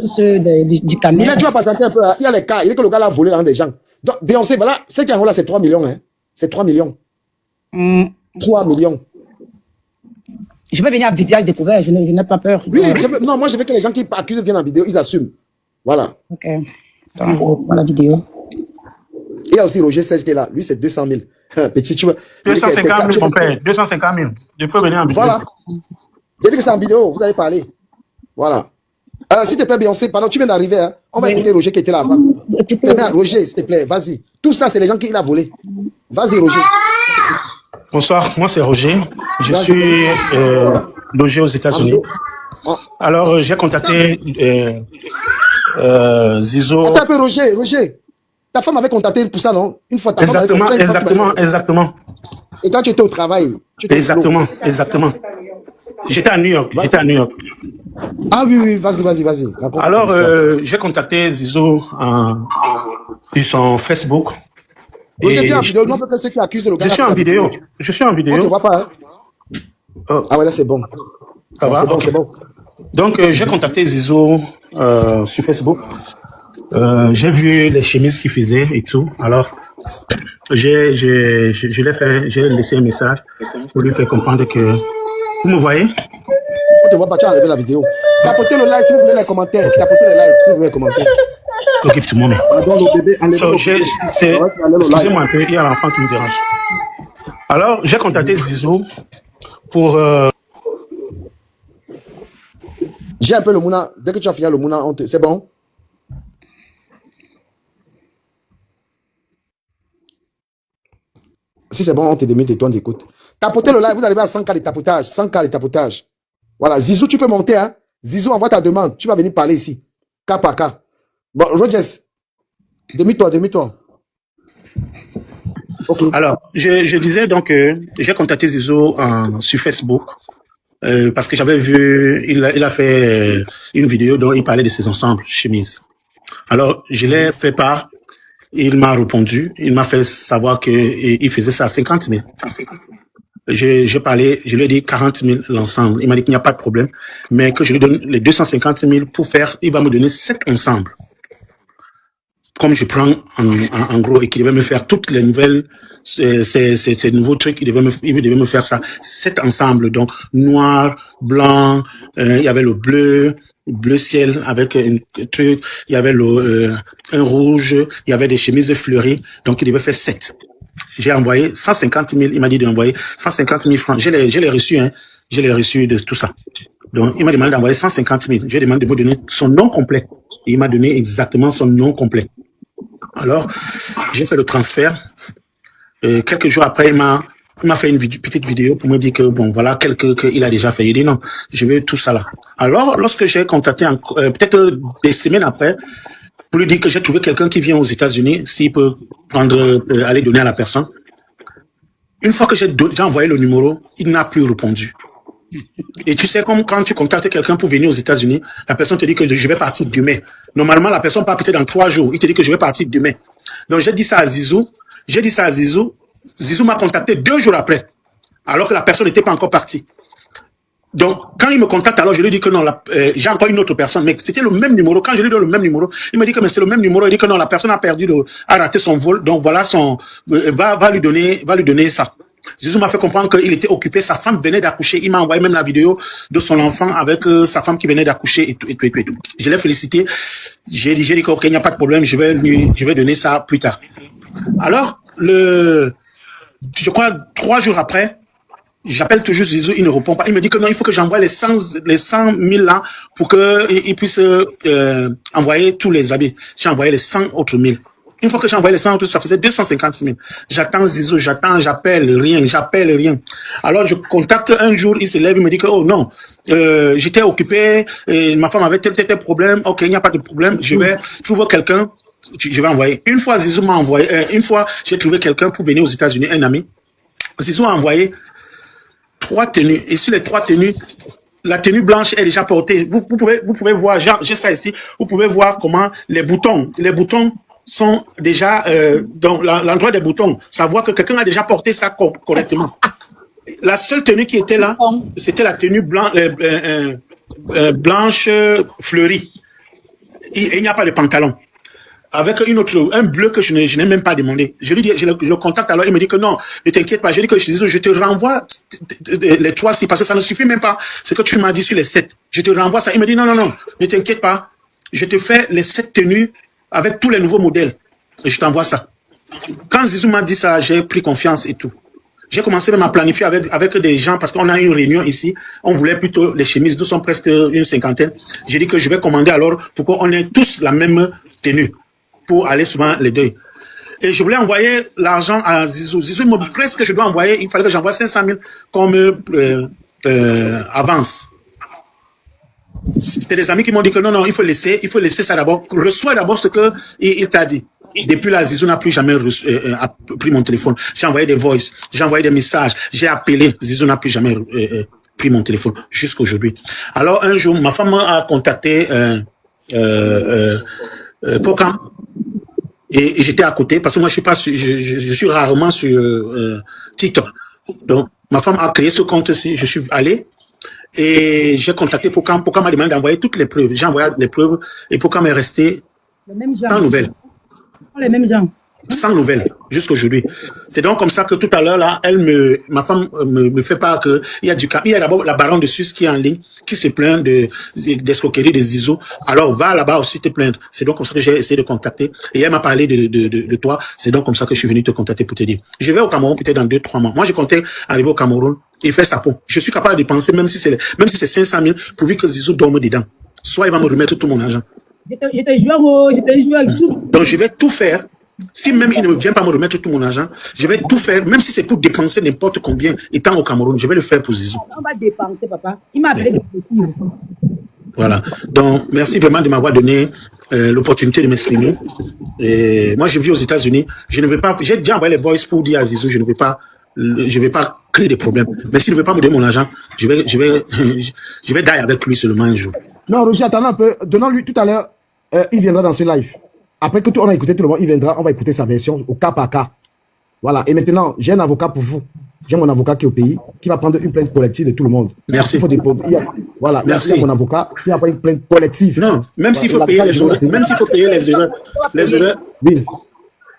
Speaker 1: ceux du Cameroun.
Speaker 2: Il a dû patienter un peu. Il y a les cas. Il est que le gars l'a volé dans des gens. Donc, Beyoncé, voilà. Ce qui est en haut là, c'est 3 millions. Hein. C'est 3 millions. 3 millions.
Speaker 1: Je vais venir à vidéo découvert. Je n'ai pas peur.
Speaker 2: Oui, non, moi, je veux que les gens qui accusent viennent en vidéo. Ils assument. Voilà.
Speaker 1: Ok. Attends, voilà la vidéo.
Speaker 2: Il y a aussi Roger Serge qui est là. Lui, c'est 200 000. Petit, tu vois.
Speaker 11: 250 000, mon père. 250 000. Je peux venir en vidéo.
Speaker 2: Voilà. J'ai dit que c'est en vidéo. Vous allez parler. Voilà. S'il te plaît, Beyoncé, pardon, tu viens d'arriver. Hein. On va écouter Roger qui était là avant. Roger, s'il te plaît, vas-y. Tout ça, c'est les gens qui l'ont volé. Vas-y, Roger.
Speaker 11: Bonsoir, moi c'est Roger. Je suis logé aux États-Unis. Alors, j'ai contacté Zizo.
Speaker 2: Attends un peu, Roger. Ta femme avait contacté pour ça, non? Une fois ta
Speaker 11: exactement,
Speaker 2: femme avait contacté.
Speaker 11: exactement.
Speaker 2: Et quand tu étais au travail.
Speaker 11: Exactement. J'étais à New York.
Speaker 2: Ah oui, vas-y.
Speaker 11: Alors, j'ai contacté Zizo sur son Facebook.
Speaker 2: Roger, viens en vidéo. Non, peut-être ceux qui accusent le gars.
Speaker 11: Je suis en vidéo.
Speaker 2: On ne te voit pas, hein? Oh. Ah ouais, là, c'est bon.
Speaker 11: Ça va?
Speaker 2: C'est bon.
Speaker 11: Donc, j'ai contacté Zizo sur Facebook. J'ai vu les chemises qu'il faisait et tout. Alors, j'ai laissé un message pour lui faire comprendre que... Vous me voyez?
Speaker 2: On ne te voit pas, tu as enlevé la vidéo. Tapotez le like si vous voulez les commentaires.
Speaker 11: Go give to mommy. So, excusez-moi un peu, il y a l'enfant qui me dérange. Alors, j'ai contacté Zizo pour...
Speaker 2: J'ai un peu le Mouna. Dès que tu as fini le Mouna, c'est bon? Si c'est bon, on te démute et toi on t'écoute. Tapotez le live, vous arrivez à 100K de tapotage. 100K de tapotage. Voilà, Zizou, tu peux monter, hein? Zizou, envoie ta demande. Tu vas venir parler ici. Cas par cas. Bon, Rogers, demi-toi. Okay.
Speaker 11: Alors, je disais donc, j'ai contacté Zizo sur Facebook. Parce que j'avais vu, il a fait une vidéo dont il parlait de ses ensembles chemises. Alors, je l'ai fait part. Il m'a répondu. Il m'a fait savoir que il faisait ça à 50 000. J'ai parlé, je lui ai dit 40 000 l'ensemble. Il m'a dit qu'il n'y a pas de problème, mais que je lui donne les 250 000 pour faire, il va me donner 7 ensembles. Comme je prends en gros et qu'il devait me faire toutes les nouvelles, ces nouveaux trucs, il devait me faire ça. 7 ensembles, donc noir, blanc, il y avait le bleu ciel avec un truc, il y avait un rouge, il y avait des chemises fleuries, donc il devait faire 7. J'ai envoyé 150 000, il m'a dit d'envoyer 150 000 francs. Je l'ai reçu, hein. Je l'ai reçu de tout ça. Donc, il m'a demandé d'envoyer 150 000. J'ai demandé de me donner son nom complet. Et il m'a donné exactement son nom complet. Alors, j'ai fait le transfert. Quelques jours après, il m'a fait une petite vidéo pour me dire que, bon, voilà, qu'il a déjà fait. Il dit non, je veux tout ça là. Alors, lorsque j'ai contacté, peut-être des semaines après, pour lui dire que j'ai trouvé quelqu'un qui vient aux États-Unis, s'il peut aller donner à la personne. Une fois que j'ai envoyé le numéro, il n'a plus répondu. Et tu sais, comme quand tu contactes quelqu'un pour venir aux États-Unis, la personne te dit que je vais partir demain. Normalement, la personne part peut-être dans 3 jours. Il te dit que je vais partir demain. Donc, j'ai dit ça à Zizou. Zizou m'a contacté 2 jours après, alors que la personne n'était pas encore partie. Donc, quand il me contacte, alors je lui dis que non, j'ai encore une autre personne, mais c'était le même numéro. Quand je lui donne le même numéro, il me dit que mais c'est le même numéro. Il dit que non, la personne a raté son vol, donc voilà va lui donner ça. Zizou m'a fait comprendre qu'il était occupé, sa femme venait d'accoucher. Il m'a envoyé même la vidéo de son enfant avec sa femme qui venait d'accoucher et tout. Je l'ai félicité. J'ai dit ok, il n'y a pas de problème, je vais donner ça plus tard. Alors, je crois 3 jours après, j'appelle toujours Zizou, il ne répond pas. Il me dit que non, il faut que j'envoie les 100 000 là pour qu'il puisse envoyer tous les habits. J'ai envoyé les 100 autres 1000. Une fois que j'ai envoyé les 100 autres, ça faisait 250 000. J'attends Zizou, j'appelle rien. Alors je contacte un jour, il se lève, il me dit que oh non, j'étais occupé, ma femme avait tel problème. Ok, il n'y a pas de problème, je vais trouver quelqu'un. Je vais envoyer. Une fois, Zizou m'a envoyé. Une fois, j'ai trouvé quelqu'un pour venir aux États-Unis, un ami. Zizou a envoyé 3 tenues. Et sur les 3 tenues, la tenue blanche est déjà portée. Vous pouvez voir, j'ai ça ici. Vous pouvez voir comment les boutons sont déjà dans l'endroit des boutons. Ça voit que quelqu'un a déjà porté ça correctement. La seule tenue qui était là, c'était la tenue blanche fleurie. Il n'y a pas de pantalon. Avec un bleu que je n'ai même pas demandé. Je lui dis, je le contacte alors, il me dit que non, ne t'inquiète pas. Je dis que je te renvoie les 3 si parce que ça ne suffit même pas. Ce que tu m'as dit sur les 7. Je te renvoie ça. Il me dit non, ne t'inquiète pas. Je te fais les 7 tenues avec tous les nouveaux modèles. Et je t'envoie ça. Quand Zizou m'a dit ça, j'ai pris confiance et tout. J'ai commencé même à planifier avec des gens parce qu'on a une réunion ici. On voulait plutôt les chemises. Nous sommes presque une cinquantaine. J'ai dit que je vais commander alors pour qu'on ait tous la même tenue pour aller souvent les deuils. Et je voulais envoyer l'argent à Zizou. Zizou me dit presque que je dois envoyer, il fallait que j'envoie 500 000 comme avance. C'était des amis qui m'ont dit que non, il faut laisser ça d'abord. Reçois d'abord ce que il t'a dit. Depuis là, Zizou n'a plus jamais pris mon téléphone. J'ai envoyé des voices, j'ai envoyé des messages, j'ai appelé. Zizou n'a plus jamais pris mon téléphone jusqu'à aujourd'hui. Alors un jour, ma femme a contacté Pokam et j'étais à côté parce que moi je suis pas je suis rarement sur TikTok. Donc ma femme a créé ce compte-ci. Je suis allé. Et j'ai contacté Pokam. Pokam m'a demandé d'envoyer toutes les preuves. J'ai envoyé les preuves et Pokam est resté sans nouvelles.
Speaker 9: Les mêmes gens.
Speaker 11: Sans nouvelles jusqu'à aujourd'hui. C'est donc comme ça que tout à l'heure là, ma femme me fait part que il y a d'abord la baronne de Suisse qui est en ligne, qui se plaint d'escroquerie des Zizou. Alors va là-bas aussi te plaindre. C'est donc comme ça que j'ai essayé de contacter. Et elle m'a parlé de toi. C'est donc comme ça que je suis venu te contacter pour te dire. Je vais au Cameroun peut-être dans 2-3 mois. Moi je comptais arriver au Cameroun et faire sa peau. Je suis capable de dépenser même si c'est 500 000 pourvu que Zizou dorme dedans. Soit il va me remettre tout mon argent.
Speaker 9: Je te jure.
Speaker 11: Donc je vais tout faire. Si même il ne vient pas me remettre tout mon argent, je vais tout faire, même si c'est pour dépenser n'importe combien, étant au Cameroun, je vais le faire pour Zizou.
Speaker 9: On va dépenser, papa. Il m'a appelé.
Speaker 11: Voilà. Donc, merci vraiment de m'avoir donné l'opportunité de m'exprimer. Et moi, je vis aux États-Unis. Je ne vais pas, j'ai déjà envoyé les voices pour dire à Zizou, je ne vais pas créer des problèmes. Mais s'il ne veut pas me donner mon argent, je vais die avec lui seulement un jour.
Speaker 2: Non, Roger, attends un peu. Donnons-lui tout à l'heure, il viendra dans ce live. Après que on a écouté tout le monde, il viendra, on va écouter sa version au cas par cas. Voilà. Et maintenant, j'ai un avocat pour vous. J'ai mon avocat qui est au pays, qui va prendre une plainte collective de tout le monde.
Speaker 11: Merci.
Speaker 2: Voilà.
Speaker 11: Merci.
Speaker 2: Il y a mon avocat qui va prendre une plainte collective.
Speaker 11: Non, même s'il faut payer les honoraires, même s'il faut payer les honoraires,
Speaker 2: oui.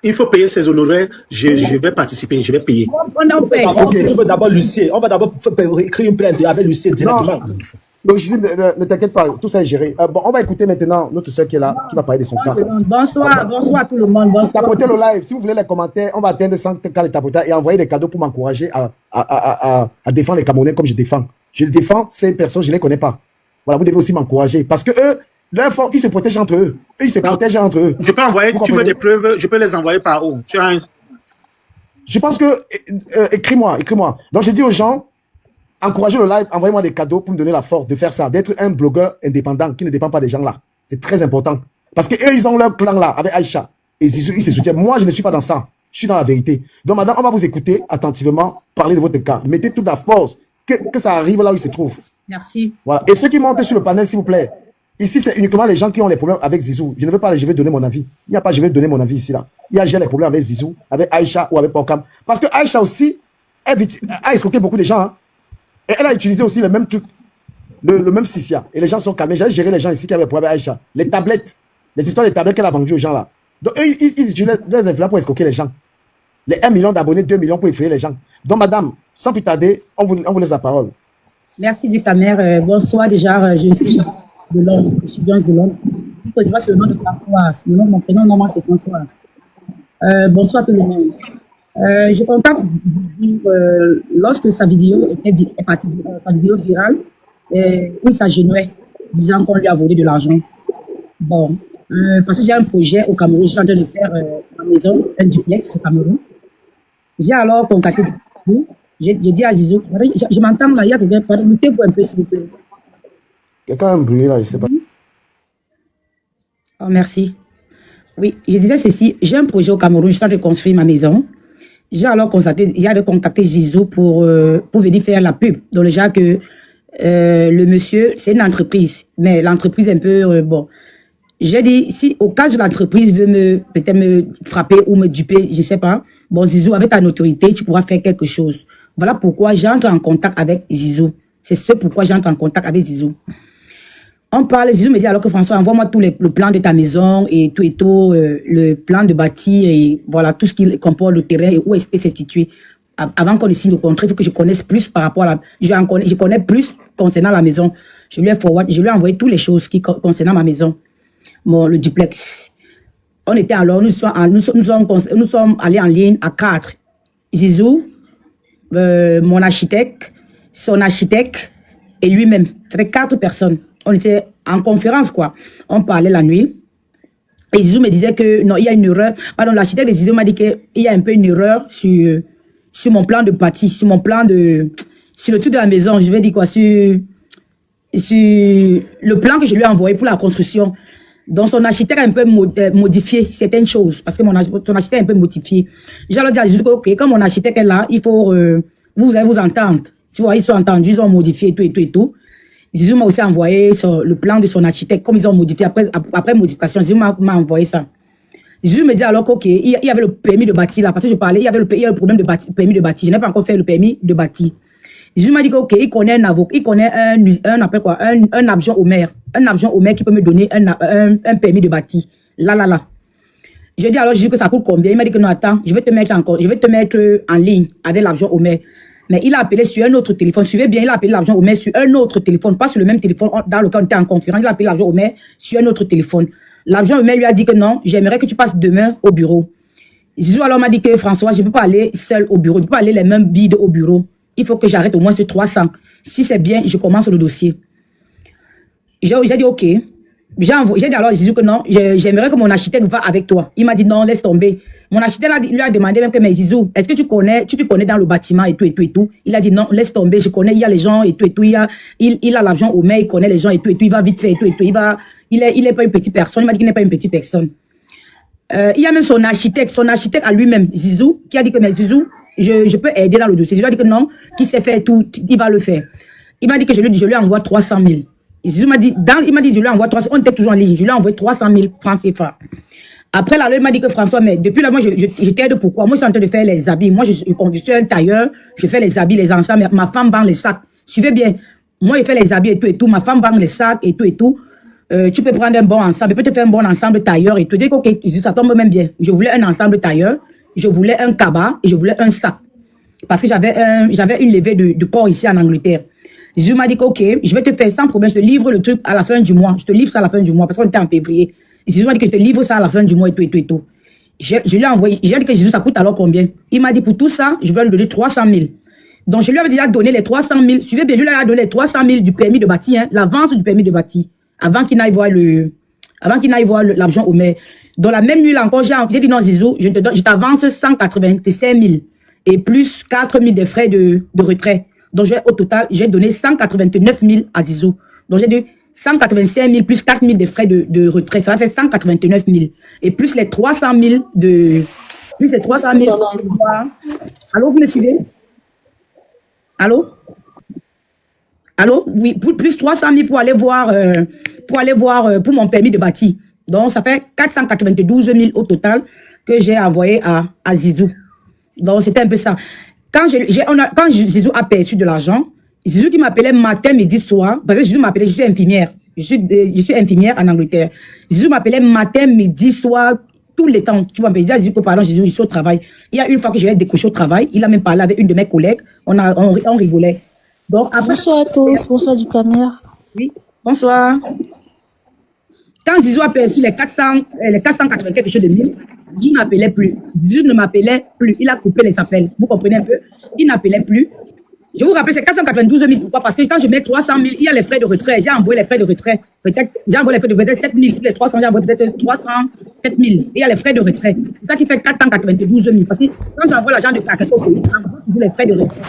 Speaker 11: Il faut payer ses honoraires, je vais participer, je vais payer.
Speaker 5: Okay. Tu veux d'abord Lucie, on va d'abord écrire une plainte avec Lucie directement.
Speaker 2: Non. Donc, ne t'inquiète pas, tout ça est géré. Bon, on va écouter maintenant notre soeur qui est là, qui va parler de son cas.
Speaker 9: Bonsoir à tout le monde. Bonsoir.
Speaker 2: Tapotez le live. Si vous voulez les commentaires, on va atteindre 100 cas de tapotage et envoyer des cadeaux pour m'encourager à défendre les Camerounais comme je défends. Je les défends, ces personnes, je ne les connais pas. Voilà, vous devez aussi m'encourager parce que eux, leur force, ils se protègent entre eux. Eux, ils se protègent entre eux.
Speaker 11: Je peux envoyer, tu veux des preuves, je peux les envoyer par où?
Speaker 2: Je pense que, écris-moi. Donc, j'ai dit aux gens, encouragez le live, envoyez-moi des cadeaux pour me donner la force de faire ça, d'être un blogueur indépendant qui ne dépend pas des gens là. C'est très important. Parce que eux, ils ont leur clan là, avec Aïcha. Et ils se soutiennent. Moi, je ne suis pas dans ça. Je suis dans la vérité. Donc, madame, on va vous écouter attentivement, parler de votre cas. Mettez toute la force, que ça arrive là où il se trouve.
Speaker 9: Merci.
Speaker 2: Voilà. Et ceux qui montent sur le panel, s'il vous plaît. Ici, c'est uniquement les gens qui ont les problèmes avec Zizou. Je ne veux pas, je vais donner mon avis. Il n'y a pas, je vais donner mon avis ici là. Il y a, j'ai les problèmes avec Zizou, avec Aïcha ou avec Pokam. Parce que Aïcha aussi, a escroqué beaucoup de gens, hein. Et elle a utilisé aussi le même truc, le même Sissia. Et les gens sont calmés. J'ai géré les gens ici qui avaient problème avec Aïcha. Les tablettes, les histoires des tablettes qu'elle a vendues aux gens là. Donc eux, ils utilisent les influenceurs pour escroquer les gens. Les 1 million d'abonnés, 2 millions pour effrayer les gens. Donc madame, sans plus tarder, on vous laisse la parole.
Speaker 9: Merci du Camer. Bonsoir déjà, je suis de Londres, je suis de Londres. Je ne sais pas si c'est le nom de Françoise. Le nom de mon prénom normal c'est Françoise. Bonsoir tout le monde. Je contacte lorsque sa vidéo est partie, sa vidéo virale, où il s'agenouillait, disant qu'on lui a volé de l'argent. Bon, parce que j'ai un projet au Cameroun, je suis en train de faire ma maison, un duplex au Cameroun. J'ai alors contacté Zizou, j'ai dit à Zizou, je m'entends là, il y a quelqu'un, mettez-vous un peu s'il vous plaît.
Speaker 2: Quelqu'un a un bruit là, je ne sais pas.
Speaker 9: Oh, merci. Oui, je disais ceci, j'ai un projet au Cameroun, je suis en train de construire ma maison. J'ai alors constaté, il y a de contacter Zizou pour venir faire la pub. Donc déjà que le monsieur, c'est une entreprise, mais l'entreprise un peu, bon. J'ai dit, si au cas où l'entreprise veut peut-être me frapper ou me duper, je ne sais pas, bon Zizou, avec ta notoriété, tu pourras faire quelque chose. Voilà pourquoi j'entre en contact avec Zizou. C'est ce pourquoi j'entre en contact avec Zizou. On parle, Zizou me dit alors que François, envoie-moi tout le plan de ta maison et tout, le plan de bâti et voilà, tout ce qui comporte le terrain et où est-ce que c'est situé. Avant qu'on signe le contrat, il faut que je connaisse plus par rapport à je connais plus concernant la maison. Je lui ai envoyé toutes les choses qui concernant ma maison. Bon, le duplex. On était alors, nous sommes allés en ligne à 4. Zizou, mon architecte, son architecte et lui-même. C'était 4 personnes. On était en conférence, quoi. On parlait la nuit. Et Zizou me disait que non, il y a une erreur. Pardon, l'architecte de Zizou m'a dit qu'il y a un peu une erreur sur mon plan de bâti, sur mon plan de... Sur le truc de la maison, je vais dire quoi, sur le plan que je lui ai envoyé pour la construction. Donc, son architecte a un peu modifié certaines choses, parce que son architecte a un peu modifié. J'ai alors dit à Zizou que, ok, comme mon architecte est là, il faut, vous allez vous entendre. Tu vois, ils sont entendus, ils ont modifié tout et tout et tout. Zizou m'a aussi envoyé le plan de son architecte, comme ils ont modifié après modification. Zizou m'a envoyé ça. Zizou me dit alors qu'ok, il y avait le permis de bâtir là, parce que je parlais, il y avait le problème de permis de bâtir. Je n'ai pas encore fait le permis de bâtir. Zizou m'a dit qu'ok, il connaît un avocat, il connaît un adjoint au maire. Un adjoint au maire qui peut me donner un permis de bâtir. Là. Je dis alors, Zizou, que ça coûte combien? Il m'a dit que non, attends, je vais te mettre en ligne avec l'adjoint au maire. Mais il a appelé sur un autre téléphone. Suivez bien, il a appelé l'adjoint au maire sur un autre téléphone, pas sur le même téléphone dans lequel on était en conférence. Il a appelé l'adjoint au maire sur un autre téléphone. L'adjoint au maire lui a dit que non, j'aimerais que tu passes demain au bureau. Zizou alors m'a dit que François, je ne peux pas aller seul au bureau, je ne peux pas aller les mains vides au bureau. Il faut que j'arrête au moins sur 300. Si c'est bien, je commence le dossier. J'ai dit ok. J'ai dit alors Zizou que non, j'aimerais que mon architecte va avec toi. Il m'a dit non, laisse tomber. Mon architecte lui a demandé même que, mais Zizou, est-ce que tu te connais dans le bâtiment et tout et tout et tout? Il a dit non, laisse tomber, je connais, il y a les gens et tout et tout, il a l'argent au maire, il connaît les gens et tout, il va vite faire et tout et tout, il est pas une petite personne, il m'a dit qu'il n'est pas une petite personne. Il y a même son architecte à lui-même, Zizou, qui a dit que, mais Zizou, je peux aider dans le dossier. Je lui ai dit que non, qu'il sait faire tout, il va le faire. Il m'a dit que je lui envoie 300 000. Zizou m'a dit, je lui envoie 300 000, on était toujours en ligne, je lui ai envoyé 300 000 francs CFA. Après, là, il m'a dit que François, mais depuis là, moi, je t'aide pourquoi? Moi, je suis en train de faire les habits. Moi, je suis un tailleur, je fais les habits, les ensembles. Ma femme vend les sacs. Suivez bien. Moi, je fais les habits et tout et tout. Ma femme vend les sacs et tout et tout. Tu peux prendre un bon ensemble. Je peux te faire un bon ensemble tailleur et tout. Je dis ok, ça tombe même bien. Je voulais un ensemble tailleur. Je voulais un cabas et je voulais un sac. Parce que j'avais une levée de corps ici en Angleterre. Je m'a dit que ok, je vais te faire sans problème. Je te livre le truc à la fin du mois. Je te livre ça à la fin du mois parce qu'on était en février. Jésus m'a dit que je te livre ça à la fin du mois et tout et tout et tout. Je lui ai envoyé, j'ai dit que Jésus, ça coûte alors combien? Il m'a dit pour tout ça, je vais lui donner 300 000. Donc je lui avais déjà donné les 300 000. Suivez bien, je lui ai donné les 300 000 du permis de bâtir, hein, l'avance du permis de bâtir, avant qu'il n'aille voir l'argent au maire. Dans la même nuit là encore, j'ai dit non Zizou, je t'avance 185 000 et plus 4 000 de frais de retrait. Donc au total, j'ai donné 189 000 à Zizou. Donc j'ai dit 185 000 plus 4 000 de frais de retrait, ça va faire 189 000. Et plus les 300 000 de... Plus les 300 000... Allô, vous me suivez? Allô? Allô? Oui, plus 300 000 pour aller voir pour mon permis de bâtir. Donc, ça fait 492 000 au total que j'ai envoyé à Zizou. Donc, c'était un peu ça. Quand Zizou a perçu de l'argent, Zizou qui m'appelait matin, midi, soir, parce que Zizou m'appelait, je suis infirmière. Je suis infirmière en Angleterre. Zizou m'appelait matin, midi, soir, tous les temps. Tu vois, je dis que pardon, Zizou, je suis au travail. Il y a une fois que je l'ai décroché au travail, il a même parlé avec une de mes collègues, on rigolait. Donc, après,
Speaker 14: bonsoir à tous, bonsoir du caméra.
Speaker 9: Oui, bonsoir. Quand Zizou a perçu les 480 quelque chose de 1000, il n'appelait plus. Zizou ne m'appelait plus. Il a coupé les appels. Vous comprenez un peu? Il n'appelait plus. Je vous rappelle, c'est 492 000. Pourquoi? Parce que quand je mets 300 000, il y a les frais de retrait. J'ai envoyé les frais de retrait. Peut-être, j'ai envoyé les frais de retrait 7 000. Les 300, j'ai envoyé peut-être 307 000. Et il y a les frais de retrait. C'est ça qui fait 492 000. Parce que quand j'envoie l'argent de Kakato, j'envoie toujours les frais de retrait.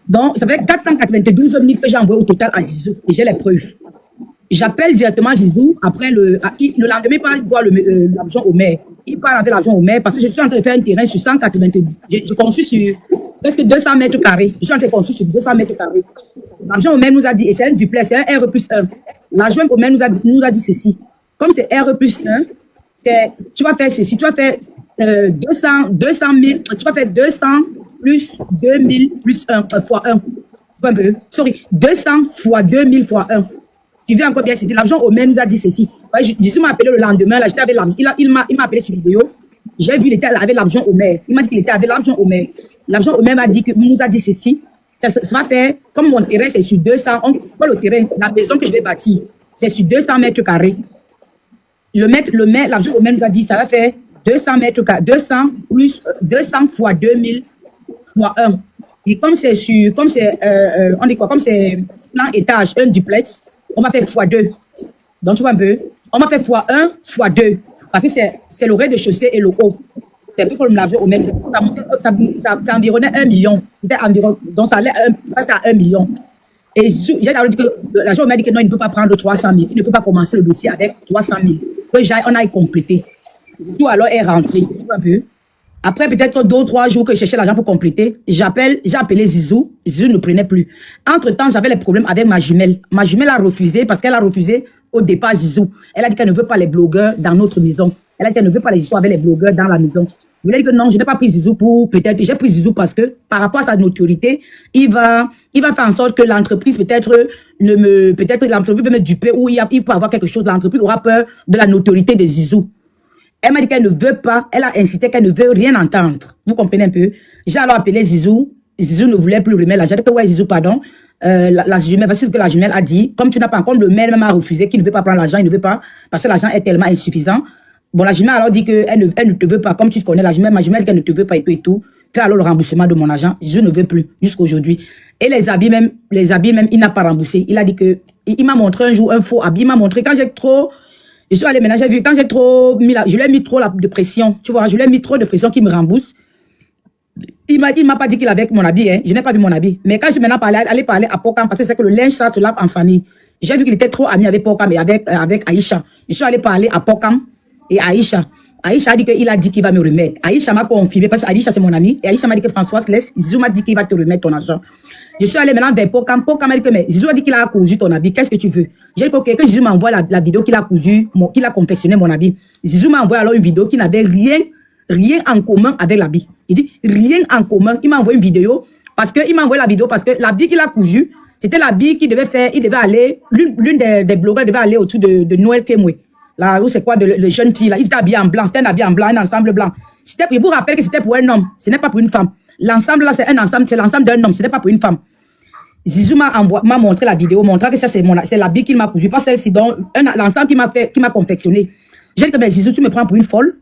Speaker 9: Donc, ça fait 492 000 que j'ai envoyé au total à Zizou. Et j'ai les preuves. J'appelle directement Zizou. Après, le lendemain, il part voir l'argent au maire. Il part avec l'argent au maire parce que je suis en train de faire un terrain sur 190. Je construis sur presque 200 mètres carrés. Je suis en train de construire sur 200 mètres carrés. L'argent au maire nous a dit, et c'est un duplex, c'est un R plus 1. L'argent au maire nous a dit ceci. Comme c'est R plus 1, tu vas faire ceci. Tu vas faire 200 000, tu vas faire 200 plus 2000 plus 1 fois 1. Sorry, 200 fois 2000 fois 1. Tu veux encore bien ceci. L'argent au maire nous a dit ceci. Jésus m'a appelé le lendemain, là, j'étais avec l'argent. Il m'a appelé sur vidéo. J'ai vu, il était avec l'argent au maire. Il m'a dit qu'il était avec l'argent au maire. L'argent au maire m'a dit que nous a dit ceci. Ça va faire, comme mon terrain, c'est sur 200, pas le terrain, la maison que je vais bâtir, c'est sur 200 mètres carrés. L'argent au maire nous a dit, ça va faire 200 mètres carrés, 200 plus 200 fois 2000 fois 1. Et comme c'est on dit quoi, comme c'est plan étage, un duplex, on m'a fait x2. Donc tu vois un peu, on m'a fait x1, x2. Parce que c'est le rez-de-chaussée et le haut. C'est un peu comme la au même. Ça environnait 1 million. C'était environ, donc ça allait presque à 1 million. Et j'ai d'abord dit que l'agent m'a dit que non, il ne peut pas prendre 300 000. Il ne peut pas commencer le dossier avec 300 000. Que on aille compléter. Tout alors est rentré. Tu vois un peu. Après peut-être 2 ou 3 jours que je cherchais l'argent pour compléter, j'ai appelé Zizou. Zizou ne prenait plus. Entre-temps, j'avais les problèmes avec ma jumelle. Ma jumelle a refusé parce qu'elle a refusé au départ Zizou. Elle a dit qu'elle ne veut pas les blogueurs dans notre maison. Elle a dit qu'elle ne veut pas les histoires avec les blogueurs dans la maison. Je lui ai dit que non, je n'ai pas pris Zizou pour peut-être. J'ai pris Zizou parce que par rapport à sa notoriété, il va faire en sorte que l'entreprise peut-être l'entreprise peut me duper ou il peut avoir quelque chose. L'entreprise aura peur de la notoriété de Zizou. Elle m'a dit qu'elle ne veut pas, elle a incité qu'elle ne veut rien entendre. Vous comprenez un peu? J'ai alors appelé Zizou. Zizou ne voulait plus remettre l'argent. J'ai dit que ouais, Zizou, pardon. La jumelle, parce que la jumelle a dit, comme tu n'as pas encore, le maire même a refusé qu'il ne veut pas prendre l'argent, il ne veut pas, parce que l'argent est tellement insuffisant. Bon, la jumelle alors dit qu'elle ne te veut pas, comme tu connais la jumelle, ma jumelle qu'elle ne te veut pas et tout. Fais alors le remboursement de mon argent. Je ne veux plus, jusqu'aujourd'hui. Et les habits même, il n'a pas remboursé. Il a dit que, il m'a montré un jour un faux habit, il m'a montré quand j'ai trop, je suis allé maintenant, j'ai vu, quand j'ai trop mis je lui ai mis trop de pression, tu vois, je lui ai mis trop de pression qu'il me rembourse. Il m'a pas dit qu'il avait mon habit, hein. Je n'ai pas vu mon habit. Mais quand je maintenant allé parler à Pokam, parce que c'est que le linge, ça se lave en famille. J'ai vu qu'il était trop ami avec Pokam et avec Aïcha. Je suis allé parler à Pokam et Aïcha. Aïcha a dit qu'il va me remettre. Aïcha m'a confirmé parce que Aïcha c'est mon ami. Et Aïcha m'a dit que Françoise laisse. Zizou m'a dit qu'il va te remettre ton argent. Je suis allé maintenant vers Pokam. Pokam m'a dit que mais Zizou a dit qu'il a cousu ton habit. Qu'est-ce que tu veux? J'ai dit que Zizou m'envoie la vidéo qu'il a cousu, qu'il a confectionné mon habit. Zizou m'a envoyé alors une vidéo qui n'avait rien en commun avec l'habit. Il dit rien en commun. Il m'a envoyé une vidéo parce que l'habit qu'il a cousu, c'était l'habit qu'il devait faire. Il devait aller, l'une des blogueurs devait aller autour de Noël Kemwe. Là, où c'est quoi, le jeune fille là. Il était habillé en blanc. C'était un habit en blanc, un ensemble blanc. Je vous rappelle que c'était pour un homme. Ce n'est pas pour une femme. L'ensemble là, c'est un ensemble, c'est l'ensemble d'un homme. Ce n'est pas pour une femme. Zizou m'a montré la vidéo, montrant que ça c'est l'habit qu'il m'a cousu, pas celle-ci, donc l'ensemble qui m'a confectionné. J'ai dit que mais Zizou, tu me prends pour une folle.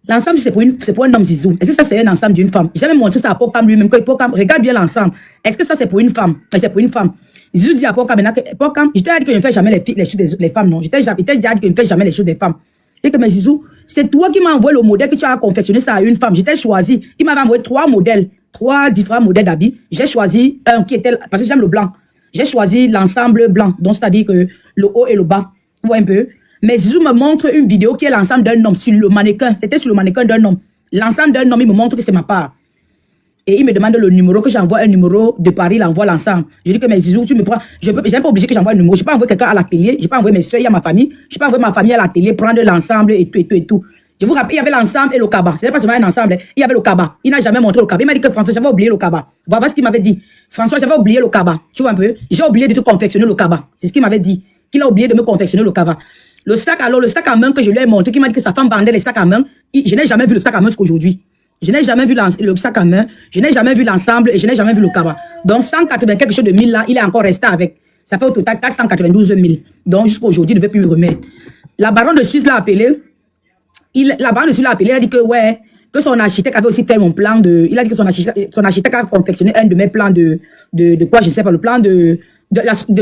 Speaker 9: L'ensemble, c'est pour un homme, Zizou. Est-ce que ça, c'est un ensemble d'une femme? J'ai même montré ça à Pokam lui-même. Pokam, regarde bien l'ensemble. Est-ce que ça, c'est pour une femme? C'est pour une femme. Zizou dit à Pokam, maintenant que Pokam, je t'ai dit que je ne fais jamais les choses des femmes, non. Je t'ai déjà dit que je ne fais jamais les choses des femmes. J'ai dit que, mais Zizou, c'est toi qui m'as envoyé le modèle que tu as confectionné ça à une femme. J'étais choisi. Il m'avait envoyé 3 modèles, 3 différents modèles d'habits. J'ai choisi un qui était, parce que j'aime le blanc. J'ai choisi l'ensemble blanc. Donc, c'est-à-dire que le haut et le bas. Vous voyez un peu? Mais Zizou me montre une vidéo qui est l'ensemble d'un homme sur le mannequin. C'était sur le mannequin d'un homme. L'ensemble d'un homme, il me montre que c'est ma part. Et il me demande le numéro, que j'envoie un numéro de Paris, il envoie l'ensemble. Je dis que mais Zizou, tu me prends. Je n'ai pas obligé que j'envoie un numéro. Je ne peux pas envoyer quelqu'un à la télé. Je ne peux pas envoyer mes soeurs à ma famille. Je ne peux pas envoyer ma famille à la télé, prendre l'ensemble et tout. Je vous rappelle, il y avait l'ensemble et le cabas. Ce n'est pas seulement un ensemble. Il y avait le cabas. Il n'a jamais montré le cabas. Il m'a dit que François, j'avais oublié le cabas. Voilà ce qu'il m'avait dit. François, j'avais oublié le cabas. Tu vois un peu? J'ai oublié de te confectionner le cabas. C'est ce qu'il m'avait dit. Qu'il a oublié de me confectionner le cabas. Le sac à main que je lui ai montré, qui m'a dit que sa femme vendait les sacs à main, je n'ai jamais vu le sac à main jusqu'aujourd'hui. Je n'ai jamais vu le sac à main, je n'ai jamais vu l'ensemble et je n'ai jamais vu le cabas. Donc 180 quelque chose de 1000 là, il est encore resté avec. Ça fait au total 492 000. Donc jusqu'aujourd'hui, il ne veut plus le remettre. La baronne de Suisse l'a appelé. La baronne de Suisse l'a appelé, elle a dit que ouais, que son architecte avait aussi fait mon plan de. Il a dit que son architecte a confectionné un de mes plans de quoi, je ne sais pas, le plan de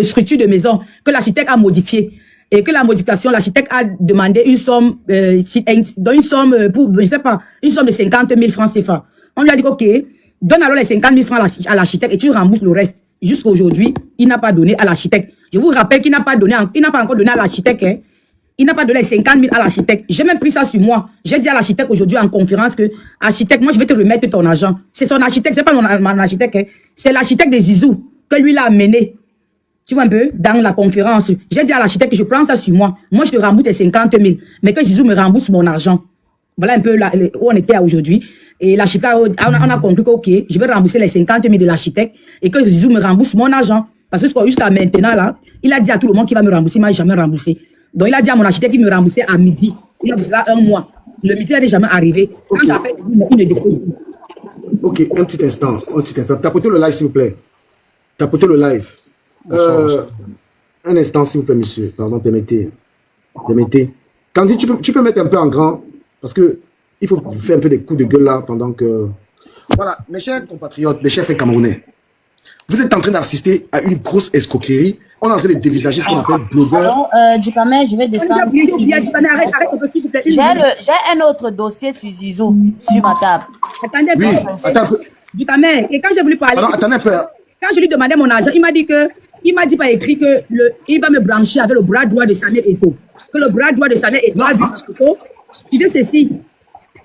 Speaker 9: structure de maison, que l'architecte a modifié. Et que la modification, l'architecte a demandé une somme, une somme pour, je sais pas, une somme de 50 000 francs CFA. On lui a dit, ok, donne alors les 50 000 francs à l'architecte et tu rembourses le reste. Jusqu'aujourd'hui, il n'a pas donné à l'architecte. Je vous rappelle qu'il n'a pas encore donné à l'architecte, hein. Il n'a pas donné les 50 000 à l'architecte. J'ai même pris ça sur moi. J'ai dit à l'architecte aujourd'hui en conférence que, architecte, moi je vais te remettre ton argent. C'est son architecte, c'est pas mon architecte, hein. C'est l'architecte de Zizou que lui l'a amené. Tu vois un peu, dans la conférence, j'ai dit à l'architecte que je prends ça sur moi. Moi, je te rembourse les 50 000. Mais que Zizou me rembourse mon argent. Voilà un peu là, où on était aujourd'hui. Et l'architecte, on a conclu que, ok, je vais rembourser les 50 000 de l'architecte et que Zizou me rembourse mon argent. Parce que jusqu'à maintenant, là, il a dit à tout le monde qu'il va me rembourser, il m'a jamais remboursé. Donc, il a dit à mon architecte qu'il me remboursait à midi. Il a dit ça 1 mois. Le midi n'est jamais arrivé. Quand j'appelle, il ne dépose.
Speaker 2: Ok, un petit instant. Tapotez le live, s'il vous plaît. Tapotez le live. Un instant, s'il vous plaît, monsieur. Pardon, permettez. Candy, tu peux mettre un peu en grand, parce que il faut faire un peu des coups de gueule là pendant que Voilà, mes chers compatriotes, mes chers frères camerounais, vous êtes en train d'assister à une grosse escroquerie. On est en train de dévisager ce qu'on appelle blogueur.
Speaker 14: Du Camer, je vais descendre. J'ai un autre dossier sur Zizou, sur ma table.
Speaker 9: Attendez,
Speaker 2: Oui, attends un peu.
Speaker 9: Du Camer, et quand j'ai voulu parler,
Speaker 2: Alors, attendez un peu.
Speaker 9: quand je lui demandais mon argent, il m'a dit par écrit que il va me brancher avec le bras droit de Samuel Eto'o. Que le bras droit de Samuel Eto'o a vu ma photo. Tu dis ceci.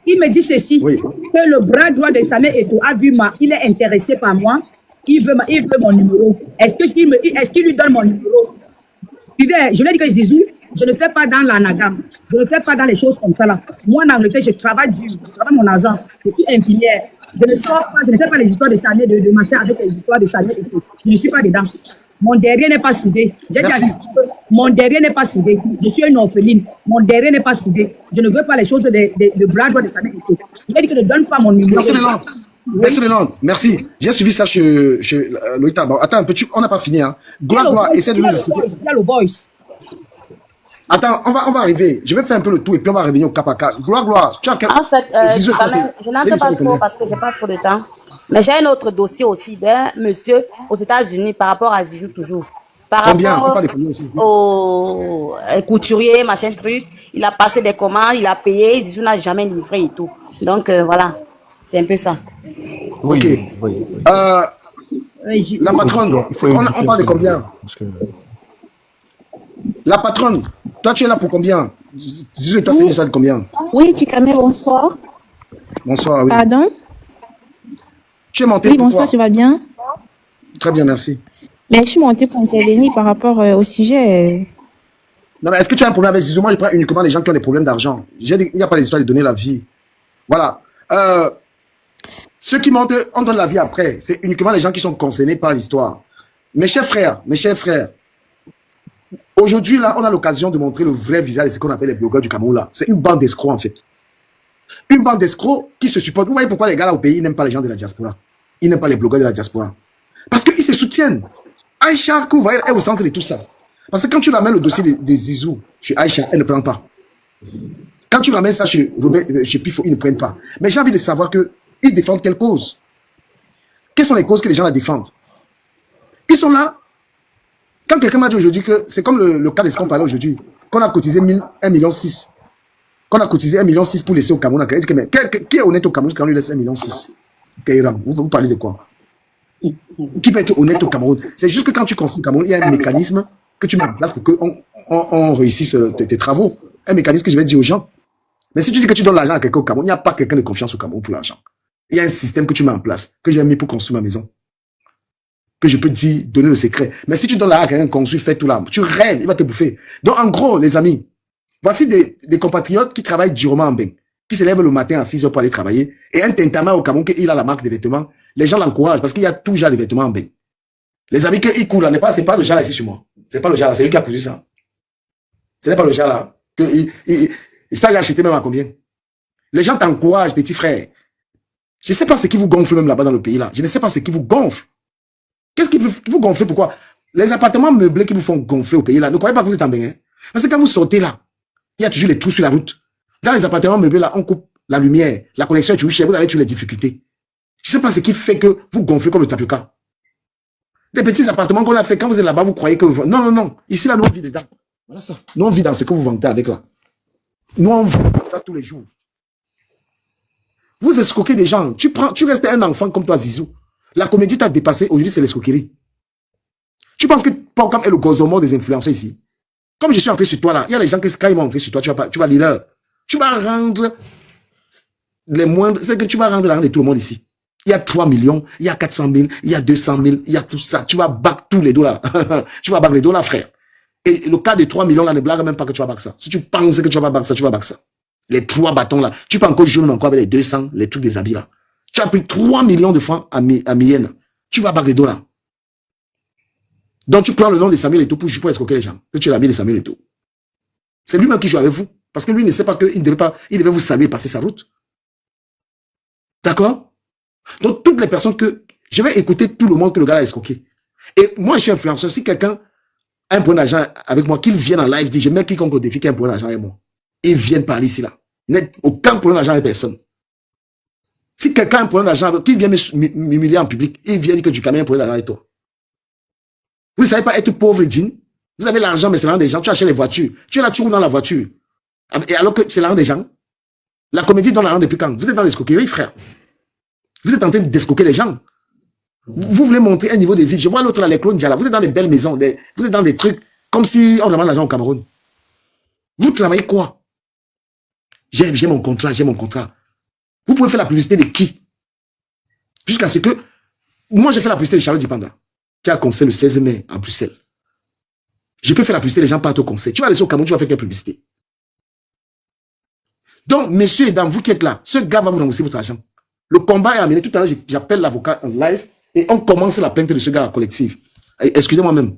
Speaker 9: Il me dit ceci.
Speaker 2: Oui.
Speaker 9: Que le bras droit de Samuel Eto'o a vu il est intéressé par moi. Il veut mon numéro. Est-ce qu'il lui donne mon numéro? Je lui ai dit que Zizou, je ne fais pas dans l'anagame. Je ne fais pas dans les choses comme ça là. Moi en Angleterre, je travaille dur. Je travaille mon argent. Je suis infirmière. Je ne sors pas, je ne fais pas les histoires de Samuel, de machin avec les histoires de Samuel Eto'o. Je ne suis pas dedans. Mon derrière n'est pas soudé. J'ai dit mon derrière n'est pas soudé. Je suis une orpheline. Mon derrière n'est pas soudé. Je ne veux pas les choses de bras droit de Samuel Eto'o. Je lui ai dit que ne donne pas mon numéro.
Speaker 2: Merci. J'ai suivi ça chez Loïta. Bon, attends un peu, on n'a pas fini. Hein. Gloire, essaie de nous expliquer.
Speaker 9: Il y a le voice.
Speaker 2: Attends, on va arriver. Je vais faire un peu le tour et puis on va revenir au cas par cas. Gloire, tu as quel...
Speaker 14: En fait, je n'entends pas trop parce que je n'ai pas trop de temps. Mais j'ai un autre dossier aussi d'un monsieur aux États-Unis par rapport à Zizou toujours.
Speaker 2: Combien? On parle de combien aussi?
Speaker 14: Au couturier, machin truc. Il a passé des commandes, il a payé. Zizou n'a jamais livré et tout. Donc voilà, c'est un peu ça.
Speaker 2: Ok. La patronne, on parle de combien? La patronne, toi tu es là pour combien? Zizou est assis de combien?
Speaker 14: Oui, tu Camer, bonsoir.
Speaker 2: Bonsoir, oui.
Speaker 14: Pardon?
Speaker 2: Tu es monté
Speaker 14: Oui,
Speaker 2: pour
Speaker 14: bonsoir,
Speaker 2: quoi?
Speaker 14: tu vas bien?
Speaker 2: Très bien, merci.
Speaker 14: Mais je suis montée pour intervenir par rapport au sujet.
Speaker 2: Non, mais est-ce que tu as un problème avec Zizou? Moi, je prends uniquement les gens qui ont des problèmes d'argent. Il n'y a pas l'histoire de donner la vie. Voilà. Ceux qui montent, on donne la vie après. C'est uniquement les gens qui sont concernés par l'histoire. Mes chers frères, aujourd'hui, là, on a l'occasion de montrer le vrai visage de ce qu'on appelle les blogueurs du Cameroun, là. C'est une bande d'escrocs, en fait. Une bande d'escrocs qui se supportent. Vous voyez pourquoi les gars, là, au pays, ils n'aiment pas les gens de la diaspora. Ils n'aiment pas les blogueurs de la diaspora. Parce qu'ils se soutiennent. Aïcha, que vous voyez, est au centre de tout ça. Parce que quand tu ramènes le dossier de Zizou chez Aïcha, elle ne prend pas. Quand tu ramènes ça chez Robert, chez Pifo, ils ne prennent pas. Mais j'ai envie de savoir qu'ils défendent quelle cause. Quelles sont les causes que les gens la défendent? Ils sont là. Quand quelqu'un m'a dit aujourd'hui que c'est comme le cas de ce qu'on parlait aujourd'hui, qu'on a cotisé 1,6 million. Qu'on a cotisé 1,6 million pour laisser au Cameroun. Qui est honnête au Cameroun quand on lui laisse 1,6 million? Vous parlez de quoi? Qui peut être honnête au Cameroun? C'est juste que quand tu construis le Cameroun, il y a un mécanisme que tu mets en place pour qu'on réussisse tes travaux. Un mécanisme que je vais dire aux gens. Mais si tu dis que tu donnes l'argent à quelqu'un au Cameroun, il n'y a pas quelqu'un de confiance au Cameroun pour l'argent. Il y a un système que tu mets en place, que j'ai mis pour construire ma maison. Que je peux te dire, donner le secret. Mais si tu donnes l'argent à quelqu'un construit, fait tout là, tu rêves, il va te bouffer. Donc en gros, les amis, voici des compatriotes qui travaillent durement en bain, qui se lèvent le matin à 6 heures pour aller travailler, et un tintamin au Cameroun, qu'il a la marque des vêtements, les gens l'encouragent parce qu'il y a tout genre de vêtements en bain. Les amis qu'il coule là, c'est pas le genre là ici sur moi. C'est pas le genre là, c'est lui qui a cousu ça. Ce n'est pas le genre là. Ça, il a acheté même à combien? Les gens t'encouragent, petit frère. Je ne sais pas ce qui vous gonfle même là-bas dans le pays là. Je ne sais pas ce qui vous gonfle. Qu'est-ce qui vous gonfle? Pourquoi? Les appartements meublés qui vous font gonfler au pays là, ne croyez pas que vous êtes en bain. Hein? Parce que quand vous sortez là, il y a toujours les trous sur la route. Dans les appartements meublés là, on coupe la lumière, la connexion est toujours chère, vous avez toujours les difficultés. Je ne sais pas ce qui fait que vous gonflez comme le tapioca. Des petits appartements qu'on a fait, quand vous êtes là-bas, vous croyez que... Non. Ici là, nous on vit dedans. Voilà ça. Nous on vit dans ce que vous vantez avec là. Nous on vit ça tous les jours. Vous escroquez des gens. Tu restes un enfant comme toi, Zizou. La comédie t'a dépassé. Aujourd'hui, c'est l'escroquerie. Tu penses que Pocam est le gozomor des influenceurs ici? Comme je suis entré sur toi là, il y a les gens qui, quand ils vont entrer sur toi, tu vas lire leur. Tu vas rendre les moindres. C'est que tu vas rendre l'argent de tout le monde ici. Il y a 3 millions, il y a 400 000, il y a 200 000, il y a tout ça. Tu vas back tous les dollars. Tu vas back les dollars, frère. Et le cas des 3 millions là, ne blague même pas que tu vas back ça. Si tu penses que tu vas back ça, tu vas back ça. Les 3 bâtons là. Tu peux encore jouer même encore avec les 200, les trucs des habits là. Tu as pris 3 millions de francs à Mienne. Tu vas back les dollars. Donc tu prends le nom de Samuel Eto'o pour escroquer les gens. Que tu es l'ami de Samuel Eto'o. C'est lui-même qui joue avec vous. Parce que lui ne sait pas qu'il devait vous saluer et passer sa route. D'accord? Donc toutes les personnes que... Je vais écouter tout le monde que le gars a escroqué. Et moi je suis influenceur. Si quelqu'un a un point d'argent avec moi, qu'il vienne en live, dit je mets quiconque au défi qui a un point d'argent avec moi. Ils viennent parler ici là. Il n'y a aucun point d'argent avec personne. Si quelqu'un a un problème d'argent, qu'il vient m'humilier en public, il vient dire que du camion a un problème d'argent avec toi. Vous ne savez pas être pauvre et digne. Vous avez l'argent, mais c'est l'argent des gens. Tu achètes les voitures. Tu es là, tu roules dans la voiture. Et alors que c'est l'argent des gens. La comédie donne l'argent depuis quand? Vous êtes dans l'escroquerie, frère. Vous êtes en train d'escroquer les gens. Vous voulez montrer un niveau de vie. Je vois l'autre là, les clones Diala. Vous êtes dans des belles maisons. Vous êtes dans des trucs comme si on demande l'argent au Cameroun. Vous travaillez quoi? J'ai mon contrat, j'ai mon contrat. Vous pouvez faire la publicité de qui? Jusqu'à ce que... Moi, j'ai fait la publicité de Charlotte Dipanda, qui a un conseil le 16 mai à Bruxelles. Je peux faire la publicité, les gens partent au conseil. Tu vas aller au Cameroun, tu vas faire quelle publicité? Donc, messieurs et dames, vous qui êtes là, ce gars va vous rembourser votre argent. Le combat est amené. Tout à l'heure, j'appelle l'avocat en live et on commence la plainte de ce gars à collective. Excusez-moi même.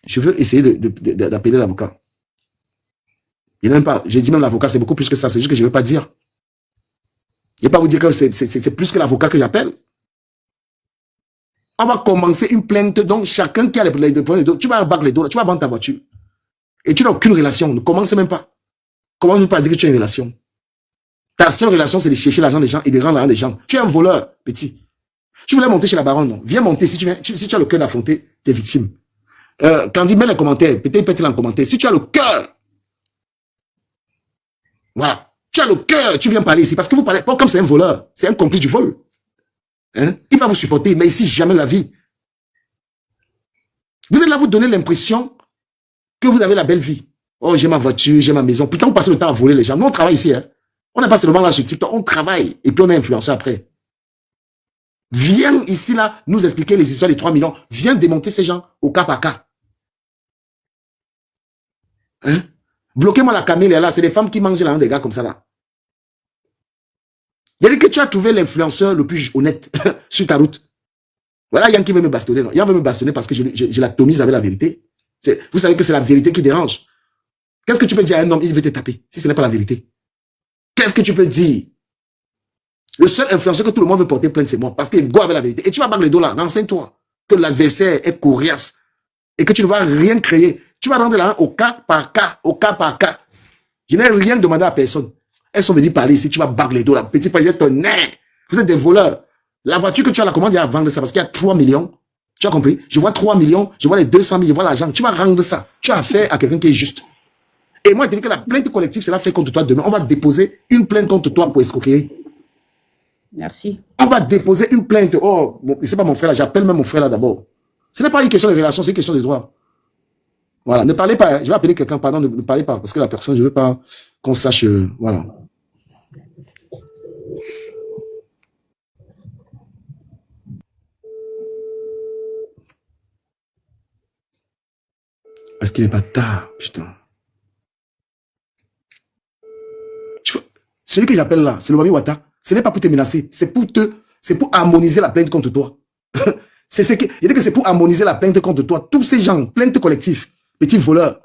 Speaker 2: Je veux essayer d'appeler l'avocat. Il n'aime pas. J'ai dit même l'avocat, c'est beaucoup plus que ça. C'est juste que je ne veux pas dire. Je ne vais pas vous dire que c'est plus que l'avocat que j'appelle. On va commencer une plainte. Donc, chacun qui a les problèmes, tu vas abattre les dos, tu vas vendre ta voiture. Et tu n'as aucune relation. Ne commence même pas. Comment ne pas dire que tu as une relation? Ta seule relation, c'est de chercher l'argent des gens et de rendre l'argent des gens. Tu es un voleur, petit. Tu voulais monter chez la baronne, non? Viens monter si tu as le cœur d'affronter tes victimes. Quand il met les commentaires, peut-être peut-être en commentaire. Si tu as le cœur, voilà. Tu as le cœur, tu viens parler ici. Parce que vous parlez pas comme c'est un voleur. C'est un complice du vol. Hein? Il va vous supporter, mais ici, jamais la vie. Vous êtes là, vous donnez l'impression que vous avez la belle vie. Oh, j'ai ma voiture, j'ai ma maison. Putain, on passe le temps à voler les gens. Nous, on travaille ici. Hein? On n'est pas seulement là sur TikTok, on travaille. Et puis, on est influenceur après. Viens ici, là, nous expliquer les histoires des 3 millions. Viens démonter ces gens au cas par cas. Hein? Bloquez-moi la camélia là. C'est des femmes qui mangent là, des gars comme ça là. Il a dit que tu as trouvé l'influenceur le plus honnête sur ta route. Voilà, Yann qui veut me bastonner. Non. Yann veut me bastonner parce que je l'atomise avec la vérité. Vous savez que c'est la vérité qui dérange. Qu'est-ce que tu peux dire à un homme, il veut te taper, si ce n'est pas la vérité? Qu'est-ce que tu peux dire? Le seul influenceur que tout le monde veut porter plainte, c'est moi, parce qu'il go avec la vérité. Et tu vas battre les dos là, renseigne-toi, que l'adversaire est coriace, et que tu ne vas rien créer. Tu vas rendre l'argent au cas par cas, au cas par cas. Je n'ai rien demandé à personne. Elles sont venues parler ici, tu vas battre les dos là, petit projet ton nez. Vous êtes des voleurs. La voiture que tu as la commande, il y a à vendre ça, parce qu'il y a 3 millions. Tu as compris? Je vois 3 millions, je vois les 200 000, je vois l'argent. Tu vas rendre ça. Tu as affaire à quelqu'un qui est juste. Et moi, je te dis que la plainte collective sera faite contre toi demain. On va déposer une plainte contre toi pour escroquerie.
Speaker 9: Merci.
Speaker 2: On va déposer une plainte. Oh, bon, c'est pas mon frère là, j'appelle même mon frère là d'abord. Ce n'est pas une question de relation, c'est une question de droit. Voilà, ne parlez pas. Je vais appeler quelqu'un, pardon, ne parlez pas, parce que la personne, je ne veux pas qu'on sache. Voilà. Est-ce qu'il n'est pas tard, putain? Celui que j'appelle là, c'est le Mami Wata. Ce n'est pas pour te menacer, c'est pour harmoniser la plainte contre toi. Il dit que c'est pour harmoniser la plainte contre toi. Tous ces gens, plainte collective, petits voleurs.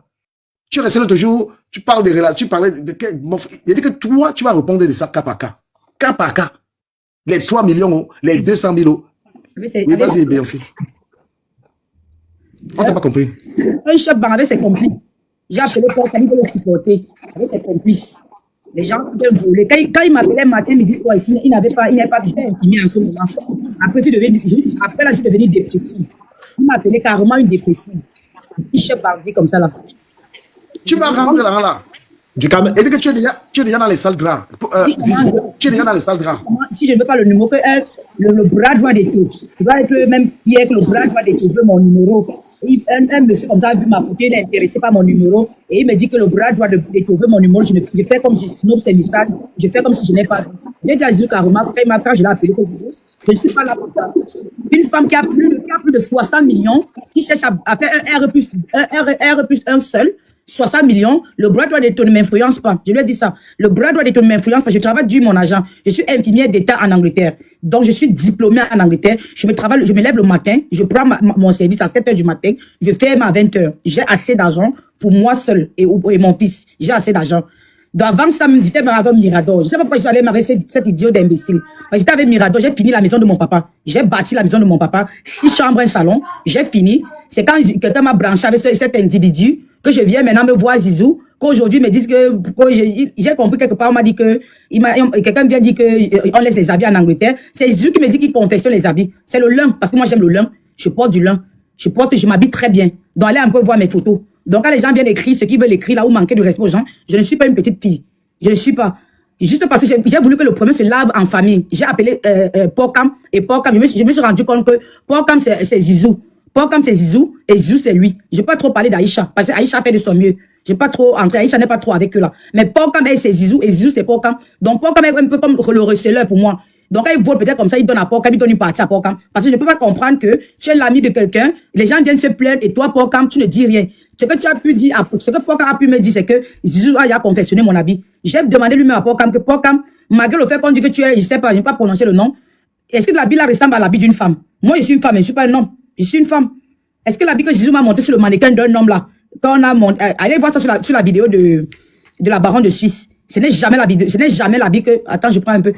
Speaker 2: Tu restes l'autre jour, tu parles des relations, tu parlais de... Il dit que toi, tu vas répondre de ça cas par cas. Cas par cas. Les 3 millions, les 200 000. Oui, vas-y, Beyoncé. On t'a pas compris.
Speaker 9: Un chef avec ses complices. J'ai appelé pour le supporter avec ses complices. Les gens qui ont volé. Quand il m'appelait matin, midi, soir ici, il n'avait pas j'étais imprimé en ce moment. Après, là, je suis devenu dépressif. Il m'a appelé carrément une dépressive. Il chef bandit comme ça là.
Speaker 2: Tu vas rendre là. Et que tu es déjà dans les salles draps. Tu es déjà dans les salles draps.
Speaker 9: Si je ne veux pas le numéro, que le bras droit des taux. Tu dois être même pire que le bras droit des taux, mon numéro. Un monsieur comme ça a vu ma photo, il est intéressé par mon numéro et il me dit que le bras doit trouver mon numéro. Je fais comme je snob ses messages, je fais comme si je n'ai pas vu. J'ai dit à Zizou carrément, quand je l'ai appelé, je ne suis pas là pour ça. Une femme qui a plus de 60 millions, qui cherche à faire un R plus un seul, 60 millions, le bras droit de ton ne m'influence pas. Je lui ai dit ça. Le bras droit de ton ne m'influence pas. Je travaille dur mon argent. Je suis infirmière d'État en Angleterre. Donc, je suis diplômée en Angleterre. Je me lève le matin. Je prends mon service à 7h du matin. Je ferme à 20h. J'ai assez d'argent pour moi seul et mon fils. J'ai assez d'argent. Donc avant ça, j'étais avec Mirador. Je ne sais pas pourquoi j'allais marier cet idiot d'imbécile. J'étais avec Mirador, j'ai fini la maison de mon papa. J'ai bâti la maison de mon papa. 6 chambres, un salon. J'ai fini. C'est quand quelqu'un m'a branché avec cet individu que je viens maintenant me voir Zizou, qu'aujourd'hui me disent que j'ai compris quelque part, on m'a dit que quelqu'un vient dire que on laisse les habits en Angleterre. C'est Zizou qui me dit qu'il confectionne les habits. C'est le lin, parce que moi j'aime le lin. Je porte du lin. Je m'habille très bien. Donc allez un peu voir mes photos. Donc quand les gens viennent écrire ce qu'ils veulent écrire là ou manquer de respect aux gens, je ne suis pas une petite fille. Je ne suis pas. Juste parce que j'ai voulu que le problème se lave en famille. J'ai appelé Porcam et Porcam, je me suis rendu compte que Porcam c'est Zizou. Porcam c'est Zizou et Zizou c'est lui. Je vais pas trop parler d'Aïcha parce que Aïcha fait de son mieux. Je vais pas trop entrer, Aïcha n'est pas trop avec eux là. Mais Porcam c'est Zizou et Zizou c'est Porcam. Donc Porcam est un peu comme le receleur pour moi. Donc quand il vole peut-être comme ça, il donne à Porcam, il donne une partie à Porcam. Parce que je ne peux pas comprendre que tu es l'ami de quelqu'un, les gens viennent se plaindre et toi Porcam, tu ne dis rien. Ce que tu as pu dire, ce que Porcam a pu me dire, c'est que Zizou a confectionné mon habit. J'ai demandé lui-même à Porcam que Porcam, malgré le fait qu'on dit que tu es, je sais pas, je ne vais pas prononcer le nom, est-ce que l'habit là ressemble à l'habit d'une femme? Moi je suis une femme, je ne suis pas un homme. Je suis une femme. Est-ce que l'habit que Zizou m'a monté sur le mannequin d'un homme là, quand on a monté, allez voir ça sur la vidéo de la baronne de Suisse. Ce n'est jamais l'habit que, attends, je prends un peu.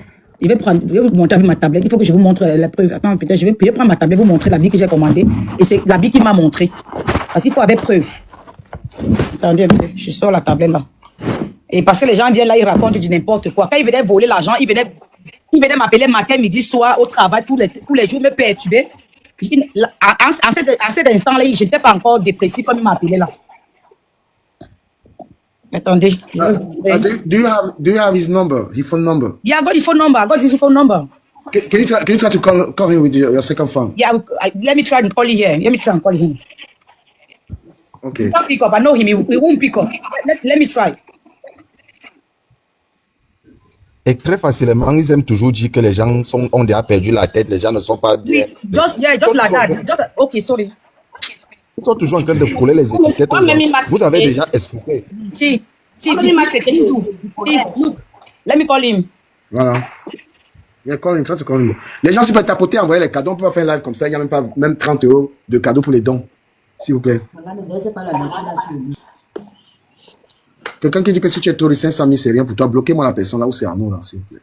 Speaker 9: Je vais vous montrer avec ma tablette. Il faut que je vous montre la preuve. Attends, peut-être, je vais prendre ma tablette, vous montrer l'habit que j'ai commandé. Et c'est l'habit qu'il m'a montré. Parce qu'il faut avec preuve. Attendez, je sors la tablette là. Et parce que les gens viennent là, ils racontent du n'importe quoi. Quand ils venaient voler l'argent, ils venaient m'appeler matin, midi, soir, au travail, tous les jours, me perturber. À cet instant-là, je n'étais pas encore dépressif comme il m'a appelé là. Attendez.
Speaker 2: Do you have his number, his phone number?
Speaker 9: Yeah, I got his phone number. I got his phone number.
Speaker 2: Can you try to call him with your second phone?
Speaker 9: Yeah, let me try and call him here. Let me try and call him.
Speaker 2: Okay.
Speaker 9: He can't pick up. I know him. He won't pick up. Let me try.
Speaker 4: Et très facilement, ils aiment toujours dire que les gens ont déjà perdu la tête, les gens ne sont pas bien.
Speaker 9: Just like that. Okay, sorry.
Speaker 4: Ils sont toujours en train de coller les étiquettes. Vous avez déjà expliqué.
Speaker 9: Si, look, let me call him.
Speaker 2: Voilà. Yeah, call him, try to call him. Les gens, s'ils peuvent tapoter, envoyer les cadeaux, on peut pas faire un live comme ça, il n'y a même 30 € de cadeaux pour les dons. S'il vous plaît. Quelqu'un qui dit que si tu es touriste, 500 000, c'est rien pour toi, bloquez-moi la personne là où c'est à nous, là, s'il vous plaît.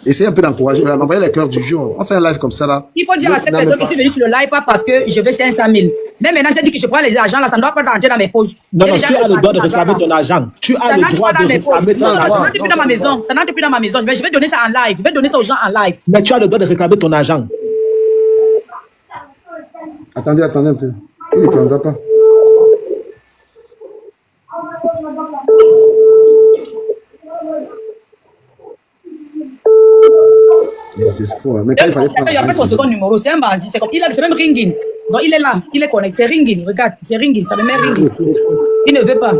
Speaker 2: Essayez un peu d'encourager, m'envoyer les cœurs du jour. On fait un live comme ça là.
Speaker 9: Il faut dire à cette personne que je suis venu sur le live, pas parce que je veux 500 000. Mais maintenant, j'ai dit que je prends les argents là, ça ne doit pas rentrer dans mes poches.
Speaker 5: Non, tu as le droit de réclamer ton argent. Tu as le droit de réclamer ton argent.
Speaker 9: Ça n'entre plus dans ma maison. Ça n'entre plus dans ma maison. Je vais donner ça en live. Je vais donner ça aux gens en live.
Speaker 5: Mais tu as le droit de réclamer ton argent.
Speaker 2: Attendez un peu. Il ne prendra pas. Mais quand il fallait prendre...
Speaker 9: Il a pris son second numéro, c'est un bandit. C'est même ringing. Donc il est là, il est connecté. C'est ringing, regarde, c'est ringing, ça me met ringing. Il ne veut pas.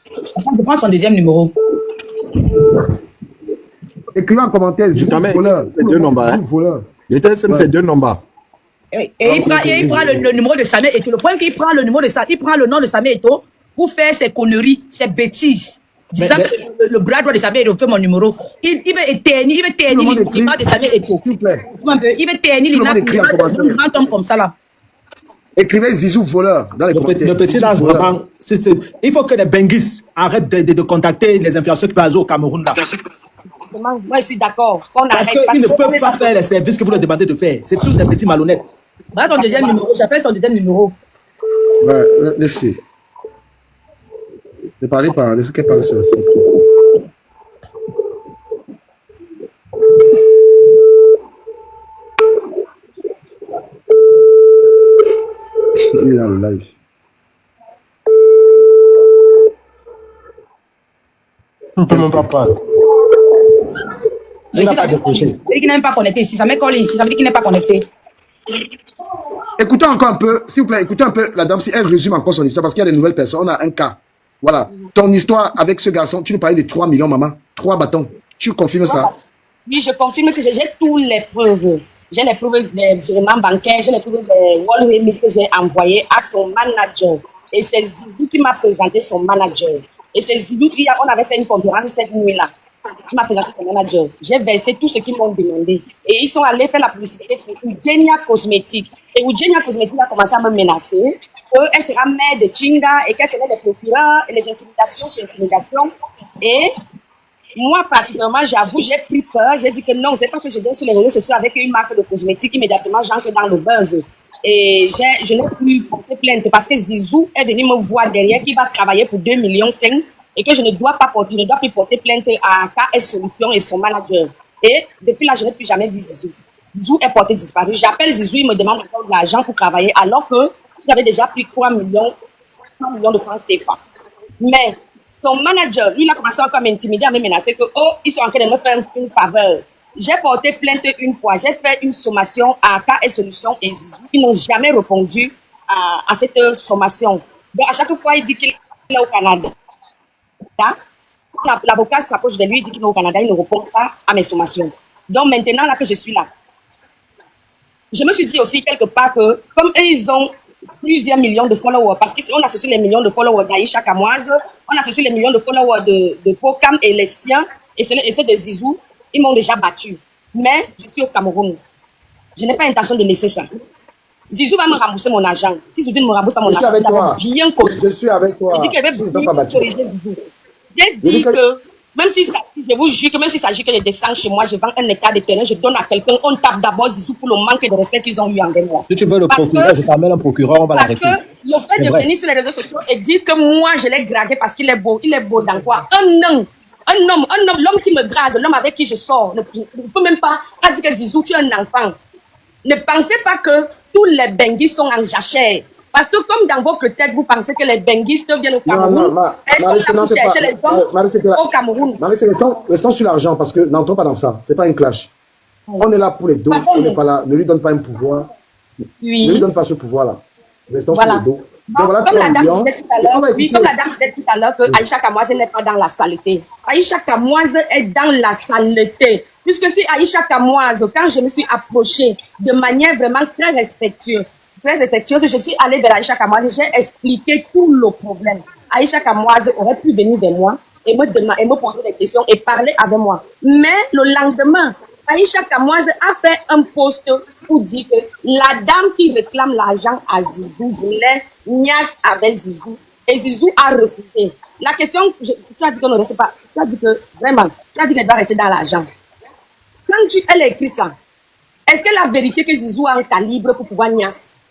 Speaker 9: Je prends son deuxième numéro.
Speaker 2: Écrivez en commentaire,
Speaker 4: c'est deux nombres. C'est deux nombres.
Speaker 9: Et il prend le numéro de Samuel Eto'o. Le point qu'il prend le numéro de Samuel, il prend le nom de Samuel Eto'o pour faire ses conneries, ses bêtises. Disant que le bras droit de Samuel Eto'o fait mon numéro. Il veut ternir l'image de Samuel Eto'o. Il veut ternir l'image d'un grand homme comme ça là.
Speaker 2: Écrivez Zizou voleur dans les commentaires.
Speaker 5: Le petit là, vraiment, il faut que les Benguis arrêtent de contacter les influenceurs qui passent au Cameroun là.
Speaker 9: Moi, je suis d'accord.
Speaker 5: Parce qu'ils ne peuvent pas faire les services que vous leur demandez de faire. C'est tous des petits malhonnêtes.
Speaker 9: Voilà son deuxième numéro. J'appelle son deuxième numéro.
Speaker 2: Ouais, laissez. Laissez qu'elle parle sur le site. Il est dans le live.
Speaker 5: On ne peut même pas parler.
Speaker 9: Il n'a pas décroché. Il n'est pas connecté ici. Ça m'est collé ici. Ça veut dire qu'il n'est pas connecté.
Speaker 2: Écoutez encore un peu, s'il vous plaît, écoutez un peu la dame, si elle résume encore son histoire, parce qu'il y a des nouvelles personnes. On a un cas. Voilà. Ton histoire avec ce garçon, tu nous parlais de 3 millions, maman. 3 bâtons. Tu confirmes ça?
Speaker 8: Oui, je confirme que j'ai toutes les preuves. J'ai les preuves des virements bancaires, j'ai les preuves des Wall Remit que j'ai envoyé à son manager. Et c'est Zizou qui m'a présenté son manager. Et c'est Zizou qui on avait fait une conférence cette nuit-là. Il m'a présenté son manager. J'ai versé tout ce qu'ils m'ont demandé. Et ils sont allés faire la publicité pour Eugenia Cosmétique. Et Eugenia Cosmétique a commencé à me menacer qu'elle sera mère de Chinga et qu'elle connaît les procureurs et les intimidations sur intimidation. Et moi, particulièrement, j'avoue, j'ai pris peur. J'ai dit que non, c'est pas que je donne sur les réseaux sociaux avec une marque de cosmétique. Immédiatement, j'entre dans le buzz. Et je n'ai plus porté plainte parce que Zizou est venu me voir derrière qui va travailler pour 2,5 millions et que je ne dois plus porter plainte à KS Solutions et son manager. Et depuis là, je n'ai plus jamais vu Zizou. Zizou est porté disparu. J'appelle Zizou, il me demande encore de l'argent pour travailler alors que j'avais déjà pris 3 millions de francs CFA. Mais son manager, lui, il a commencé encore à m'intimider, à me menacer que, oh, ils sont en train de me faire une faveur. J'ai porté plainte une fois, j'ai fait une sommation à KS Solutions et Zizou. Ils n'ont jamais répondu à cette sommation. Donc, à chaque fois, il dit qu'il est au Canada. L'avocat s'approche de lui, il dit qu'il est au Canada, il ne répond pas à mes sommations. Donc, maintenant, là que je suis là, je me suis dit aussi quelque part que, comme ils ont plusieurs millions de followers, parce qu'on associe les millions de followers d'Aïcha Kamoise, on associe les millions de followers de Pokam et les siens, et ceux de Zizou, ils m'ont déjà battu. Mais je suis au Cameroun. Je n'ai pas l'intention de laisser ça. Zizou va me rembourser mon argent. Si Zizou ne me rembourse pas mon argent, bien corrigé.
Speaker 2: Je suis avec toi.
Speaker 8: Il dit qu'il avait bien corrigé Zizou. J'ai dit que, même si ça, je vous jure que même s'il s'agit que de descendre chez moi, je vends un hectare de terrain, je donne à quelqu'un, on tape d'abord Zizou pour le manque de respect qu'ils ont eu envers moi.
Speaker 5: Si tu veux le procureur, je t'amène un procureur, on va l'arrêter.
Speaker 8: Parce que le fait de venir sur les réseaux sociaux et dire que moi, je l'ai dragué parce qu'il est beau dans quoi? L'homme qui me drague, l'homme avec qui je sors, ne peut même pas dire que Zizou, tu es un enfant. Ne pensez pas que tous les benguistes sont en jachère. Parce que comme dans votre tête, vous pensez que les benguistes viennent au Cameroun. Chercher les hommes au Cameroun.
Speaker 2: Restons sur l'argent parce que n'entrons pas dans ça. C'est pas une clash. On est là pour les dos. On n'est pas là. Ne lui donne pas un pouvoir.
Speaker 8: Oui.
Speaker 2: Ne lui donne pas ce pouvoir-là. Restons sur les dos.
Speaker 8: Donc, comme la dame disait tout à l'heure que Aïcha Kamoise n'est pas dans la saleté. Aïcha Kamoise est dans la saleté. Puisque si Aïcha Kamoise, quand je me suis approchée de manière vraiment très respectueuse, je suis allée vers Aïcha Kamoise, j'ai expliqué tout le problème. Aïcha Kamoise aurait pu venir vers moi et me poser des questions et parler avec moi. Mais le lendemain, Aïcha Kamoise a fait un post pour dire que la dame qui réclame l'argent à Zizou voulait niasse avec Zizou. Et Zizou a refusé. La question, tu as dit qu'on ne reste pas. Tu as dit que, vraiment, tu as dit qu'elle doit rester dans l'argent. Quand elle a écrit ça, est-ce que la vérité que Zizou a un calibre pour pouvoir niasse?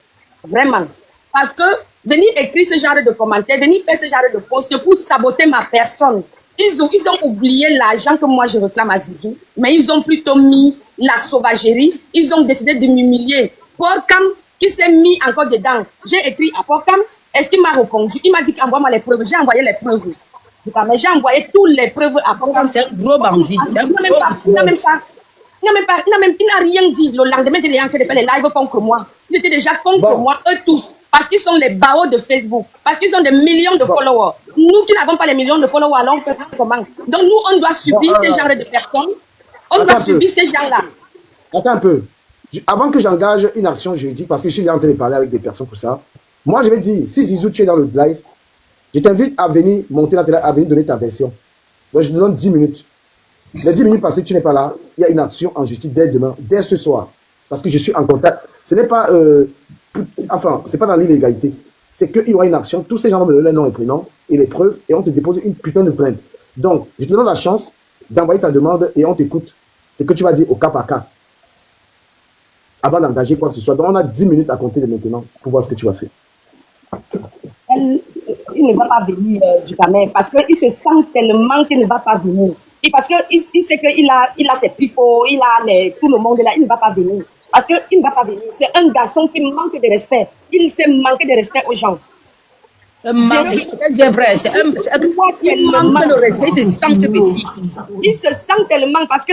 Speaker 8: Vraiment. Parce que venir écrire ce genre de commentaires, venir faire ce genre de post pour saboter ma personne. Ils ont oublié l'argent que moi je réclame à Zizou, mais ils ont plutôt mis la sauvagerie. Ils ont décidé de m'humilier. Porcam, qui s'est mis encore dedans. J'ai écrit à Porcam, est-ce qu'il m'a répondu? Il m'a dit qu'envoie-moi les preuves. J'ai envoyé les preuves. Mais j'ai envoyé toutes les preuves à Porcam. C'est un gros bandit. Il n'a rien dit. Le lendemain, il est en train de faire les lives contre moi. Ils étaient déjà contre moi, eux tous. Parce qu'ils sont les barreaux de Facebook. Parce qu'ils ont des millions de followers. Nous qui n'avons pas les millions de followers, alors on fait comment? Donc nous, on doit subir ces genres de personnes. On doit subir ces gens-là.
Speaker 2: Attends un peu. Avant que j'engage une action juridique, parce que je suis en train de parler avec des personnes pour ça, moi je vais dire, si Zizou tu es dans le live, je t'invite à venir monter dans tes lives, à venir donner ta version. Donc je te donne 10 minutes. Les 10 minutes passées, tu n'es pas là, il y a une action en justice dès demain, dès ce soir. Parce que je suis en contact. Ce n'est pas... enfin, c'est pas dans l'illégalité. C'est qu'il y aura une action, tous ces gens vont me donner les noms et prénoms et les preuves et on te dépose une putain de plainte. Donc, je te donne la chance d'envoyer ta demande et on t'écoute. C'est que tu vas dire au cas par cas. Avant d'engager quoi que ce soit. Donc, on a 10 minutes à compter de maintenant pour voir ce que tu vas faire.
Speaker 8: Il ne va pas venir du Cameroun parce qu'il se sent tellement qu'il ne va pas venir. Et parce qu'il sait qu'il a ses pifos, il a tout le monde là, il ne va pas venir. Parce qu'il ne va pas venir. C'est un garçon qui manque de respect. Il sait manquer de respect aux gens.
Speaker 9: C'est vrai. C'est un manque de respect. Il se sent petit.
Speaker 8: Il se sent tellement parce que